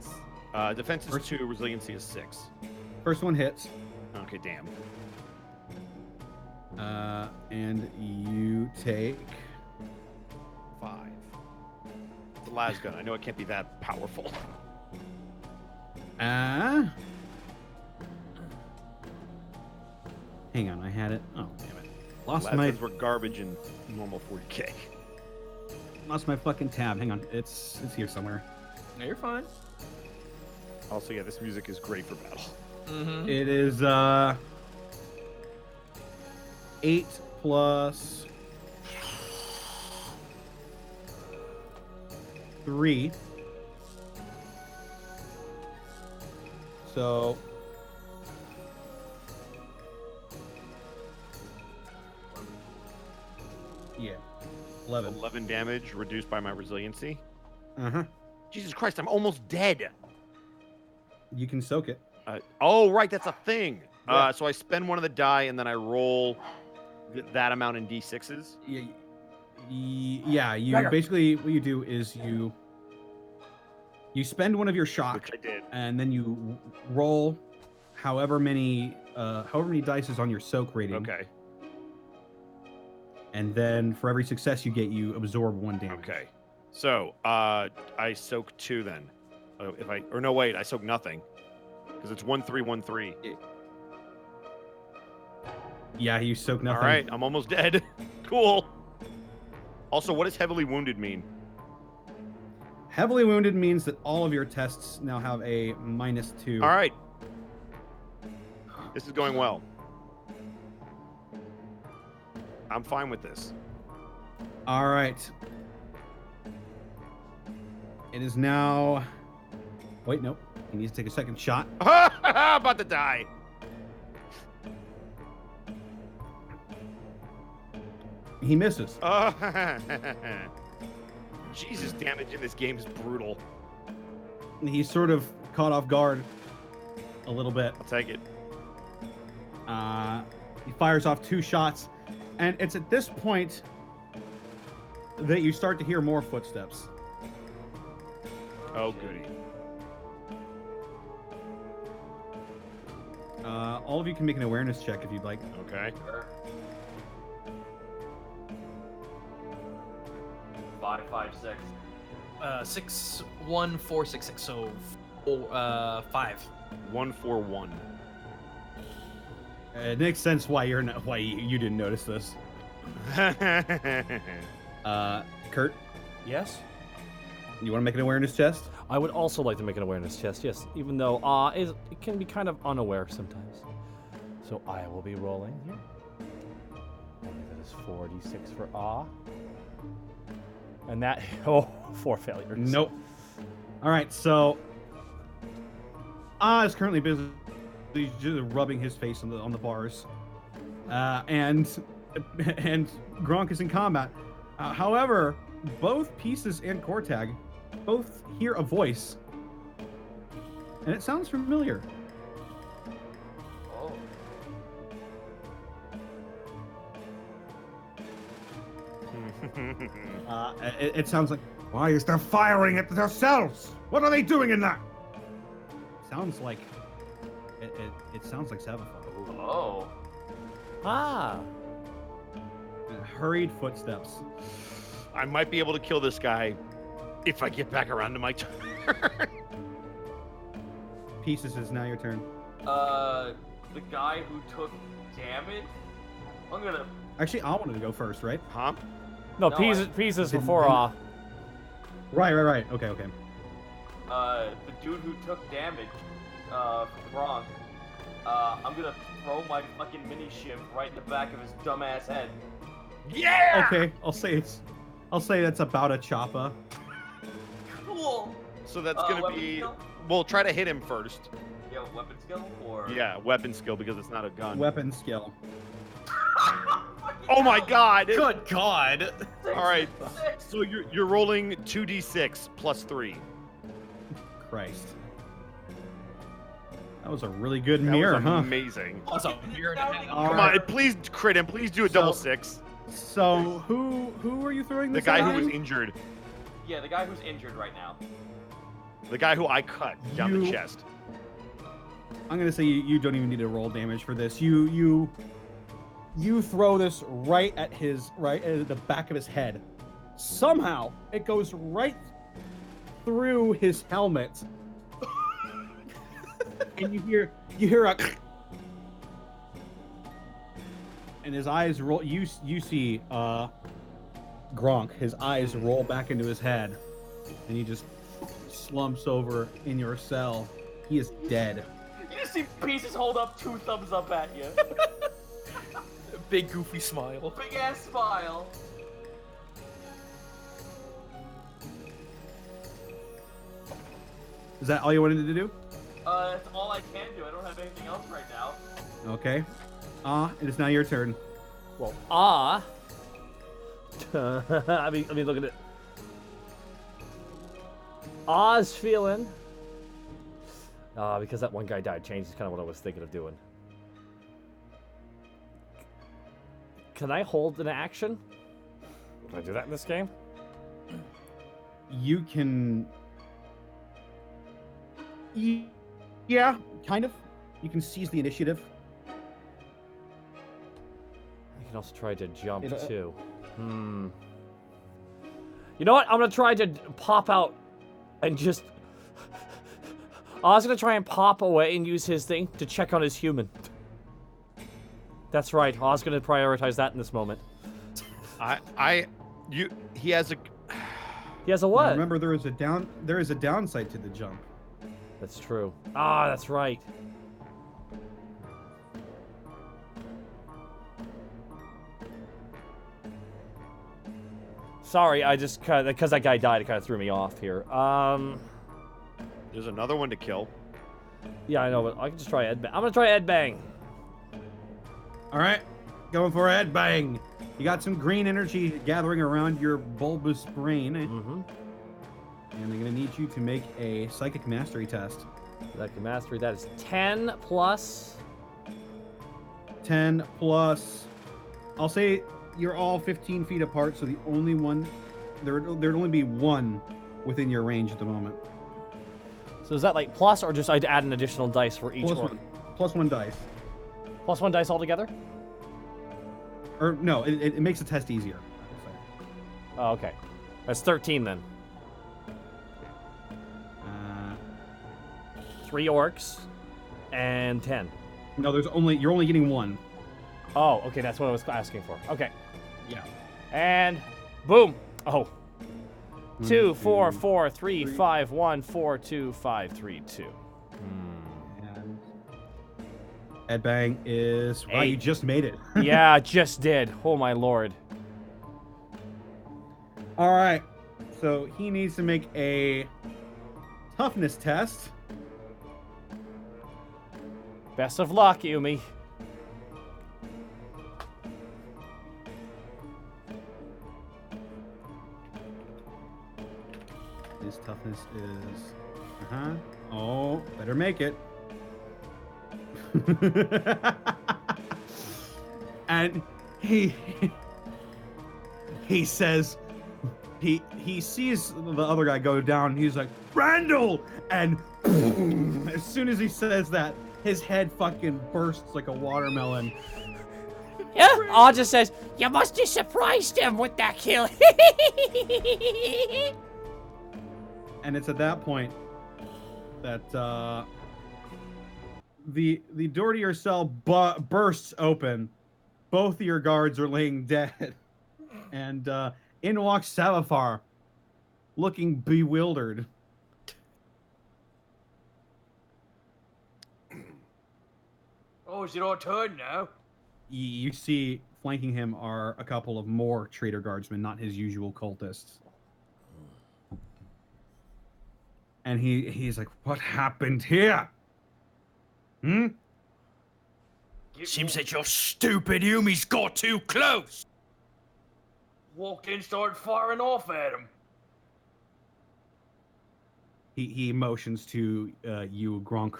Defense is 2, resiliency is 6. First one hits, Okay, damn. and you take 5. It's a las gun. I know it can't be that powerful. Hang on, I had it. Oh, damn it. Lost Las my guns were garbage in normal 40k. fucking tab. Hang on. It's here somewhere. No, you're fine. Also, yeah, this music is great for battle. Mm-hmm. It is 8 plus 3. So yeah, 11. 11 damage reduced by my resiliency. Uh-huh. Jesus Christ, I'm almost dead. You can soak it. Oh, right, that's a thing. Yeah. So I spend one of the die and then I roll that amount in d6s. Yeah, you basically what you do is you spend one of your shock, Which I did. and then you roll however many dice is on your soak rating. Okay. And then for every success you get, you absorb 1 damage. Okay. So I soak 2 then. I soak nothing. Because it's 1 3 1 3. Yeah, you soak nothing. All right, I'm almost dead. Cool. Also, what does heavily wounded mean? Heavily wounded means that all of your tests now have a -2. All right. This is going well. I'm fine with this. All right. It is now. Wait, nope. He needs to take a second shot. About to die. He misses. Jesus, damage in this game is brutal. He's sort of caught off guard a little bit. I'll take it. He fires off 2 shots, and it's at this point that you start to hear more footsteps. Oh, goody. All of you can make an awareness check if you'd like. Okay. 5 5 6. 6 1 4 6 6. So 5. 1 4 1. It makes sense why you didn't notice this. Kurt, Yes? you want to make an awareness test? I would also like to make an awareness test, yes, even though it can be kind of unaware sometimes. So I will be rolling here. And that is 4d6 for awe. And that, 4 failures. Nope. All right, so is currently busy he's just rubbing his face on the bars, and Gronk is in combat. However, both Pieces and Kortag both hear a voice, and it sounds familiar. Oh. It sounds like Why is there firing at themselves? What are they doing in that? sounds like it sounds like Savathun. Oh. Ah. Hurried footsteps. I might be able to kill this guy if I get back around to my turn. Pieces is now your turn. The guy who took damage. I'm gonna. Actually, I wanted to go first, right? Huh? No, No, pieces Didn't- before didn't- Right. Okay. The dude who took damage, from Gronk. I'm gonna throw my fucking mini shiv right in the back of his dumbass head. Yeah! Okay, I'll say that's about a choppa. Cool. So that's gonna weapon be. skill? We'll try to hit him first. Yeah, weapon skill or. Yeah, weapon skill because it's not a gun. Weapon skill. Oh my god! Good God. All right. So you're rolling 2d6 plus 3. Christ. That was a really good That mirror, was huh? amazing. That's a year and a half. All Come right. on, please crit him. Please do a double 6. So who are you throwing The this guy at who was again? injured. Yeah, the guy who's injured right now. The guy who I cut down the You- chest. I'm gonna say you don't even need to roll damage for this. You throw this right at the back of his head. Somehow it goes right through his helmet, and you hear a, and his eyes roll. You see Gronk. His eyes roll back into his head, and he just slumps over in your cell. He is dead. You just see Pieces hold up 2 thumbs up at you. Big goofy smile. Big ass smile. Is that all you wanted to do? That's all I can do. I don't have anything else right now. Okay. It is now your turn. Well, I mean, look at it. Ah's feeling. Because that one guy died, changed kind of what I was thinking of doing. Can I hold an action? Can I do that in this game? You can. Yeah, kind of. You can seize the initiative. I can also try to jump It, too. You know what? I'm gonna try to pop out and just. I was gonna try and pop away and use his thing to check on his human. That's right. I was gonna prioritize that in this moment. He has a. He has a Now, what? remember, there is a downside to the jump. That's true. That's right. Sorry, I just kind of, because that guy died, it kind of threw me off here. There's another one to kill. Yeah, I know, but I can just try Ed Bang. I'm gonna try Ed Bang. All right, going for a headbang. You got some green energy gathering around your bulbous brain, Mm-hmm. and they're gonna need you to make a psychic mastery test. That can mastery. That is 10 plus. 10 plus. I'll say you're all 15 feet apart, so the only one there'd only be one within your range at the moment. So is that like plus, or just I'd add an additional dice for each Plus one? plus one dice. Plus one dice altogether? Or no, it makes the test easier. Oh, okay. That's 13 then. 3 orcs and 10. No, you're only getting one. Oh, okay, that's what I was asking for. Okay. Yeah. And boom. Oh. 2, 2, 4, 4, 3, 3. 5, 1, 4, 2, 5, 3, 2. And Ed Bang is wow, you 8. just made it. Yeah, just did. Oh my lord. All right. So he needs to make a toughness test. Best of luck, Yumi. His toughness is. Oh, better make it. And he says he sees the other guy go down. He's like, Randall, and as soon as he says that, his head fucking bursts like a watermelon. Yeah, Aw just says, you must have surprised him with that kill. And it's at that point that the door to your cell bursts open. Both of your guards are laying dead, and in walks Savafar, looking bewildered. Oh, is it our turn now? You see, flanking him are a couple of more traitor guardsmen, not his usual cultists. And he's like, what happened here? Hmm? Seems that your stupid Yumi's got too close. Walked in, started firing off at him. He motions to you, Gronk.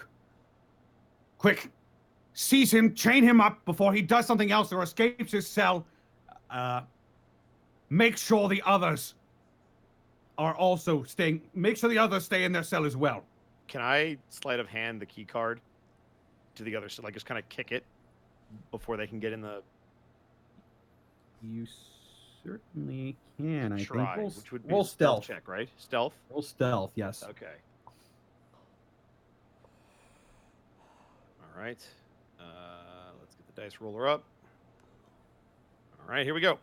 Quick! Seize him, chain him up before he does something else or escapes his cell. Make sure the others are also staying. Make sure the others stay in their cell as well. Can I sleight of hand the key card to the other, so like just kind of kick it before they can get in the You certainly can. I try, think. which would be Roll a stealth stealth. check, right? Stealth. Roll stealth. Yes. Okay. All right. Let's get the dice roller up. All right, here we go.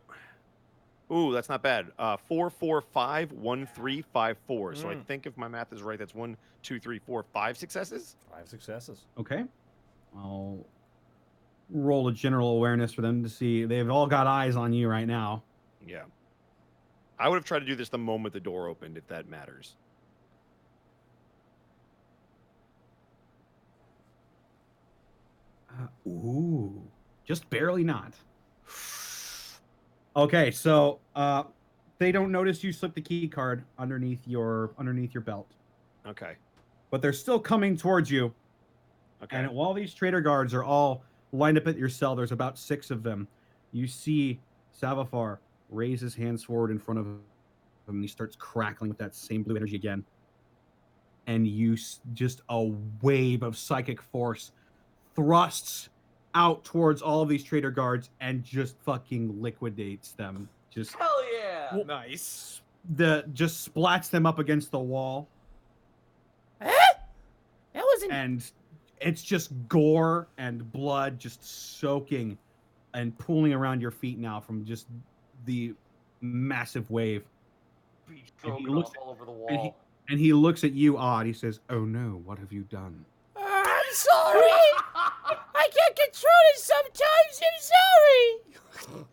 Ooh, that's not bad. 4, 4, 5, 1, 3, 5, 4. So I think if my math is right, that's 1, 2, 3, 4, 5 successes. 5 successes. Okay. I'll roll a general awareness for them to see. They've all got eyes on you right now. Yeah. I would have tried to do this the moment the door opened, if that matters. Ooh, just barely not. Okay, so they don't notice you slip the key card underneath your belt, Okay. but they're still coming towards you. Okay. And while these traitor guards are all lined up at your cell, there's about 6 of them. You see Savafar raise his hands forward in front of him, and he starts crackling with that same blue energy again. And just a wave of psychic force thrusts out towards all of these traitor guards and just fucking liquidates them. Just Hell yeah! Nice. just splats them up against the wall, Huh? That wasn't. and it's just gore and blood just soaking and pooling around your feet now from just the massive wave. Beach And he broken looks off all over the and wall. And he looks at you odd. He says, "Oh no, what have you done?" I'm sorry. I can't control it sometimes. I'm sorry.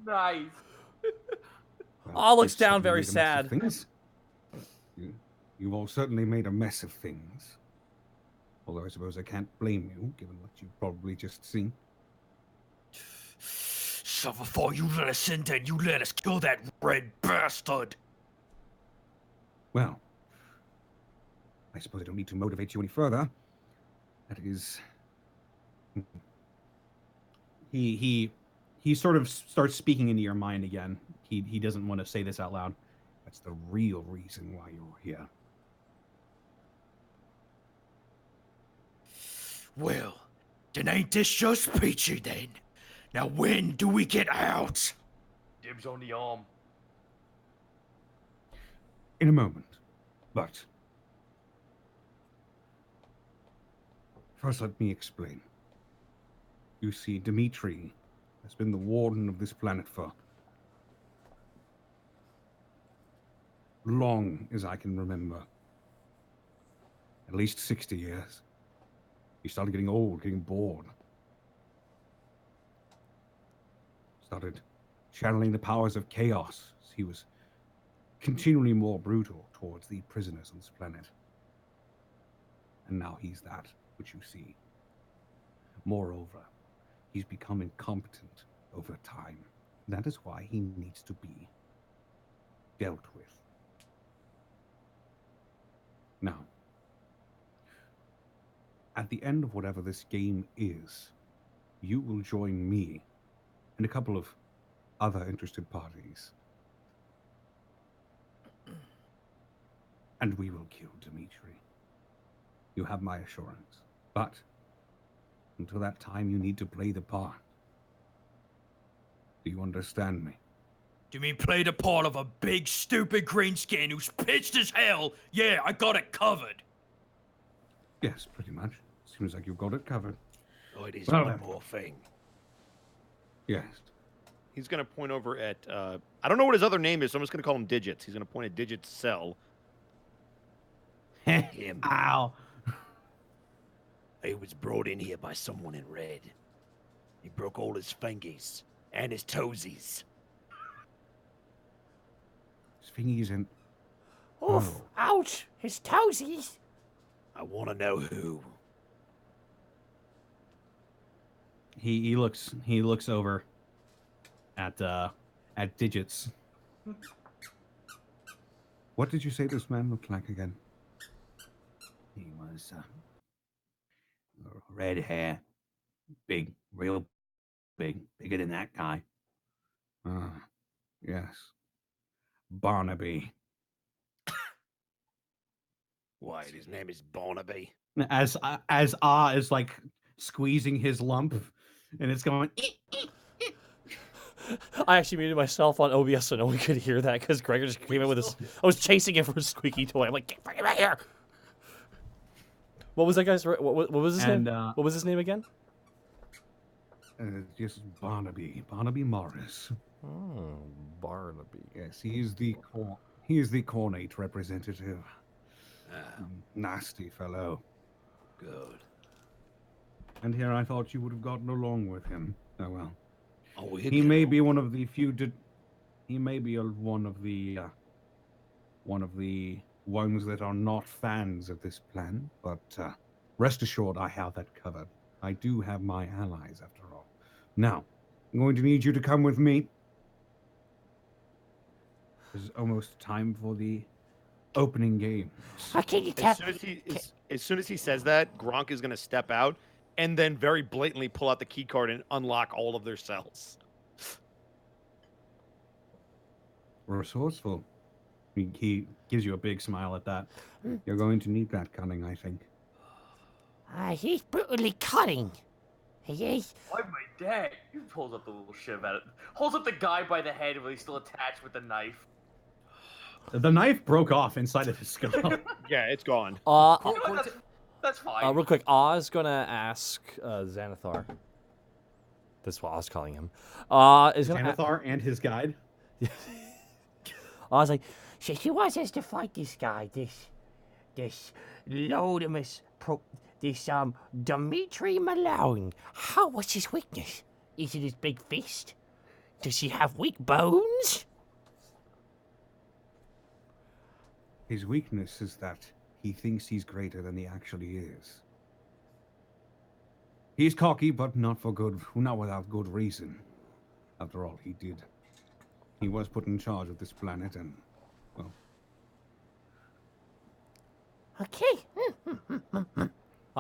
Nice. Aw looks You've down certainly very made a mess of sad. things. You've all certainly made a mess of things. Although I suppose I can't blame you, given what you've probably just seen. So before you let us in, then you let us kill that red bastard. Well, I suppose I don't need to motivate you any further. That is... He sort of starts speaking into your mind again. He doesn't want to say this out loud. That's the real reason why you're here. Well, then ain't this just peachy then? Now when do we get out? Dibs on the arm. In a moment. But... first let me explain. You see, Dimitri has been the warden of this planet for... long as I can remember. At least 60 years. He started getting old, getting bored. Started channeling the powers of chaos. He was continually more brutal towards the prisoners on this planet. and now he's that which you see. Moreover, he's become incompetent over time. That is why he needs to be dealt with. Now, at the end of whatever this game is, you will join me and a couple of other interested parties. And we will kill Dimitri. You have my assurance. But until that time, you need to play the part. Do you understand me? Do you mean play the part of a big, stupid greenskin who's pitched as hell? Yeah, I got it covered. Yes, pretty much. Seems like you've got it covered. Oh, it is Well, one then. more thing. Yes. He's going to point over at, I don't know what his other name is, so I'm just going to call him Digits. He's going to point at Digits' cell. Him. Ow. He was brought in here by someone in red. He broke all his fingers and his toesies. His fingies and... Oof, Oh. ouch, his toesies. I want to know who. He looks over at Digits. What did you say this man looked like again? He was red hair, big, real big, bigger than that guy. Ah, yes. Barnaby. Why, his name is Barnaby. As is like squeezing his lump, and it's going. I actually muted myself on OBS so no one could hear that because Gregor just came in with his. I was chasing him for a squeaky toy. I'm like, get fucking right here. What was that guy's? What was his name? What was his name again? Just Barnaby. Barnaby Morris. Oh, Barnaby. Yes, he is the Cornate representative. Nasty fellow. Good. And here I thought you would have gotten along with him. Oh well. Oh, He may be one of the few. He may be one of the ones that are not fans of this plan, but rest assured, I have that covered. I do have my allies, after all. Now, I'm going to need you to come with me. It's almost time for the opening game. How can you tell? As soon as he says that, Gronk is going to step out and then very blatantly pull out the key card and unlock all of their cells. Resourceful. He gives you a big smile at that. You're going to need that cunning, I think. He's brutally cunning. He is. Why my dad? He pulls up the little shiv at it. Holds up the guy by the head while he's still attached with the knife. The knife broke off inside of his skull. Yeah, it's gone. That's fine. Real quick, Oz gonna ask Xanathar. That's what I was calling him. Is gonna Xanathar and his guide. I was like, she wants us to fight this guy, this Lodimus, this Dimitri Malone. What's his weakness? Is it his big fist? Does he have weak bones? His weakness is that he thinks he's greater than he actually is. He's cocky, but not without good reason. After all, he was put in charge of this planet, and well. Okay.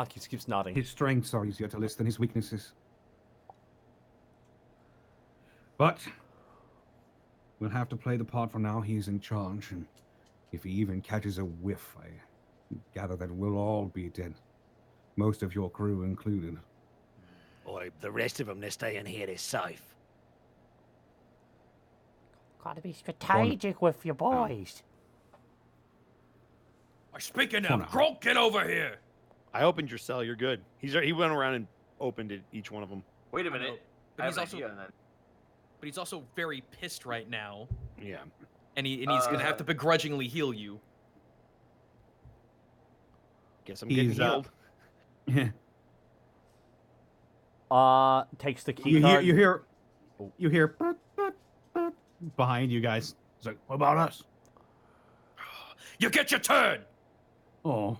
keeps nodding. His strengths are easier to list than his weaknesses. But we'll have to play the part for now. He's in charge, and if he even catches a whiff, I gather that we'll all be dead. Most of your crew included. Or the rest of them, they're staying here, they're safe. Gotta be strategic with your boys. Speaking of, Gronk, get over here. I opened your cell. You're good. He went around and opened it, each one of them. Wait a minute. But I he's have an also, idea on that. but he's also very pissed right now, Yeah. and he's gonna have to begrudgingly heal you. Guess I'm getting He's, healed. Takes the key card. You hear "Boop, boop, boop," behind you guys. It's like, what about us? You get your turn. Oh.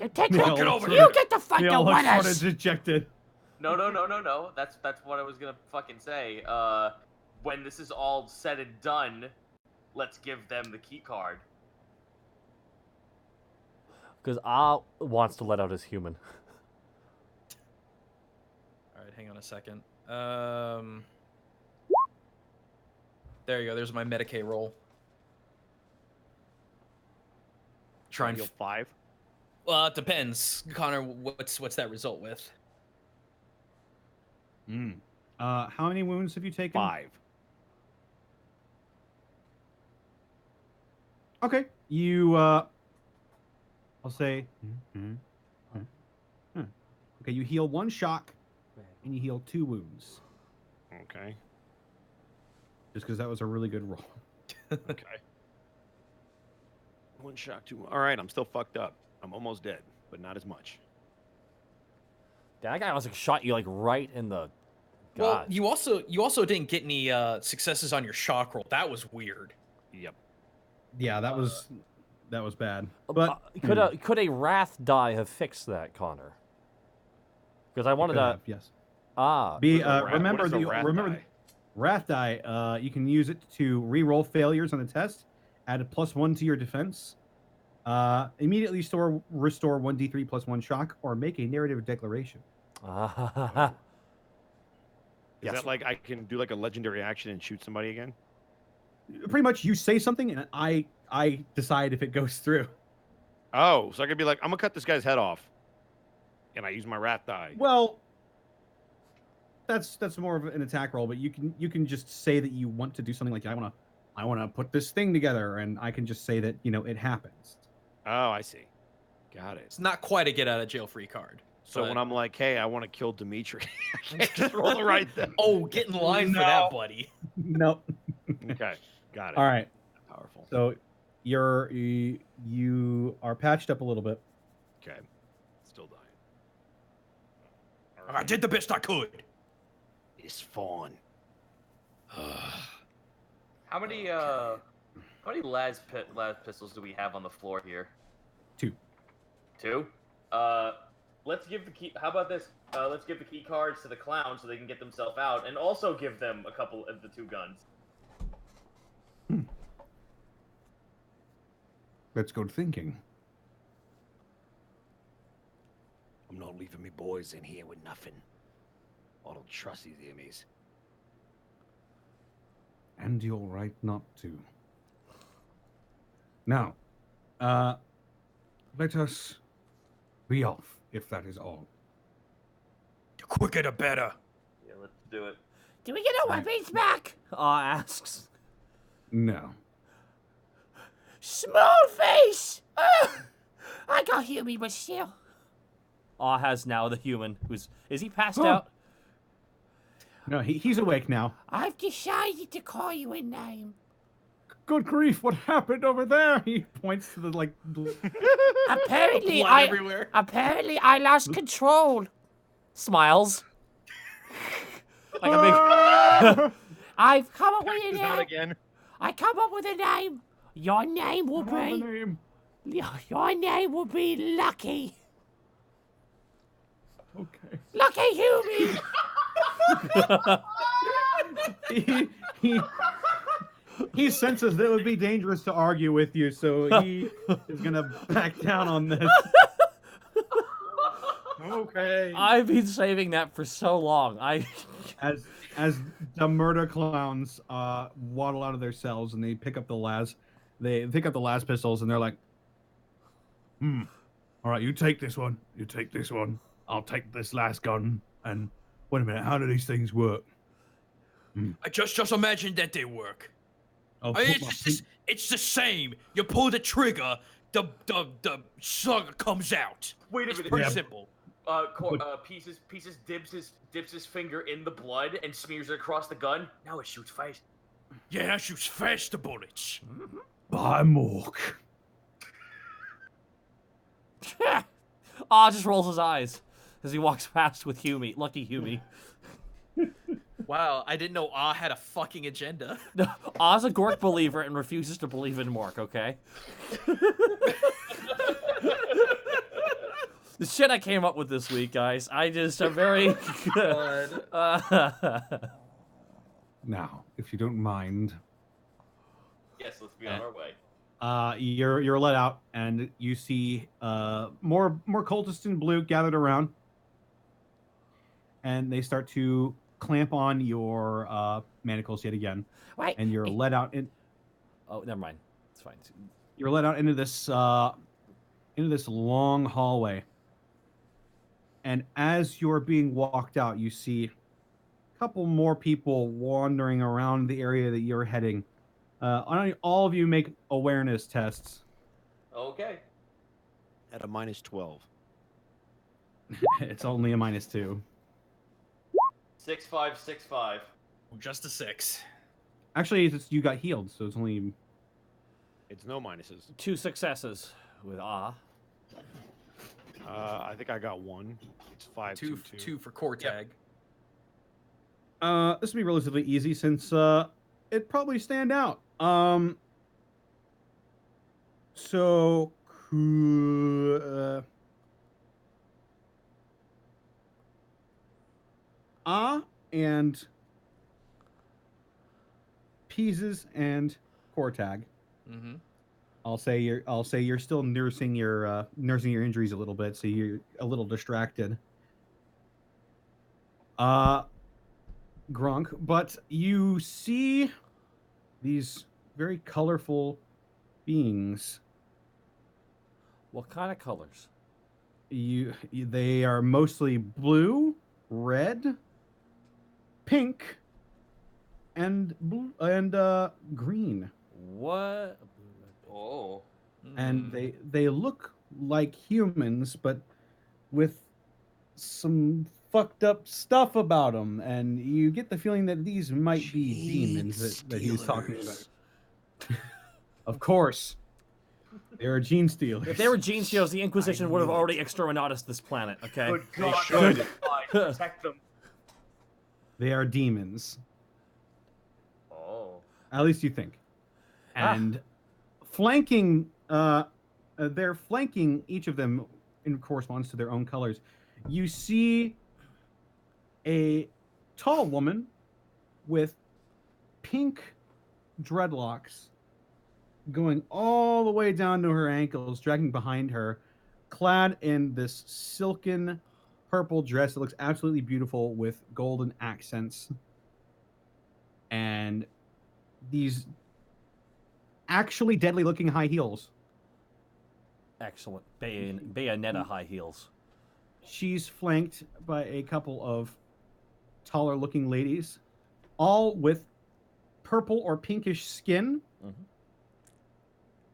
You take They it. all look You sort of- get the fuck They to all look with sort us. of dejected. No. That's what I was gonna fucking say. When this is all said and done, let's give them the key card. Because Ah wants to let out his human. All right, hang on a second. There you go. There's my Medicaid roll. Try and Heal 5. Well, it depends, Connor. What's that result with? How many wounds have you taken? 5. Okay. You, I'll say. Okay, you heal 1 shock, and you heal 2 wounds. Okay. Just because that was a really good roll. Okay. 1 shock, 2. All right, I'm still fucked up. I'm almost dead, but not as much. That guy was like shot you like right in the. Well, God. you also didn't get any successes on your shock roll. That was weird. Yep. Yeah, that was bad. But could a wrath die have fixed that, Connor? Because I wanted to. Yes. Be Remember what is a the wrath remember die? wrath die. You can use it to re-roll failures on the test, add a +1 to your defense, immediately restore 1d3 plus 1 shock, or make a narrative declaration. Is that like I can do like a legendary action and shoot somebody again? Pretty much, you say something, and I decide if it goes through. Oh, so I could be like, I'm gonna cut this guy's head off, and I use my wrath die. Well, that's more of an attack roll, but you can just say that you want to do something like I wanna put this thing together, and I can just say that it happens. Oh, I see. Got it. It's not quite a get out of jail free card. So but- when I'm like, hey, I want to kill Dimitri, I can't just roll the right thing. Oh, get in line for that, buddy. Nope. Okay, got it. All right. Powerful. So you are patched up a little bit. Okay. Still dying. I did the best I could. It's fine. How many las pistols do we have on the floor here? 2. 2? Let's give the key. How about this? Let's give the key cards to the clown so they can get themselves out, and also give them a couple of the 2 guns. That's good thinking. I'm not leaving me boys in here with nothing. I don't trust these enemies. And you're right not to. Now, let us be off, if that is all. The quicker the better. Yeah, let's do it. Do we get our weapons back? Asks. No. Small face! I got Huey, but still. Has now the human who's is he passed Oh. out? No, he's awake now. I've decided to call you a name. Good grief! What happened over there? He points to the Apparently, Blood everywhere. Apparently, I lost control. Smiles. Like a big. I've come up with a Not name. again. I come up with a name. Your name will be. name. Your name will be Lucky. Okay. Lucky Huey. He senses that it would be dangerous to argue with you, so he is gonna back down on this. Okay. Uh, I've been saving that for so long. As the murder clowns waddle out of their cells and they pick up the las pistols and they're like, All right, you take this one. You take this one. I'll take this last gun. And wait a minute, how do these things work? I just imagine that they work. "Oh, It's the same. You pull the trigger, the slug comes out. Wait a It's minute. pretty simple. Pieces dips his finger in the blood and smears it across the gun. Now it shoots fast. Yeah, that shoots faster bullets. By Mork. Just rolls his eyes as he walks past with Huey, Lucky Huey. Wow, I didn't know had a fucking agenda. Ah's a Gork believer and refuses to believe in Mork, okay? The shit I came up with this week, guys. I just are very. Now, if you don't mind, Yes, let's be on our way. you're let out, and you see more cultists in blue gathered around, and they start to clamp on your manacles yet again, Wait, and you're let out in. Oh, never mind. It's fine. You're let out into this long hallway, and as you're being walked out, you see a couple more people wandering around the area that you're heading. All of you make awareness tests. Okay. At a -12. It's only a -2. 6565. Just a 6. Actually, you got healed, so it's only. It's no minuses. 2 successes with I think I got 1. It's 5. 2 for core tag. This will be relatively easy since it'd probably stand out. So and Pieces and Cortag. Mm-hmm. I'll say you're still nursing your injuries a little bit, so you're a little distracted. Grunk, but you see these very colorful beings. What kind of colors? They are mostly blue, red, pink, and green. What? Oh. And they look like humans, but with some fucked up stuff about them, and you get the feeling that these might be demons that he was talking about. Of course, they are gene stealers. If they were gene stealers, the Inquisition would have already exterminated this planet. Okay. Good God. should. Fine, protect them. They are demons, Oh. at least you think. And flanking, they're flanking each of them in correspondence to their own colors. You see a tall woman with pink dreadlocks going all the way down to her ankles, dragging behind her, clad in this silken purple dress that looks absolutely beautiful with golden accents. And these actually deadly looking high heels. Excellent. Bayonetta high heels. She's flanked by a couple of taller looking ladies, all with purple or pinkish skin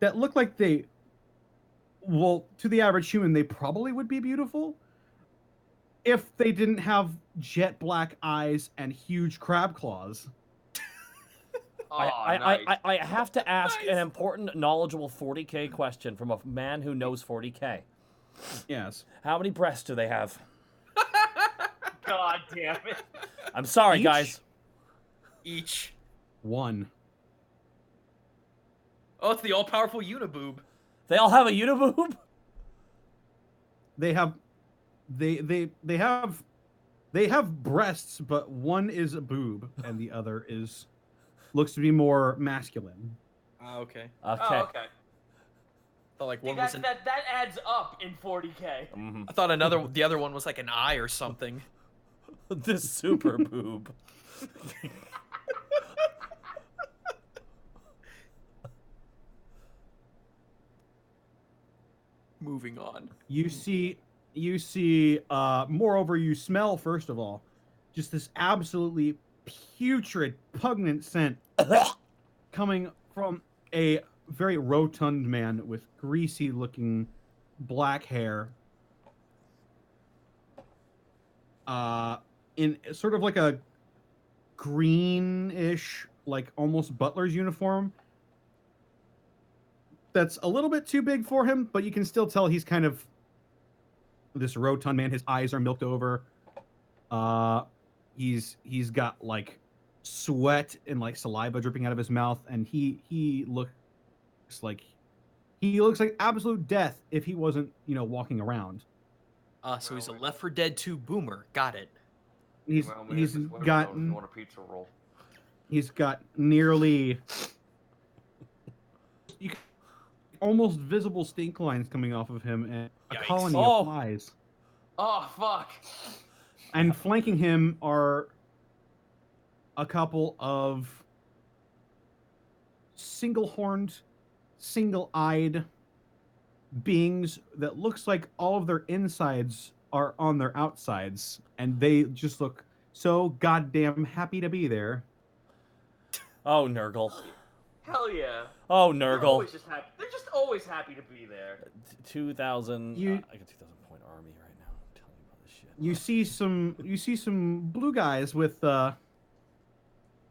that look like they, well, to the average human, they probably would be beautiful if they didn't have jet black eyes and huge crab claws. I have to ask an important, knowledgeable 40K question from a man who knows 40K. Yes. How many breasts do they have? God damn it. I'm sorry, Each? guys. Each. One. Oh, it's the all-powerful Uniboob. They all have a uniboob? They have breasts, but one is a boob and the other looks to be more masculine. Okay. Okay. Oh, okay. Thought like See, one was that adds up in 40K. Mhm. I thought the other one was like an eye or something. The super boob. Moving on. You see, moreover, you smell, first of all, just this absolutely putrid, pungent scent coming from a very rotund man with greasy looking black hair. In sort of like a greenish, like almost butler's uniform. That's a little bit too big for him, but you can still tell he's kind of this rotund man. His eyes are milked over. He's got like sweat and like saliva dripping out of his mouth, and he looks like absolute death if he wasn't, walking around. So he's a Left 4 Dead 2 boomer. Got it. He's Well, maybe he's it's watermelon if gotten you want a pizza roll. he's got nearly almost visible stink lines coming off of him, and a Yikes. colony Oh. of flies. Oh fuck! And flanking him are a couple of single-horned, single-eyed beings that looks like all of their insides are on their outsides, and they just look so goddamn happy to be there. Oh, Nurgle. Hell yeah! Oh, They're Nurgle. always just happy. They're just always happy to be there. 2,000. You- I got 2,000 point army right now. I'm telling you about this shit. You see some blue guys with a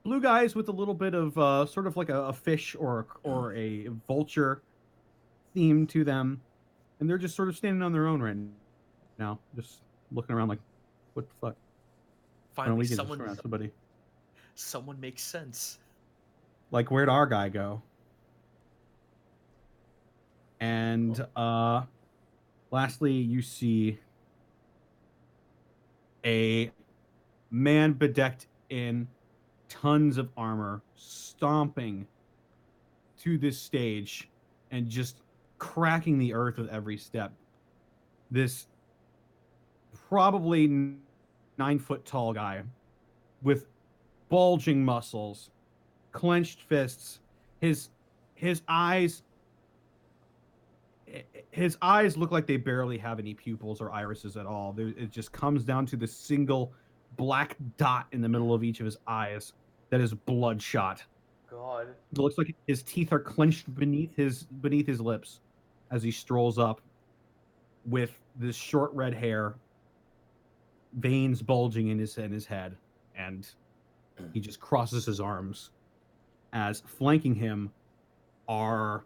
little bit of sort of like a fish or a vulture theme to them, and they're just sort of standing on their own right now, just looking around like, what the fuck? Why don't Finally, we get this someone around somebody? makes sense. Like, where'd our guy go? And lastly, you see a man bedecked in tons of armor stomping to this stage and just cracking the earth with every step. This probably 9-foot tall guy with bulging muscles, clenched fists, his eyes look like they barely have any pupils or irises at all. It just comes down to the single black dot in the middle of each of his eyes that is bloodshot. God. It looks like his teeth are clenched beneath his lips as he strolls up with this short red hair, veins bulging in his head, and he just crosses his arms as flanking him are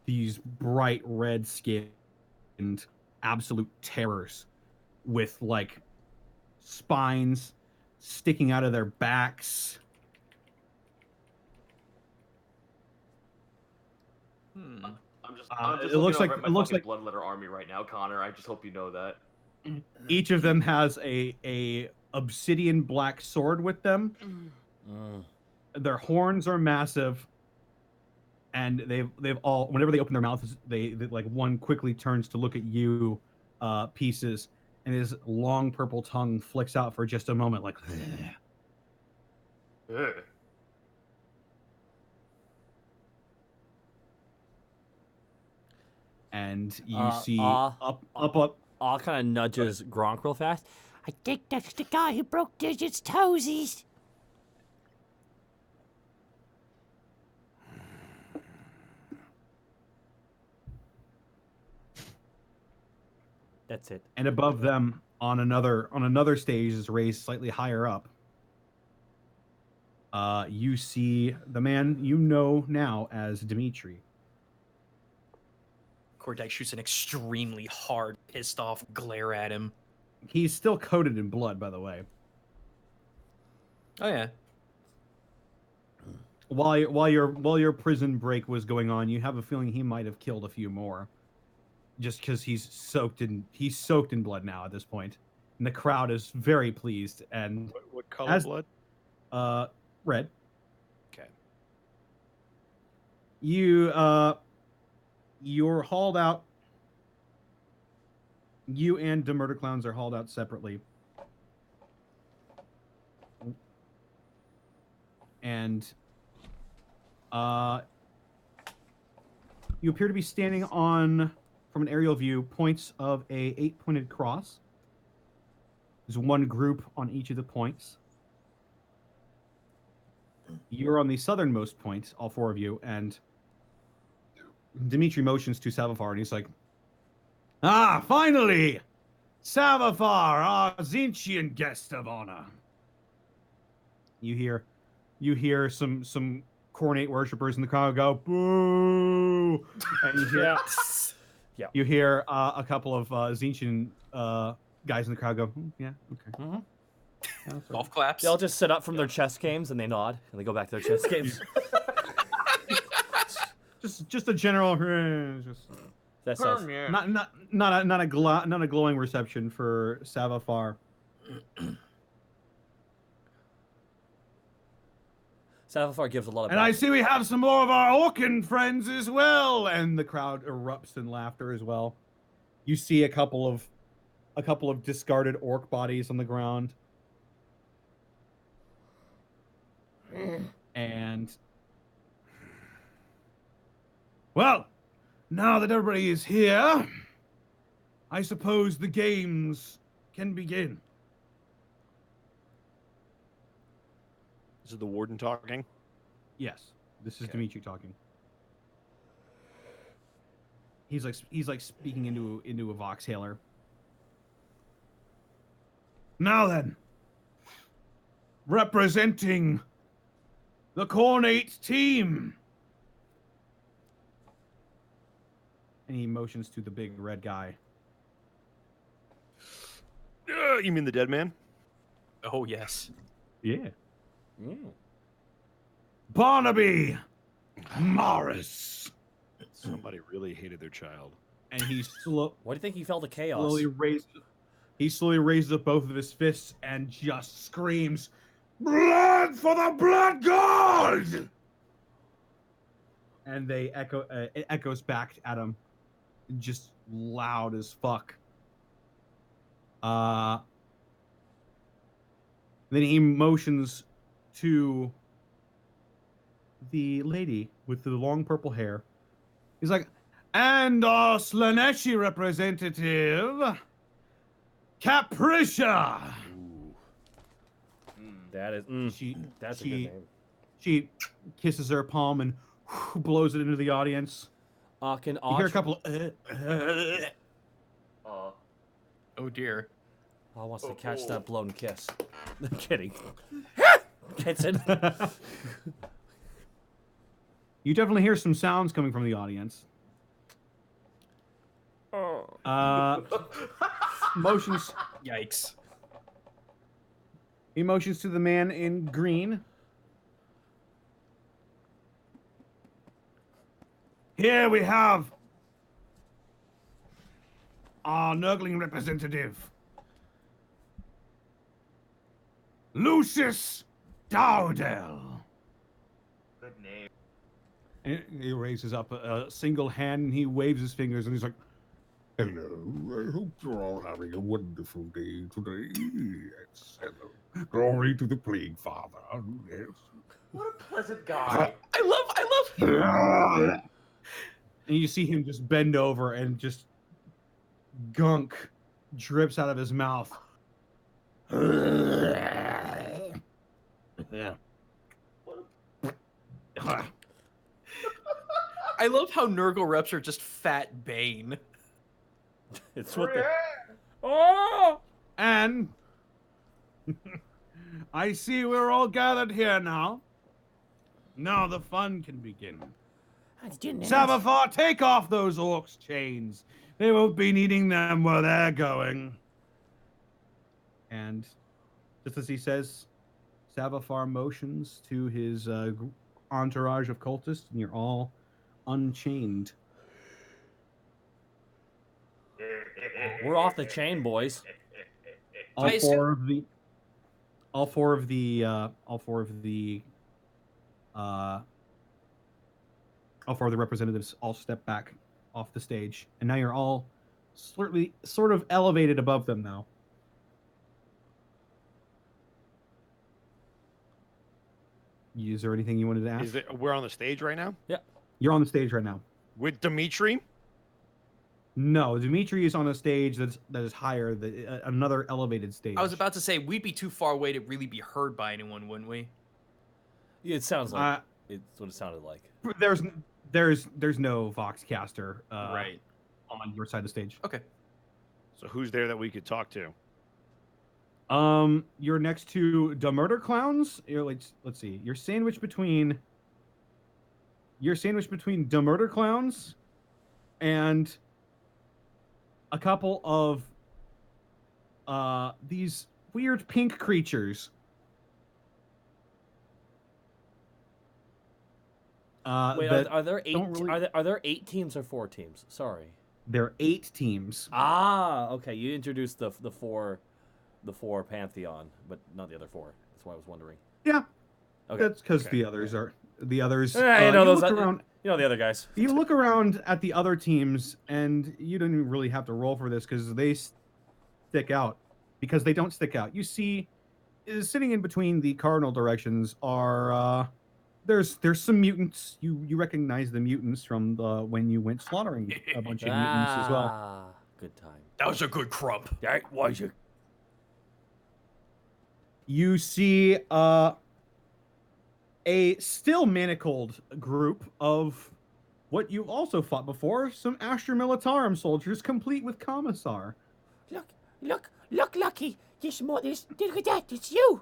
these bright red skinned absolute terrors with like spines sticking out of their backs. I'm just it looking looks over like- at my it looks fucking like- Bloodletter army right now, Connor. I just hope you know that. Each of them has a obsidian black sword with them. Mm. Their horns are massive, and they've all, whenever they open their mouths, they like one quickly turns to look at you, Pieces, and his long purple tongue flicks out for just a moment, like. Ugh. And you Uh, see uh, up. All kind of nudges Gronk real fast. I think that's the guy who broke Digit's toesies. That's it. And above them, on another stage, is raised slightly higher up. You see the man you know now as Dimitri. Kordite shoots an extremely hard, pissed off glare at him. He's still coated in blood, by the way. Oh yeah. While your prison break was going on, you have a feeling he might have killed a few more, just because he's soaked in blood now at this point, and the crowd is very pleased. And What color As- blood? red. Okay. You're hauled out. You and the murder clowns are hauled out separately. And you appear to be standing on, from an aerial view, points of a 8-pointed cross. There's one group on each of the points. You're on the southernmost point, all four of you, and Dimitri motions to Salvafar, and he's like, "Ah, finally! Salvafar, our Zinchian guest of honor." You hear some Cornate worshippers in the crowd go, "Boo!" And you hear, Yeah. you hear a couple of Zinchian guys in the crowd go, "Yeah, okay." Mhm. Yeah, that's right." Golf claps. They'll just sit up from their chess games and they nod and they go back to their chess games. Just a general. Just... That sounds. Not a glowing reception for Savafar. Savafar gives a lot of. And I see we have some more of our Orcan friends as well, and the crowd erupts in laughter as well. You see a couple of discarded orc bodies on the ground. And well, now that everybody is here, I suppose the games can begin. This is the warden talking. Yes, this is Okay. Dimitri talking. He's like speaking into a voxhailer. Now then, representing the Cornate team. And he motions to the big red guy. You mean the dead man? Oh yes. Yeah. Barnaby Morris. Somebody really hated their child. And he slow. Why do you think he fell to chaos? He slowly raises up both of his fists and just screams, "Blood for the blood god!" And they echo. It echoes back at him, just loud as fuck. Then he motions to the lady with the long purple hair. He's like, "And our Slaneshi representative, Capricia." That is. That's a good name. She kisses her palm and blows it into the audience. Can You hear a Osh... couple. Oh dear. Oh, wants to catch that blown kiss. I'm kidding. Gets it. You definitely hear some sounds coming from the audience. Motions. Yikes. He motions to the man in green. Here we have our Nurgling representative, Lucius Dowdell. Good name. And he raises up a single hand and he waves his fingers and he's like, Hello, I hope you're all having a wonderful day today. Yes, hello. Glory to the Plague Father. Yes. What a pleasant guy. I love and you see him just bend over and just gunk drips out of his mouth. Yeah. I love how Nurgle reps are just fat Bane. It's what the. Oh! And I see we're all gathered here now. Now the fun can begin. Savafar, take off those orcs' chains. They won't be needing them where they're going. And just as he says, Savafar motions to his entourage of cultists, and you're all unchained. We're off the chain, boys. All four of the representatives all step back off the stage, and now you're all sort of elevated above them now. Is there anything you wanted to ask? We're on the stage right now? You're on the stage right now. With Dimitri? No, Dimitri is on a stage that is higher, another elevated stage. I was about to say we'd be too far away to really be heard by anyone, wouldn't we? It sounds like it's what it sounded like. There's no Voxcaster Right. on your side of the stage. Okay. So who's there that we could talk to? You're next to the murder clowns. Let's see. You're sandwiched between the murder clowns and a couple of these weird pink creatures. Wait, that are there don't really- are there 8 teams or 4 teams? Sorry. There are 8 teams. Ah, okay. You introduced the four pantheon, but not the other 4. That's why I was wondering. Yeah, Okay. that's because Okay. the others. You you know those. look around. You know the other guys. You look around at the other teams, and you don't even really have to roll for this because they stick out. Because they don't stick out. You see, sitting in between the cardinal directions are there's some mutants. You recognize the mutants from the when you went slaughtering a bunch of mutants as well. Ah, good time. That was a good crump. That was it. You see a still manacled group of what you've also fought before, some Astra Militarum soldiers, complete with Commissar. Look, Lucky. Look at that. It's you.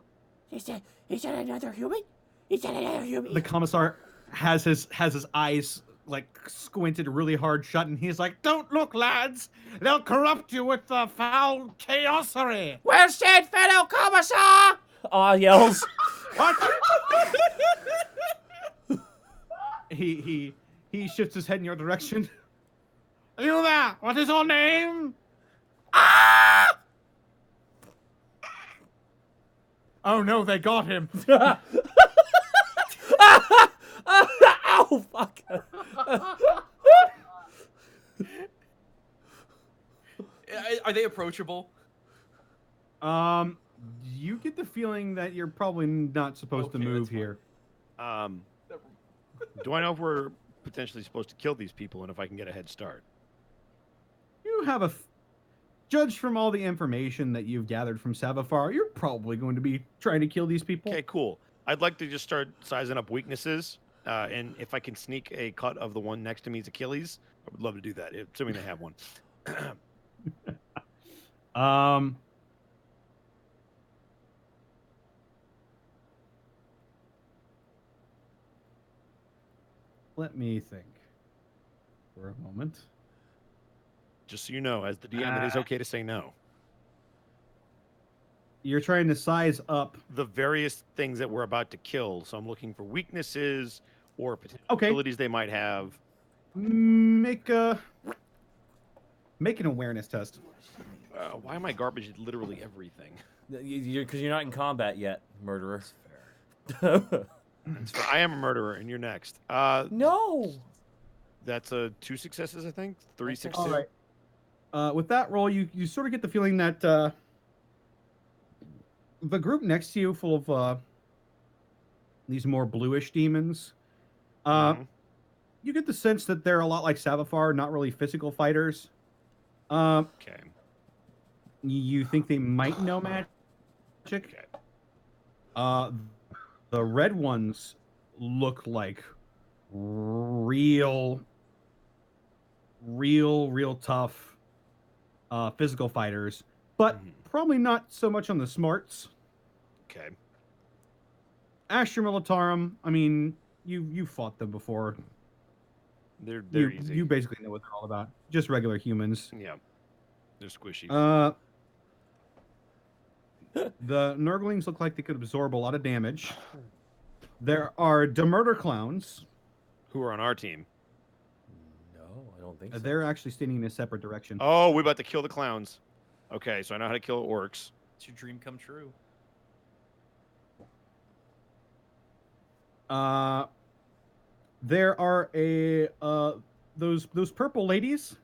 Is that another human? Is that another human? The Commissar has his eyes like squinted really hard shut, and he's like, "Don't look, lads! They'll corrupt you with the foul chaosery." Well said, fellow commissar. Yells. What? he shifts his head in your direction. You there? What is your name? Ah! Oh no, they got him. Ow, fuck. Are they approachable? You get the feeling that you're probably not supposed to Okay, move that's fine. here. Do I know if we're potentially supposed to kill these people and if I can get a head start? You have a judge from all the information that you've gathered from Savafar, you're probably going to be trying to kill these people. Okay, cool. I'd like to just start sizing up weaknesses, and if I can sneak a cut of the one next to me's Achilles, I would love to do that, assuming they have one. Let me think for a moment. Just so you know, as the DM, it is okay to say no. You're trying to size up. The various things that we're about to kill, so I'm looking for weaknesses or potential Okay. abilities they might have. Make an awareness test. Why am I garbage at literally everything? Because you're not in combat yet, murderer. That's fair. I am a murderer, and you're next. No. That's 2 successes, I think. 3, 6, 2. All right. With that roll, you sort of get the feeling that the group next to you, full of these more bluish demons, you get the sense that they're a lot like Savafar, not really physical fighters. Okay. You think they might know magic? Okay. The red ones look like real tough physical fighters, but probably not so much on the smarts. Okay. Astra Militarum, I mean, you fought them before. They're You, easy. you basically know what they're all about. Just regular humans. Yeah. They're squishy. The Nurglings look like they could absorb a lot of damage. There are Demurder Clowns. Who are on our team? No, I don't think so. They're actually standing in a separate direction. Oh, we're about to kill the clowns. Okay, so I know how to kill orcs. It's your dream come true. There are those purple ladies.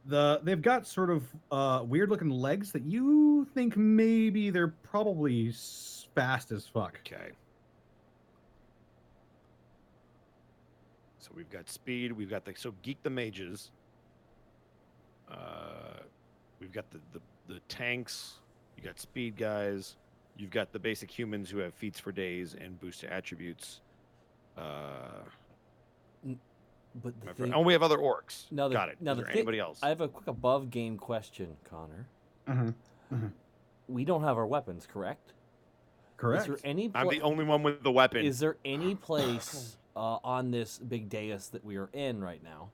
They've got sort of weird looking legs that you think maybe they're probably fast as fuck. Okay. So we've got speed. We've got so Geek the mages. We've got the tanks. You got speed guys. You've got the basic humans who have feats for days and boost to attributes. But the thing, Oh, we have other orcs. now the, Got it. Now Is the there thing- anybody else? I have a quick above game question, Connor. Uh-huh. We don't have our weapons, correct? Correct. Is there any? I'm the only one with the weapon. Is there any place on this big dais that we are in right now?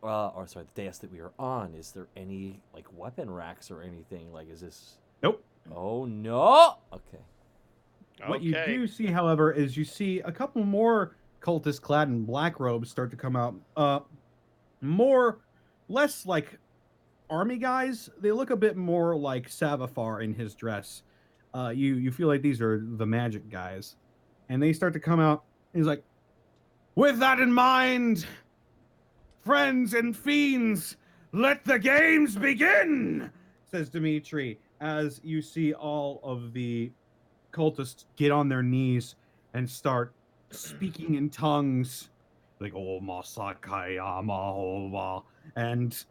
Or sorry, the dais that we are on. Is there any like weapon racks or anything? Like, is this? Nope. Oh no. Okay. What you Okay. do see, however, is you see a couple more cultists clad in black robes start to come out. More less like army guys. They look a bit more like Savafar in his dress. You feel like these are the magic guys, and they start to come out. And he's like, "With that in mind, friends and fiends, let the games begin," says Dimitri, as you see all of the cultists get on their knees and start speaking in tongues, like "Oh Masakayama," and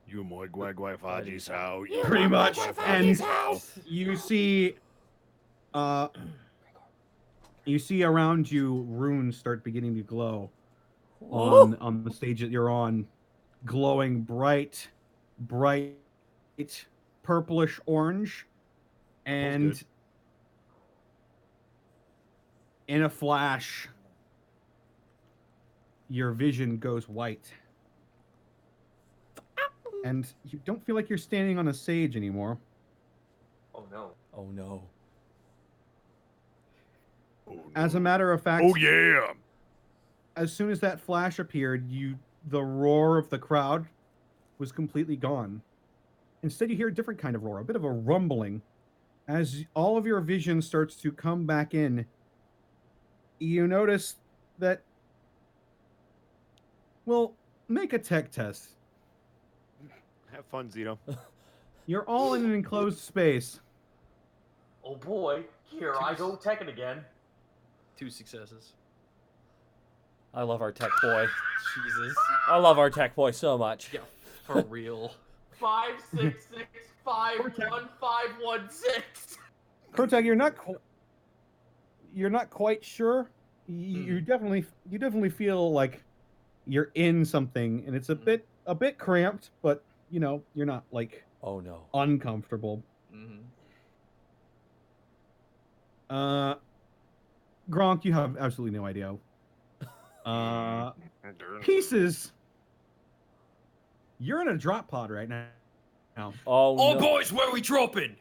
You moy guay fudgies how You pretty want much, my and fucking house? you see around you runes start beginning to glow on the stage that you're on, glowing bright purplish orange, and good. in a flash your vision goes white and you don't feel like you're standing on a stage anymore. Oh no. Oh no. As a matter of fact, Oh yeah. as soon as that flash appeared, the roar of the crowd was completely gone. Instead, you hear a different kind of roar, a bit of a rumbling. As all of your vision starts to come back in, you notice that, well, make a tech test. Have fun, Zito. You're all in an enclosed space. Oh boy. Here I go teching again. 2 successes. I love our tech boy. Jesus. I love our tech boy so much. Yeah, for real. 5, 6, 6, 5, 1, 5, 1, 6. Kurtag, you're not quite sure. You definitely feel like you're in something, and it's a bit cramped, but you're not like Oh no. uncomfortable. Mm-hmm. Gronk, you have absolutely no idea. Pieces. You're in a drop pod right now. Oh Oh, no. boys, where we dropping?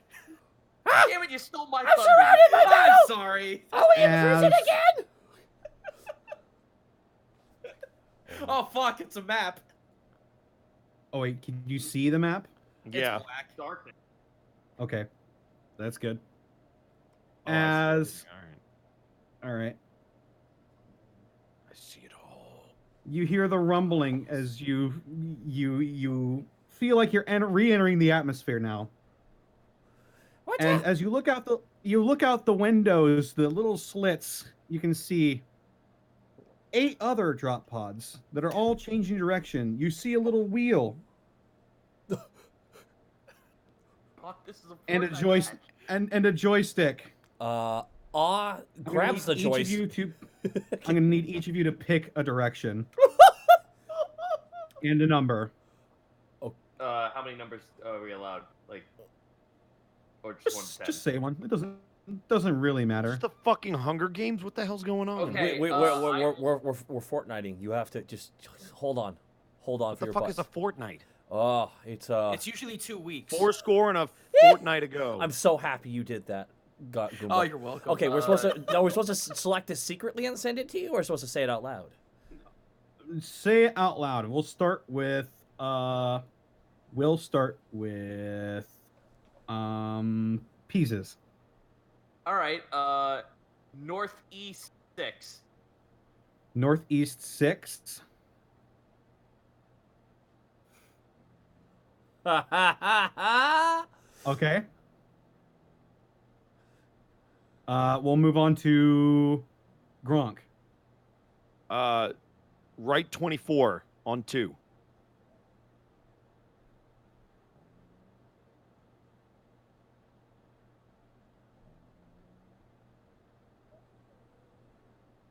Damn it, you stole my I'm thunder. surrounded by I'm now! sorry. Are we in prison As- again? Oh fuck, it's a map. Oh wait, can you see the map? Yeah. It's black. Darkness. Okay, that's good. Oh, I see As everything. All right. all right, I see it all. you hear the rumbling as you feel like you're re-entering the atmosphere now. What And the? as you look out the windows, the little slits, you can see 8 other drop pods that are all changing direction. You see a little wheel Fuck, this is a and a Fortnite joystick match. and a joystick. Grabs the I'm gonna need each of you to pick a direction and a number. How many numbers are we allowed? Like, or just 1 to 10? Just say one. It doesn't really matter. It's the fucking Hunger Games. What the hell's going on? Okay. We're I- Fortniting. You have to just hold on. Hold on What for the your fuck butts. is a fortnight? Oh, it's It's usually 2 weeks. 4 score and a fortnight ago. I'm so happy you did that. Goomba. Oh, you're welcome. Okay, we're supposed to. No, we're supposed to select this secretly and send it to you, or we're supposed to say it out loud. Say it out loud. We'll start with pieces. All right. Northeast 6. Northeast 6. Okay. We'll move on to Gronk. Right 24 on 2.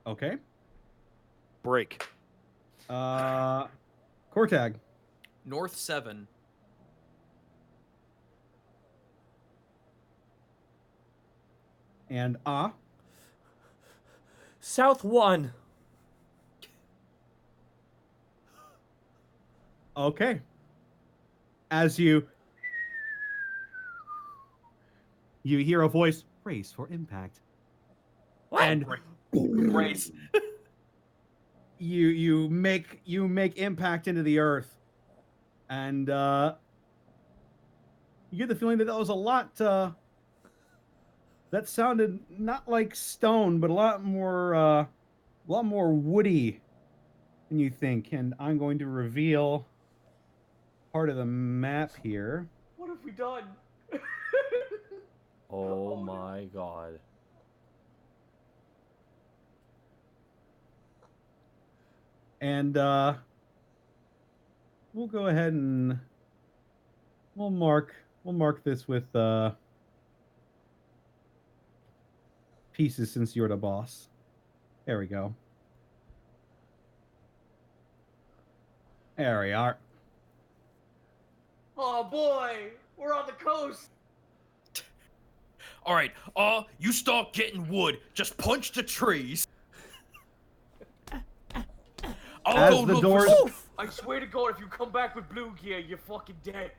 Okay. Break. Kortag. North 7. And South 1. Okay. As you hear a voice, brace for impact. What? And Brace. you make impact into the earth. And you get the feeling that that was a lot. That sounded not like stone, but a lot more woody than you think. And I'm going to reveal part of the map here. What have we done? Oh my god. And we'll go ahead and we'll mark this with pieces since you're the boss. There we go. There we are. Oh boy, we're on the coast. All right, you start getting wood. Just punch the trees. I'll As go the look doors for... I swear to God, if you come back with blue gear, you're fucking dead.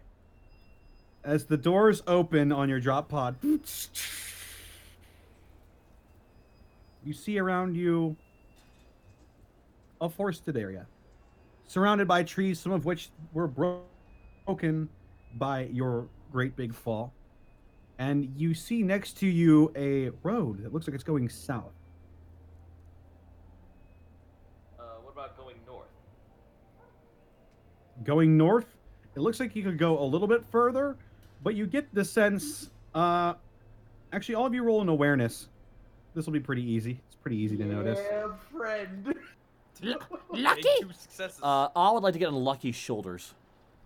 as the doors open on your drop pod, you see around you a forested area, surrounded by trees, some of which were broken by your great big fall. And you see next to you a road that looks like it's going south. What about going north? Going north, it looks like you could go a little bit further, but you get the sense. Actually, all of you roll an awareness. This will be pretty easy. It's pretty easy to notice. Yeah, friend. Lucky? 2 successes. I would like to get on Lucky's shoulders.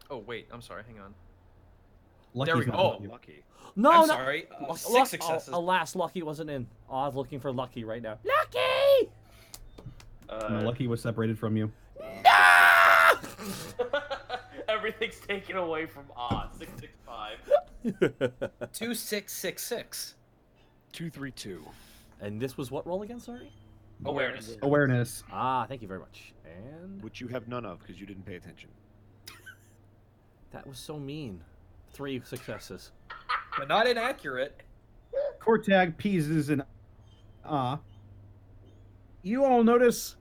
Oh wait, I'm sorry. Hang on. Lucky's There we not go. lucky. Lucky. No, I'm no. sorry. Luck- 6 successes. alas, Lucky wasn't in. Oh, I was looking for Lucky right now. Lucky! No, Lucky was separated from you. Everything's taken away from Oz. 665. 2666. 232. And this was what roll again? Sorry. Awareness. Awareness. Ah, thank you very much. And Which you have none of because you didn't pay attention. that was so mean. 3 successes. But not inaccurate. Kortag, Pieces, and you all notice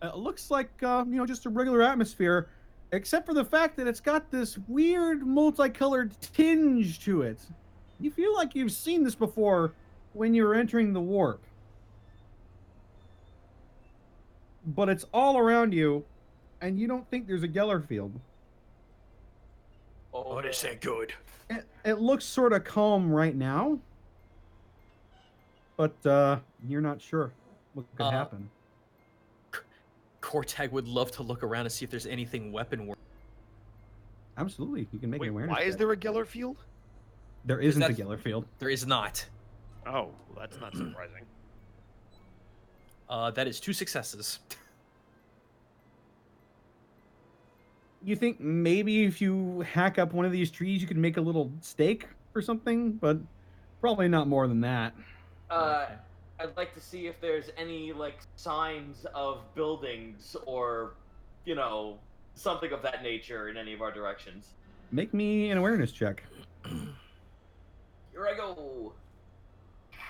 it looks like just a regular atmosphere, except for the fact that it's got this weird multicolored tinge to it. You feel like you've seen this before when you were entering the warp. But it's all around you, and you don't think there's a Geller field. Oh, this ain't good. It looks sort of calm right now, but you're not sure what could happen. Kortag would love to look around and see if there's anything weapon work. Absolutely, you can make Wait, an awareness. why is check. there a Geller field? There isn't a that's- Geller field. There is not. Oh, well, that's not surprising. That is 2 successes. You think maybe if you hack up one of these trees, you could make a little stake or something, but probably not more than that. I'd like to see if there's any like signs of buildings or, something of that nature in any of our directions. Make me an awareness check. Here I go.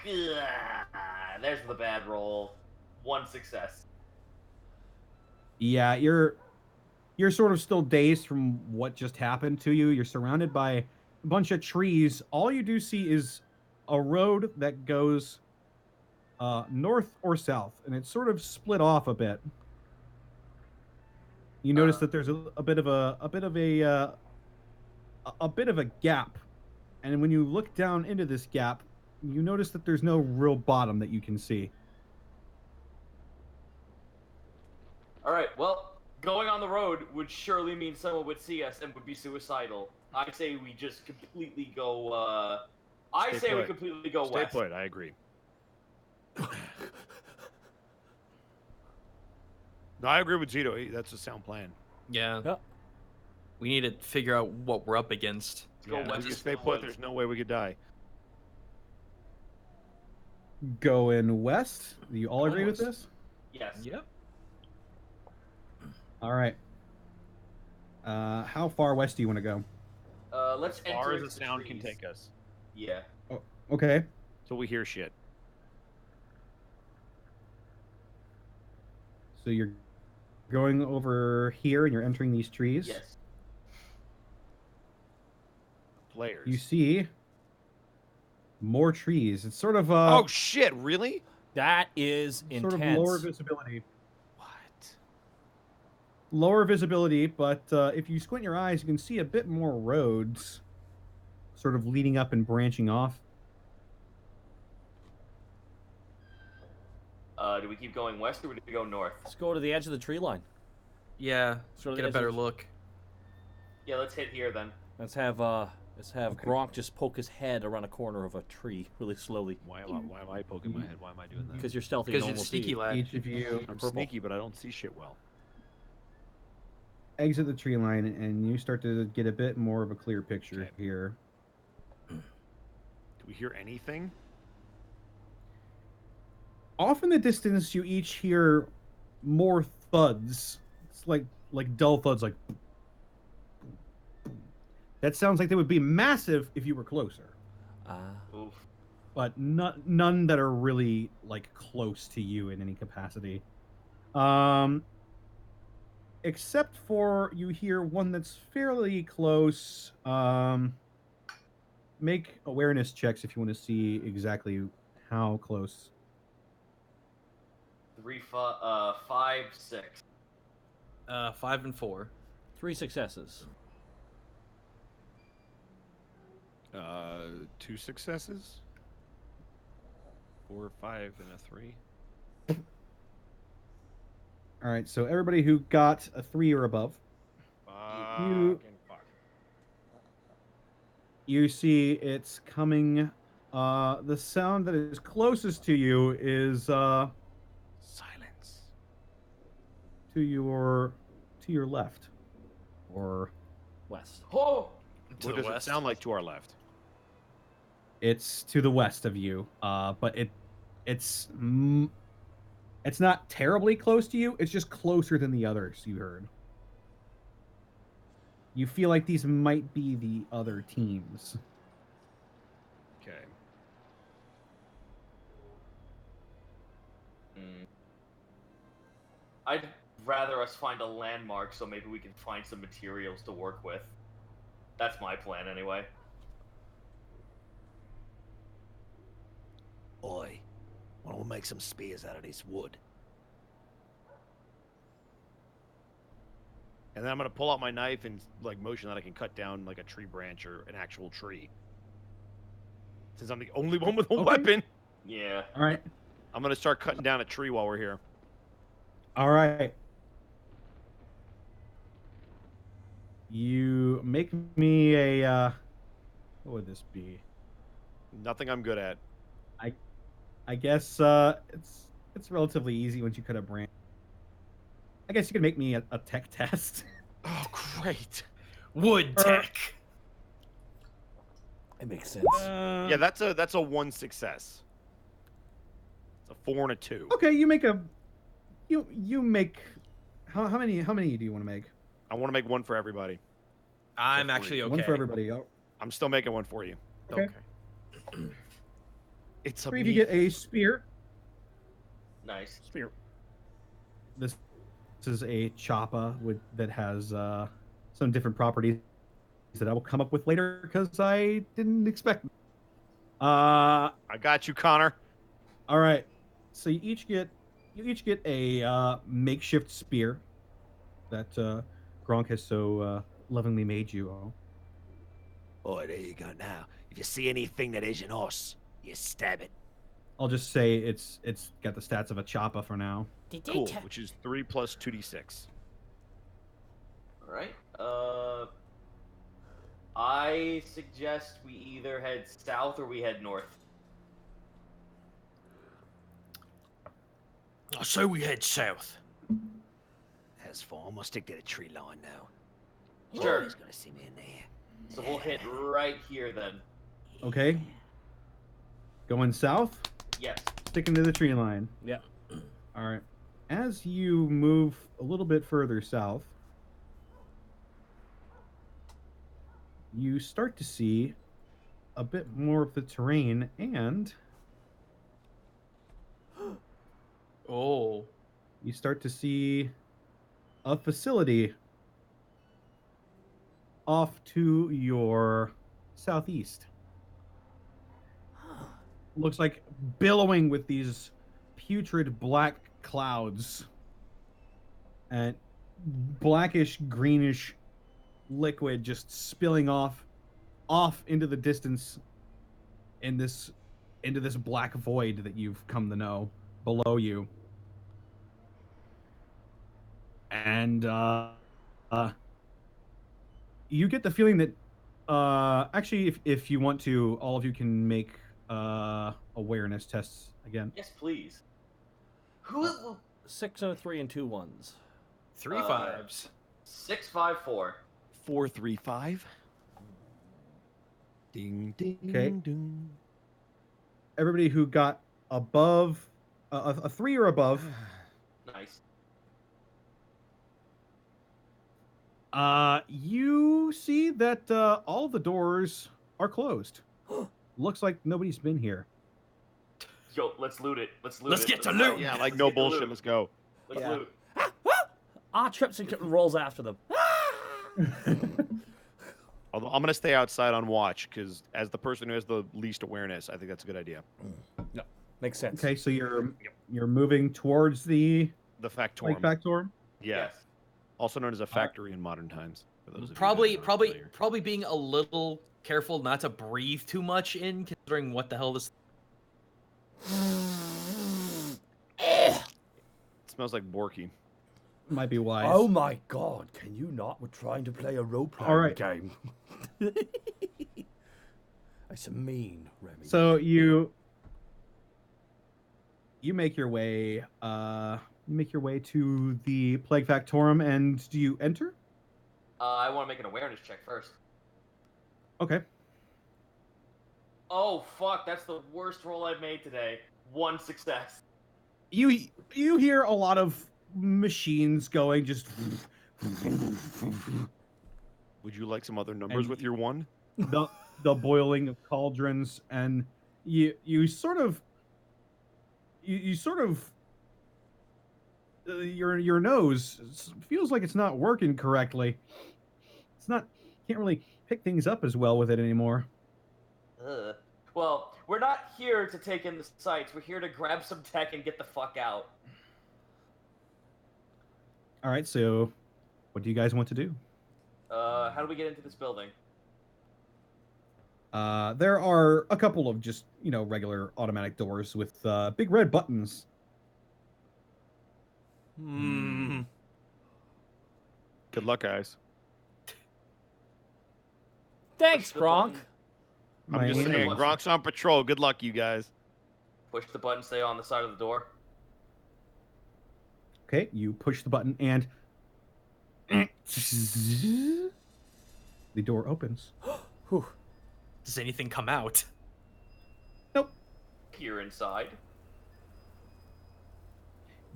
There's the bad roll. 1 success. Yeah, you're sort of still dazed from what just happened to you. You're surrounded by a bunch of trees. All you do see is a road that goes north or south, and it's sort of split off a bit. You notice that there's a bit of a gap, and when you look down into this gap, you notice that there's no real bottom that you can see. All right. Well, going on the road would surely mean someone would see us and would be suicidal. I say we just completely go. Stay we put. completely go Stay west. put, I agree. No, I agree with Zito. That's a sound plan. Yeah. Yep. We need to figure out what we're up against. Go Yeah, if west you to stay the put, woods. there's no way we could die. Going west. Do you all agree with Almost. this? Yes. Yep. All right. How far west do you want to go? Let's As far enter as the into sound can trees. take us. Yeah. Okay. So we hear shit. So you're going over here and you're entering these trees. Yes. layers. You see more trees. It's sort of Oh shit! Really? That is sort intense. of lower visibility. What? Lower visibility, but if you squint your eyes, you can see a bit more roads, sort of leading up and branching off. Do we keep going west or do we go north? Let's go to the edge of the tree line. Yeah, Sort of get the a edge better of- look. Yeah, let's hit here then. Let's have Gronk just poke his head around a corner of a tree really slowly. Why am I poking my head? Why am I doing that? Because you're stealthy. Because no you're one will see sneaky you. lad. Each of you I'm purple. sneaky, but I don't see shit well. exit the tree line, and you start to get a bit more of a clear picture Okay. here. Do we hear anything? Off in the distance, you each hear more thuds. It's like dull thuds, like. That sounds like they would be massive if you were closer, Oof. but none that are really like close to you in any capacity. Except for you hear one that's fairly close. Make awareness checks if you want to see exactly how close. 5, 6. 5 and 4. 3 successes. 2 successes. 4, 5, and a 3. All right, so everybody who got a 3 or above, Fucking fuck. you see it's coming. The sound that is closest to you is Silence. to your left, or West. Oh! To What the does it west. sound like to our left? it's to the west of you. But it's not terribly close to you. It's just closer than the others you heard. You feel like these might be the other teams. Okay. I'd rather us find a landmark so maybe we can find some materials to work with. That's my plan anyway. Oi, why don't we make some spears out of this wood? And then I'm gonna pull out my knife and like motion that I can cut down like a tree branch or an actual tree. Since I'm the only one with a Okay. weapon, Yeah. All right. I'm gonna start cutting down a tree while we're here. All right. You make me a what would this be? Nothing I'm good at. I guess it's relatively easy once you cut a branch. I guess you could make me a tech test. Oh, great. Wood tech. It makes sense. Yeah, that's a 1 success. It's a 4 and a 2. Okay, you make a you make how many do you want to make? I want to make one for everybody. I'm For actually free. okay. One for everybody. Oh, I'm still making one for you. Okay. It's a three if you get a spear. Nice. Spear. This is a choppa that has some different properties that I will come up with later because I didn't expect. I got you, Connor. All right. So you each get a makeshift spear that Gronk has so lovingly made you all. Oi, there you go now. If you see anything that isn't us, you stab it. I'll just say it's got the stats of a choppa for now. Did they Cool, t- which is 3 plus 2d6. Alright. I suggest we either head south or we head north. So we head south. That's fine. I'm gonna stick to the tree line now. Sure. Nobody's gonna see me in there. So we'll hit right here then. Okay. Going south, Yes. sticking to the tree line. Yeah. All right. As you move a little bit further south, you start to see a bit more of the terrain, and Oh. you start to see a facility off to your southeast. Looks like billowing with these putrid black clouds and blackish greenish liquid just spilling off into the distance into this black void that you've come to know below you. And you get the feeling that actually if you want to, all of you can make awareness tests again. Yes, please. 6 and a 3 and 2 ones. 3 5s. 6, 5, 4. 4, 3, 5. Ding ding Okay. ding. Everybody who got above a 3 or above, Nice. you see that all the doors are closed. Looks like nobody's been here. Yo, let's loot it. Let's loot Let's it. get to go. loot. Yeah, like Let's no get to bullshit. loot. Let's go. Let's Yeah. loot. Trips and rolls after them. Although I'm gonna stay outside on watch because as the person who has the least awareness, I think that's a good idea. No, makes sense. Okay, so you're moving towards the The Plague Factorum. Factorum. Yeah. Also known as a factory in modern times. For those of you guys Probably, who aren't probably, familiar. probably being a little careful not to breathe too much in, considering what the hell this. It smells like Borky. Might be wise. Oh my god, can you not? We're trying to play a role-playing All right. game. It's mean, Remy. So you make your way to the Plague Factorum, and do you enter? I want to make an awareness check first. Okay. Oh, fuck. That's the worst roll I've made today. 1 success. You hear a lot of machines going, just Would you like some other numbers And with your one? the boiling of cauldrons, and you sort of your nose feels like it's not working correctly. It's not, can't really pick things up as well with it anymore. Ugh. Well, we're not here to take in the sights. We're here to grab some tech and get the fuck out. All right, so what do you guys want to do? How do we get into this building? There are a couple of just, regular automatic doors with big red buttons. Hmm. Good luck, guys. Thanks, Push the Gronk. button. I'm just My- saying, Gronk's on patrol. Good luck, you guys. Push the button, stay on the side of the door. Okay, you push the button and the door opens. Whew. Does anything come out? Peer inside.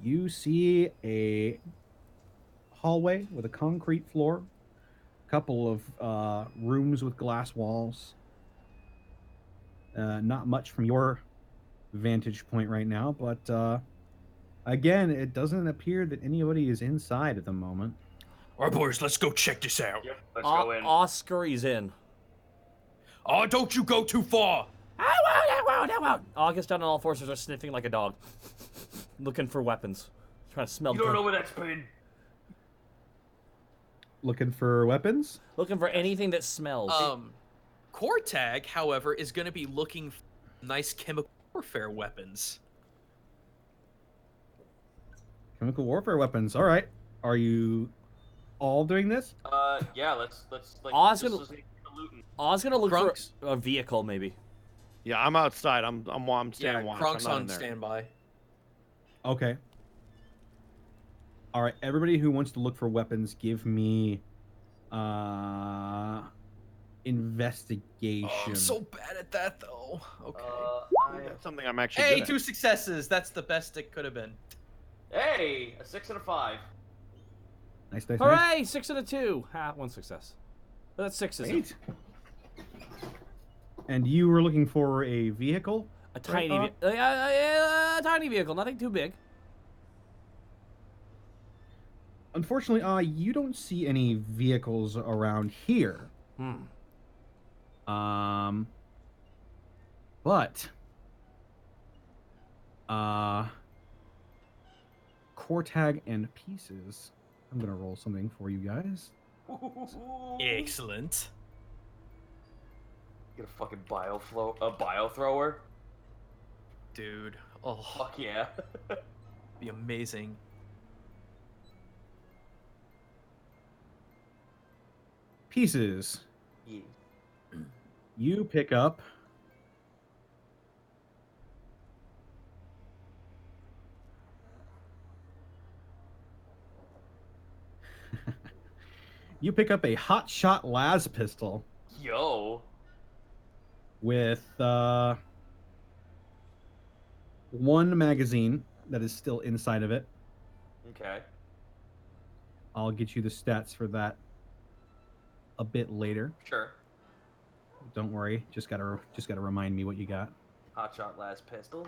You see a hallway with a concrete floor, a couple of rooms with glass walls. Not much from your vantage point right now, but again, it doesn't appear that anybody is inside at the moment. All right, boys, let's go check this out. Yep, let's go in. Oscar, he's in. Oh, don't you go too far. I won't. August down on all fours are sniffing like a dog. Looking for weapons. Trying to smell You don't good. know where that's been. Looking for weapons? Looking for anything that smells. Cortag, however, is going to be looking for nice chemical warfare weapons. Chemical warfare weapons. All right. Are you all doing this? Yeah, let's like. Oz just- gonna- let's get looting. Oz gonna look Grunk's- for a vehicle, maybe. Yeah, I'm outside. I'm Yeah, standing watch. Kronk's I'm not on in there. standby. Okay. All right. Everybody who wants to look for weapons, give me investigation. Oh, I'm so bad at that, though. Okay. That's something I'm actually Hey, good at. 2 successes. That's the best it could have been. Hey, a 6 and a 5. Nice, nice, nice. Hooray! 6 and a 2. Ha, 1 success. But that's 6, isn't it? Great. And you were looking for a vehicle? A tiny, Right, a tiny vehicle, nothing too big. Unfortunately, you don't see any vehicles around here. Hmm. But Cortag and Pieces. I'm gonna roll something for you guys. Excellent. Get a fucking bio thrower. Dude. Oh, Fuck yeah. be amazing. Pieces. Yeah. You pick up a hot shot las pistol Yo. with one magazine that is still inside of it. Okay. I'll get you the stats for that a bit later. Sure. Don't worry, just gotta remind me what you got. Hotshot last pistol.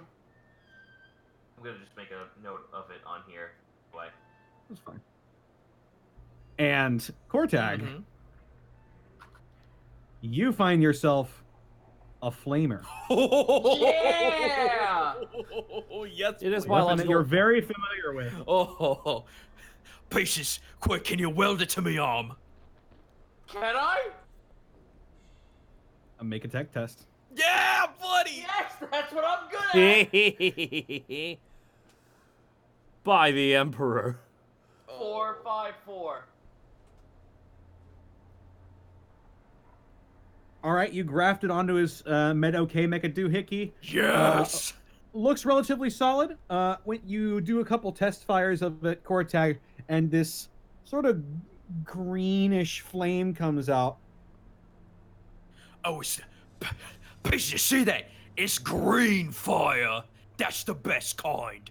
I'm gonna just make a note of it on here. Why? That's fine. And Cortag, Mhm. you find yourself a flamer. Yeah! Yes. It is Weapon that biological. you're very familiar with. Oh, Pieces, quick, can you weld it to me arm? Can I? Make a tech test. Yeah, buddy! Yes, that's what I'm good at. By the Emperor. 454. All right, you grafted onto his Med-OK Mecha Doohickey. Yes! Looks relatively solid. When you do a couple test fires of it, Cortag, and this sort of greenish flame comes out. Oh, Pieces, you see that? It's green fire. That's the best kind.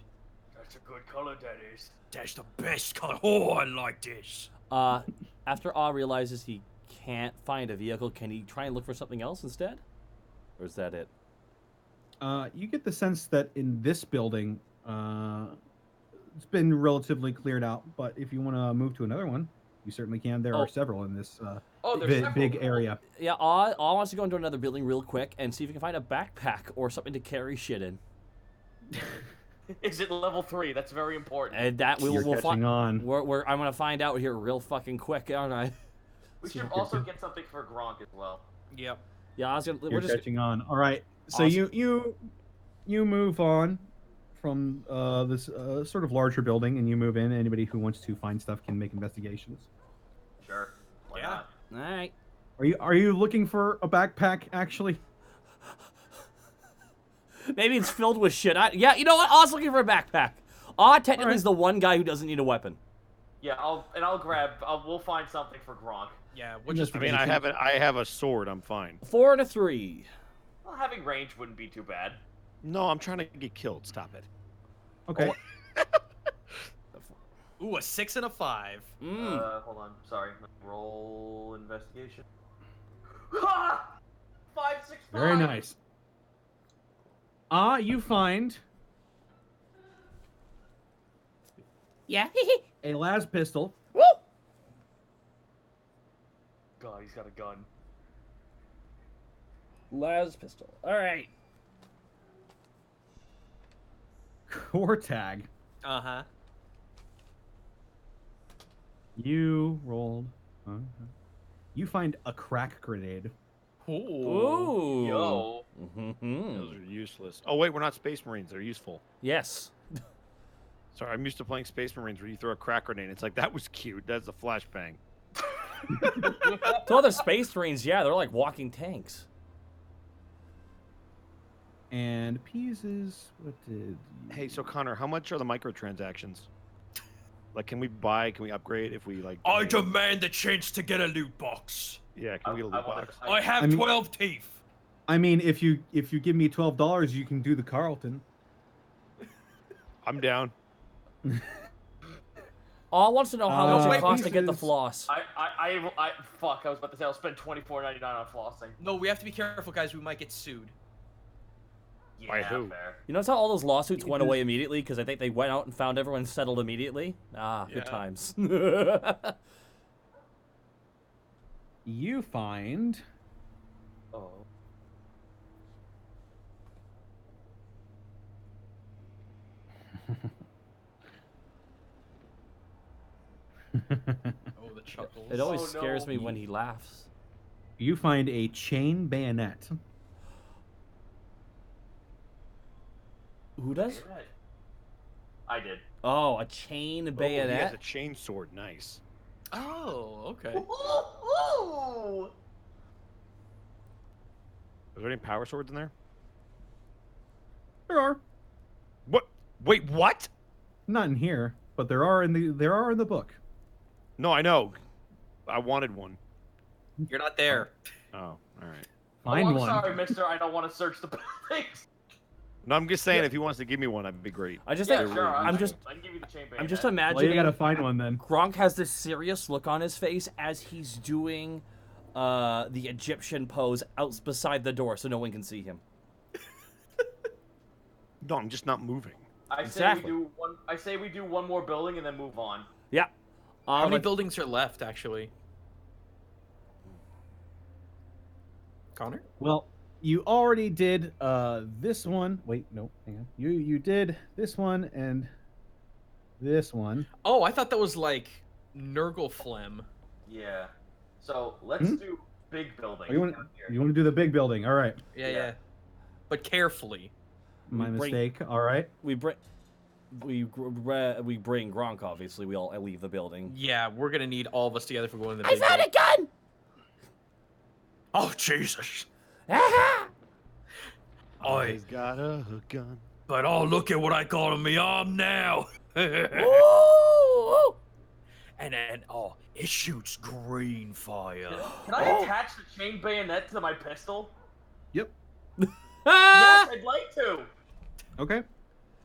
That's a good color, that is. That's the best color. Oh, I like this. After Aw realizes he can't find a vehicle, can he try and look for something else instead? Or is that it? You get the sense that in this building, it's been relatively cleared out. But if you want to move to another one, you certainly can. There are several in this there's big area. Yeah, Aw wants to go into another building real quick and see if he can find a backpack or something to carry shit in. Is it level 3? That's very important. And that we'll You're find. catching on. I'm gonna find out here real fucking quick, aren't I? We should also get something for Gronk as well. Yep. Yeah, I was gonna. You're We're just. catching on. All right. So Awesome. you move on from this sort of larger building, and you move in. Anybody who wants to find stuff can make investigations. Sure. Why Yeah. not? All right. Are you looking for a backpack actually? Maybe it's filled with shit. Yeah, you know what? Aw's looking for a backpack. Technically is the one guy who doesn't need a weapon. Yeah, we'll find something for Gronk. Yeah. We'll just. I mean, I have a sword. I'm fine. 4 and a 3. Well, having range wouldn't be too bad. No, I'm trying to get killed. Stop it. Okay. Ooh, a 6 and a 5. Hold on. Sorry. Roll investigation. Ha! 5, 6, 5. Very nice. You find Yeah. a las pistol. Woo! God, he's got a gun. Las pistol. All right. Cortag. Uh-huh. You rolled. You find a crack grenade. Ooh. Yo. Mm-hmm. Those are useless. Oh wait, we're not Space Marines. They're useful. Yes. Sorry, I'm used to playing Space Marines where you throw a crack grenade. It's like that was cute. That's a flashbang. So other Space Marines, yeah, they're like walking tanks. And Pieces. What did? You... Hey, so Connor, how much are the microtransactions? Like, can we buy? Can we upgrade if we like? I demand the chance to get a loot box. Yeah, can we get a loot box? I have I mean- 12 teeth. I mean, if you give me $12, you can do the Carlton. I'm down. All wants to know how much Wait, it costs to get the Pieces. floss. Fuck, I was about to say I'll spend $24.99 on flossing. No, we have to be careful, guys. We might get sued. Yeah, By who? fair. You notice how all those lawsuits went away immediately because I think they went out and found everyone settled immediately? Ah, good Yeah. times. You find Oh. Oh, the chuckles. It always Oh, scares no. me when he laughs. You find a chain bayonet. Who does? I did. Oh, a chain Oh, he has bayonet. a chain sword. Nice. Oh, okay. Ooh! Are there any power swords in there? There are. What? Wait, what? Not in here, but there are in the book. No, I know. I wanted one. You're not there. Oh, all right. Find oh, I'm one. sorry, mister. I don't want to search the buildings. No, I'm just saying if he wants to give me one, that'd be great. I just Yeah, think sure. I'm just I can give you the chain I'm just bayonet. Well, you imagining gotta find one then. Gronk has this serious look on his face as he's doing the Egyptian pose out beside the door so no one can see him. No, I'm just not moving. Exactly. I say we do one more building and then move on. Yeah. How many but- buildings are left, actually? Connor? Well, you already did this one. Wait, no, hang on. You did this one and this one. Oh, I thought that was like Nurgleflem. Yeah. So let's Hmm? do big building. Oh, you want down here. you want to do the big building? All right. Yeah, Yeah. yeah. But carefully. My We bring- mistake. All right. we bring Gronk. Obviously, we all leave the building. Yeah, we're gonna need all of us together for going to the I big found building. a gun! Oh, Jesus. Aha! Oi, He's got a gun. but oh, look at what I got on my arm now. Ooh! And then, oh, it shoots green fire. Can I attach the chain bayonet to my pistol? Yep. Ah! Yes, I'd like to. Okay.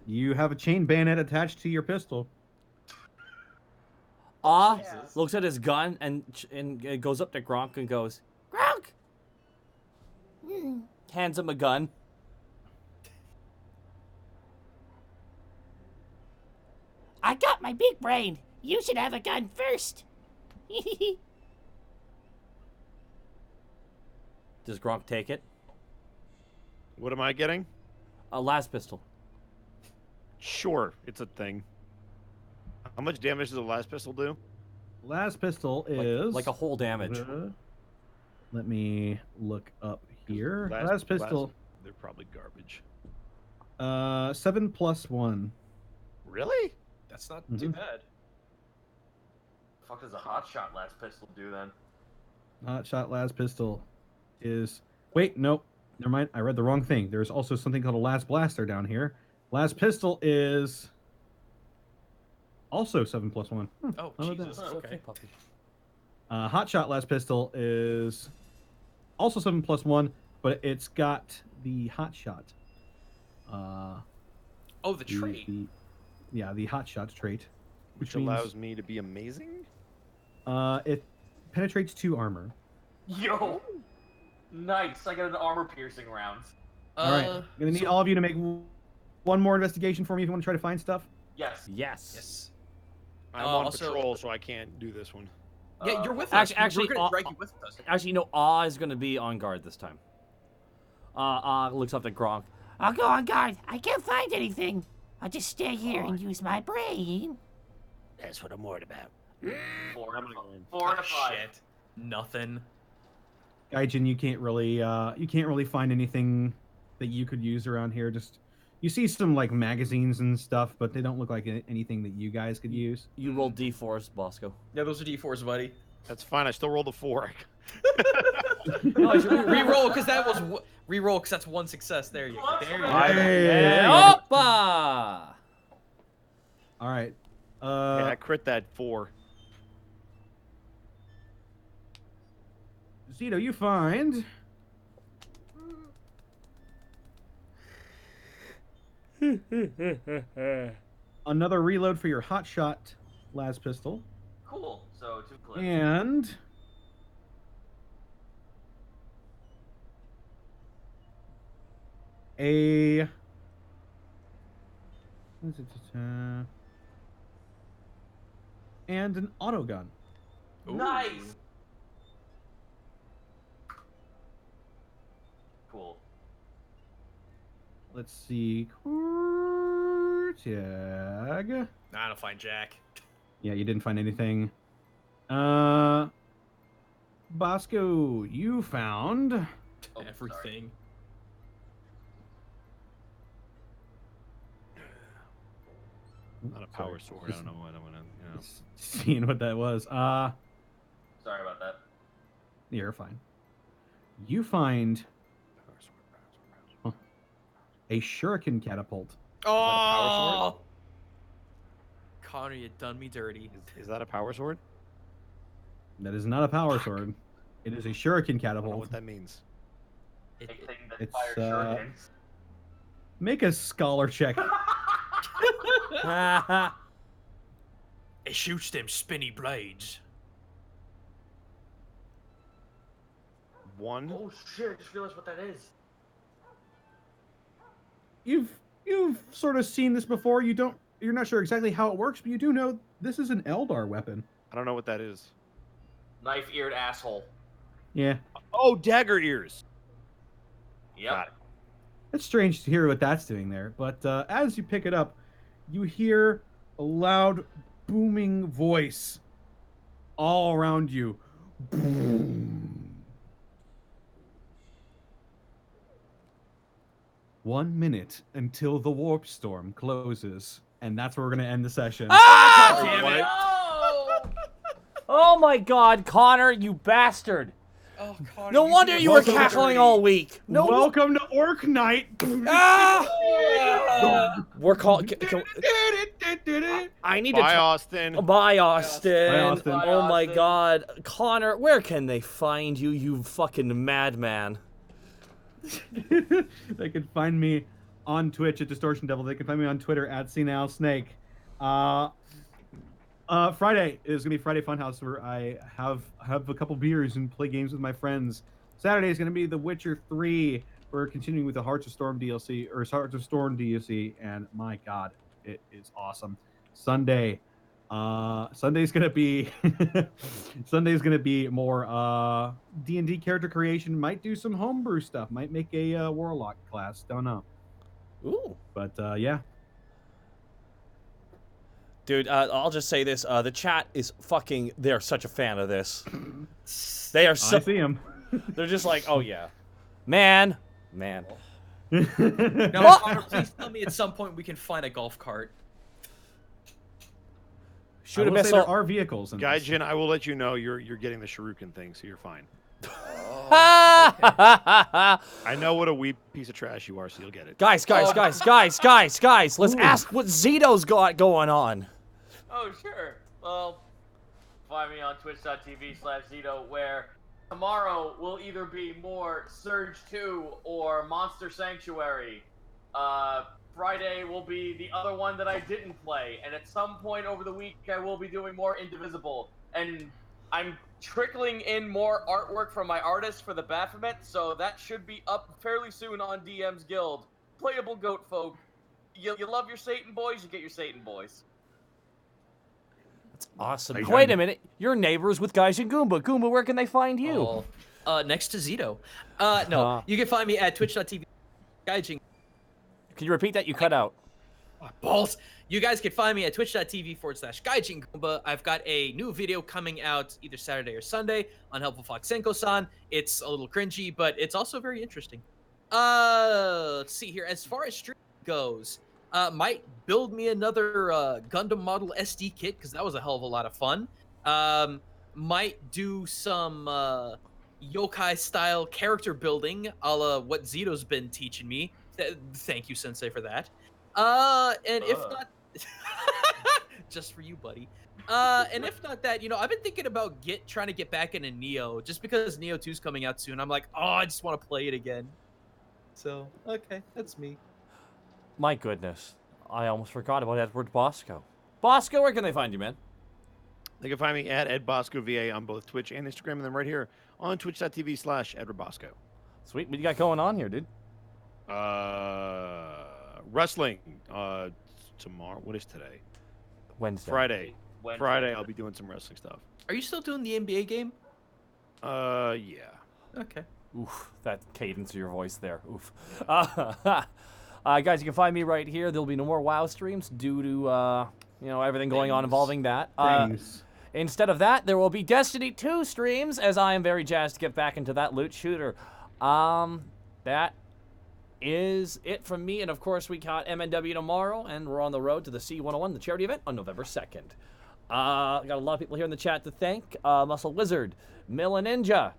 You have a chain bayonet attached to your pistol. Jesus. Looks at his gun and goes up to Gronk and goes, Gronk! Hmm. hands him a gun. I got my big brain. You should have a gun first. Does Gronk take it? What am I getting? A last pistol. Sure, it's a thing. How much damage does the last pistol do? Last pistol is Like a whole damage. Let me look up here. Last pistol. They're probably garbage. 7+1. Really? That's not Mhm. too bad. Fuck does a hot shot last pistol do then? Hot shot last pistol is. Wait, nope. Never mind. I read the wrong thing. There's also something called a last blaster down here. Last pistol is also 7+1. Oh, How about that? Jesus. Okay. Hot shot last pistol is also 7+1, but it's got the hot shot. Oh, the trait. The hot shot trait, Which means, allows me to be amazing? it penetrates 2 armor. Yo! Nice, I got an armor piercing round. All right, I'm gonna need all of you to make one more investigation for me if you want to try to find stuff. Yes. Yes. Yes. I'm on also- patrol, so I can't do this one. Yeah, you're with Actually- us. actually, we're gonna drag you with us. Actually, no, Aw is going to be on guard this time. Looks up at Gronk. I'll go on guard. I can't find anything. I'll just stay here and use my brain. That's what I'm worried about. 4 and a Oh, 5. shit. Nothing. Gaijin, you can't really find anything that you could use around here. Just you see some like magazines and stuff, but they don't look like anything that you guys could use. You roll D4s, Bosco. Yeah, those are D4s, buddy. That's fine. I still rolled a 4. Reroll, because that was reroll, because that's one success. There you go. There you go. Hey. Oppa! All right. Yeah, I crit that 4. Zito, you find another reload for your hot shot las pistol, Cool. So 2 clips. and a and an auto gun. Nice. let's see. Tag. Nah, I don't find Jack. Yeah, you didn't find anything. Bosco, you found. Oh, Everything. Not a power sword. I don't know what I want to. You know. Seeing what that was. Sorry about that. You're fine. You find a shuriken catapult. Oh! Connor, you done me dirty. Is that a power sword? That is not a power sword. It is a shuriken I don't know catapult. what that means. Big thing that It's, fires shurikens. Make a scholar check. It shoots them spinny blades. 1. Oh shit! I just realized what that is. You've sort of seen this before. You're not sure exactly how it works, but you do know this is an Eldar weapon. I don't know what that is. Knife-eared asshole. Yeah. Oh, dagger ears. Yep. Got it. It's strange to hear what that's doing there, but as you pick it up, you hear a loud, booming voice all around you. Boom. 1 minute until the warp storm closes, and that's where we're gonna end the session. Ah! Damn it. Oh my God, Connor, you bastard! Oh, Connor, No wonder you were Welcome to cackling all week. No. Welcome to Orc Night. Ah! We're called. I need to. Bye, Austin. Bye, Austin. Bye, Austin. Oh my Austin. God, Connor, where can they find you? You fucking madman. They can find me on Twitch at Distortion Devil. They can find me on Twitter at Senile Snake. Friday is gonna be Friday Funhouse, where I have a couple beers and play games with my friends. Saturday is gonna be The Witcher 3. We're continuing with the Hearts of Storm DLC, or Hearts of Storm DLC, and my God, it is awesome. Sunday's gonna be more D&D character creation. Might do some homebrew stuff. Might make a warlock class. Don't know. Ooh. But yeah. Dude, I'll just say this. The chat is fucking... They're such a fan of this. They are so... I see him. They're just like, oh yeah. Man. Now, What? Connor, please tell me at some point we can find a golf cart. Shoot a I will say missile. there are vehicles in this. Gaijin, I will let you know you're getting the shuriken thing, so you're fine. Guys, I know what a wee piece of trash you are, so you'll get it. guys. Let's ask what Zito's got going on. Oh, sure. Well, find me on twitch.tv/Zito, where tomorrow will either be more Surge 2 or Monster Sanctuary. Friday will be the other one that I didn't play, and at some point over the week I will be doing more Indivisible. And I'm trickling in more artwork from my artist for the Baphomet, so that should be up fairly soon on DM's Guild. Playable goat folk. You love your Satan boys, you get your Satan boys. That's awesome. Are you Wait done? a minute. You're neighbors with Guys and Goomba. Goomba, where can they find you? Next to Zito. No, you can find me at twitch.tv. Gaijin. Can you repeat that? You cut out. Balls. You guys can find me at twitch.tv/Gaijin Goomba. I've got a new video coming out either Saturday or Sunday on Helpful Fox Senko-san. It's a little cringy, but it's also very interesting. Let's see here. As far as stream goes, might build me another Gundam model SD kit, because that was a hell of a lot of fun. Might do some yokai style character building, a la what Zito's been teaching me. Thank you, Sensei, for that. And if not, just for you, buddy. And if not that, I've been thinking about trying to get back into Neo, just because Neo 2's coming out soon. I'm like, oh, I just want to play it again. So, okay, that's me. My goodness. I almost forgot about Edward Bosco. Bosco, where can they find you, man? They can find me at EdBoscoVA on both Twitch and Instagram, and then right here on twitch.tv/EdwardBosco. Sweet. What you got going on here, dude? Wrestling tomorrow. What is today? Wednesday. Friday. Wednesday. Friday, I'll be doing some wrestling stuff. Are you still doing the NBA game? Yeah. Okay. Oof, that cadence of your voice there. Oof. Guys, you can find me right here. There'll be no more WoW streams due to, everything going on involving that. Things. Instead of that, there will be Destiny 2 streams, as I am very jazzed to get back into that loot shooter. That is it from me, and of course we got MNW tomorrow, and we're on the road to the C101, the charity event, on November 2nd. Got a lot of people here in the chat to thank. Muscle Wizard, Milla Ninja,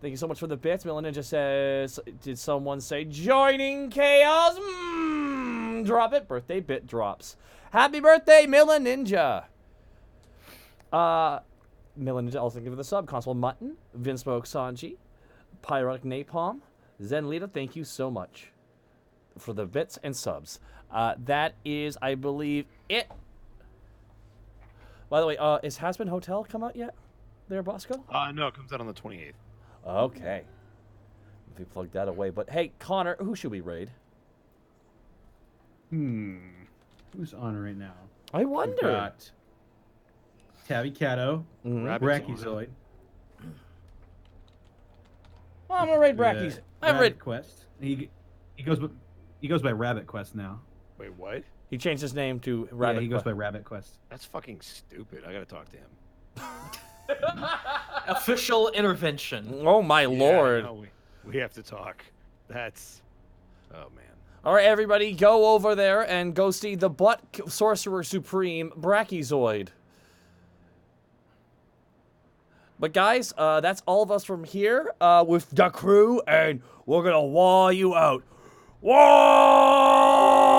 thank you so much for the bits. Milla Ninja says, did someone say joining chaos? Drop it. Birthday bit drops. Happy birthday, Milla Ninja. Milla Ninja also give the sub. Consul Mutton, Vinsmoke Sanji, Pyrotic Napalm, Zen Lita, thank you so much for the bits and subs. That is, I believe, it. By the way, is Hasbin Hotel come out yet? There, Bosco? No, it comes out on the 28th. Okay. If we plug that away. But hey, Connor, who should we raid? Who's on right now? I We've wonder. got Tabby Cato, Brachiozoid. Oh, I'm gonna raid Brackies. I raid. Rabbit Quest. He goes by Rabbit Quest now. Wait, what? He changed his name to Rabbit. Yeah, he goes by Rabbit Quest. That's fucking stupid. I gotta talk to him. Official intervention. Oh my lord. No, we have to talk. That's... Oh, man. All right, everybody, go over there and go see the Butt Sorcerer Supreme Brachiozoid. But guys, that's all of us from here with the crew, and we're gonna wall you out. Wall!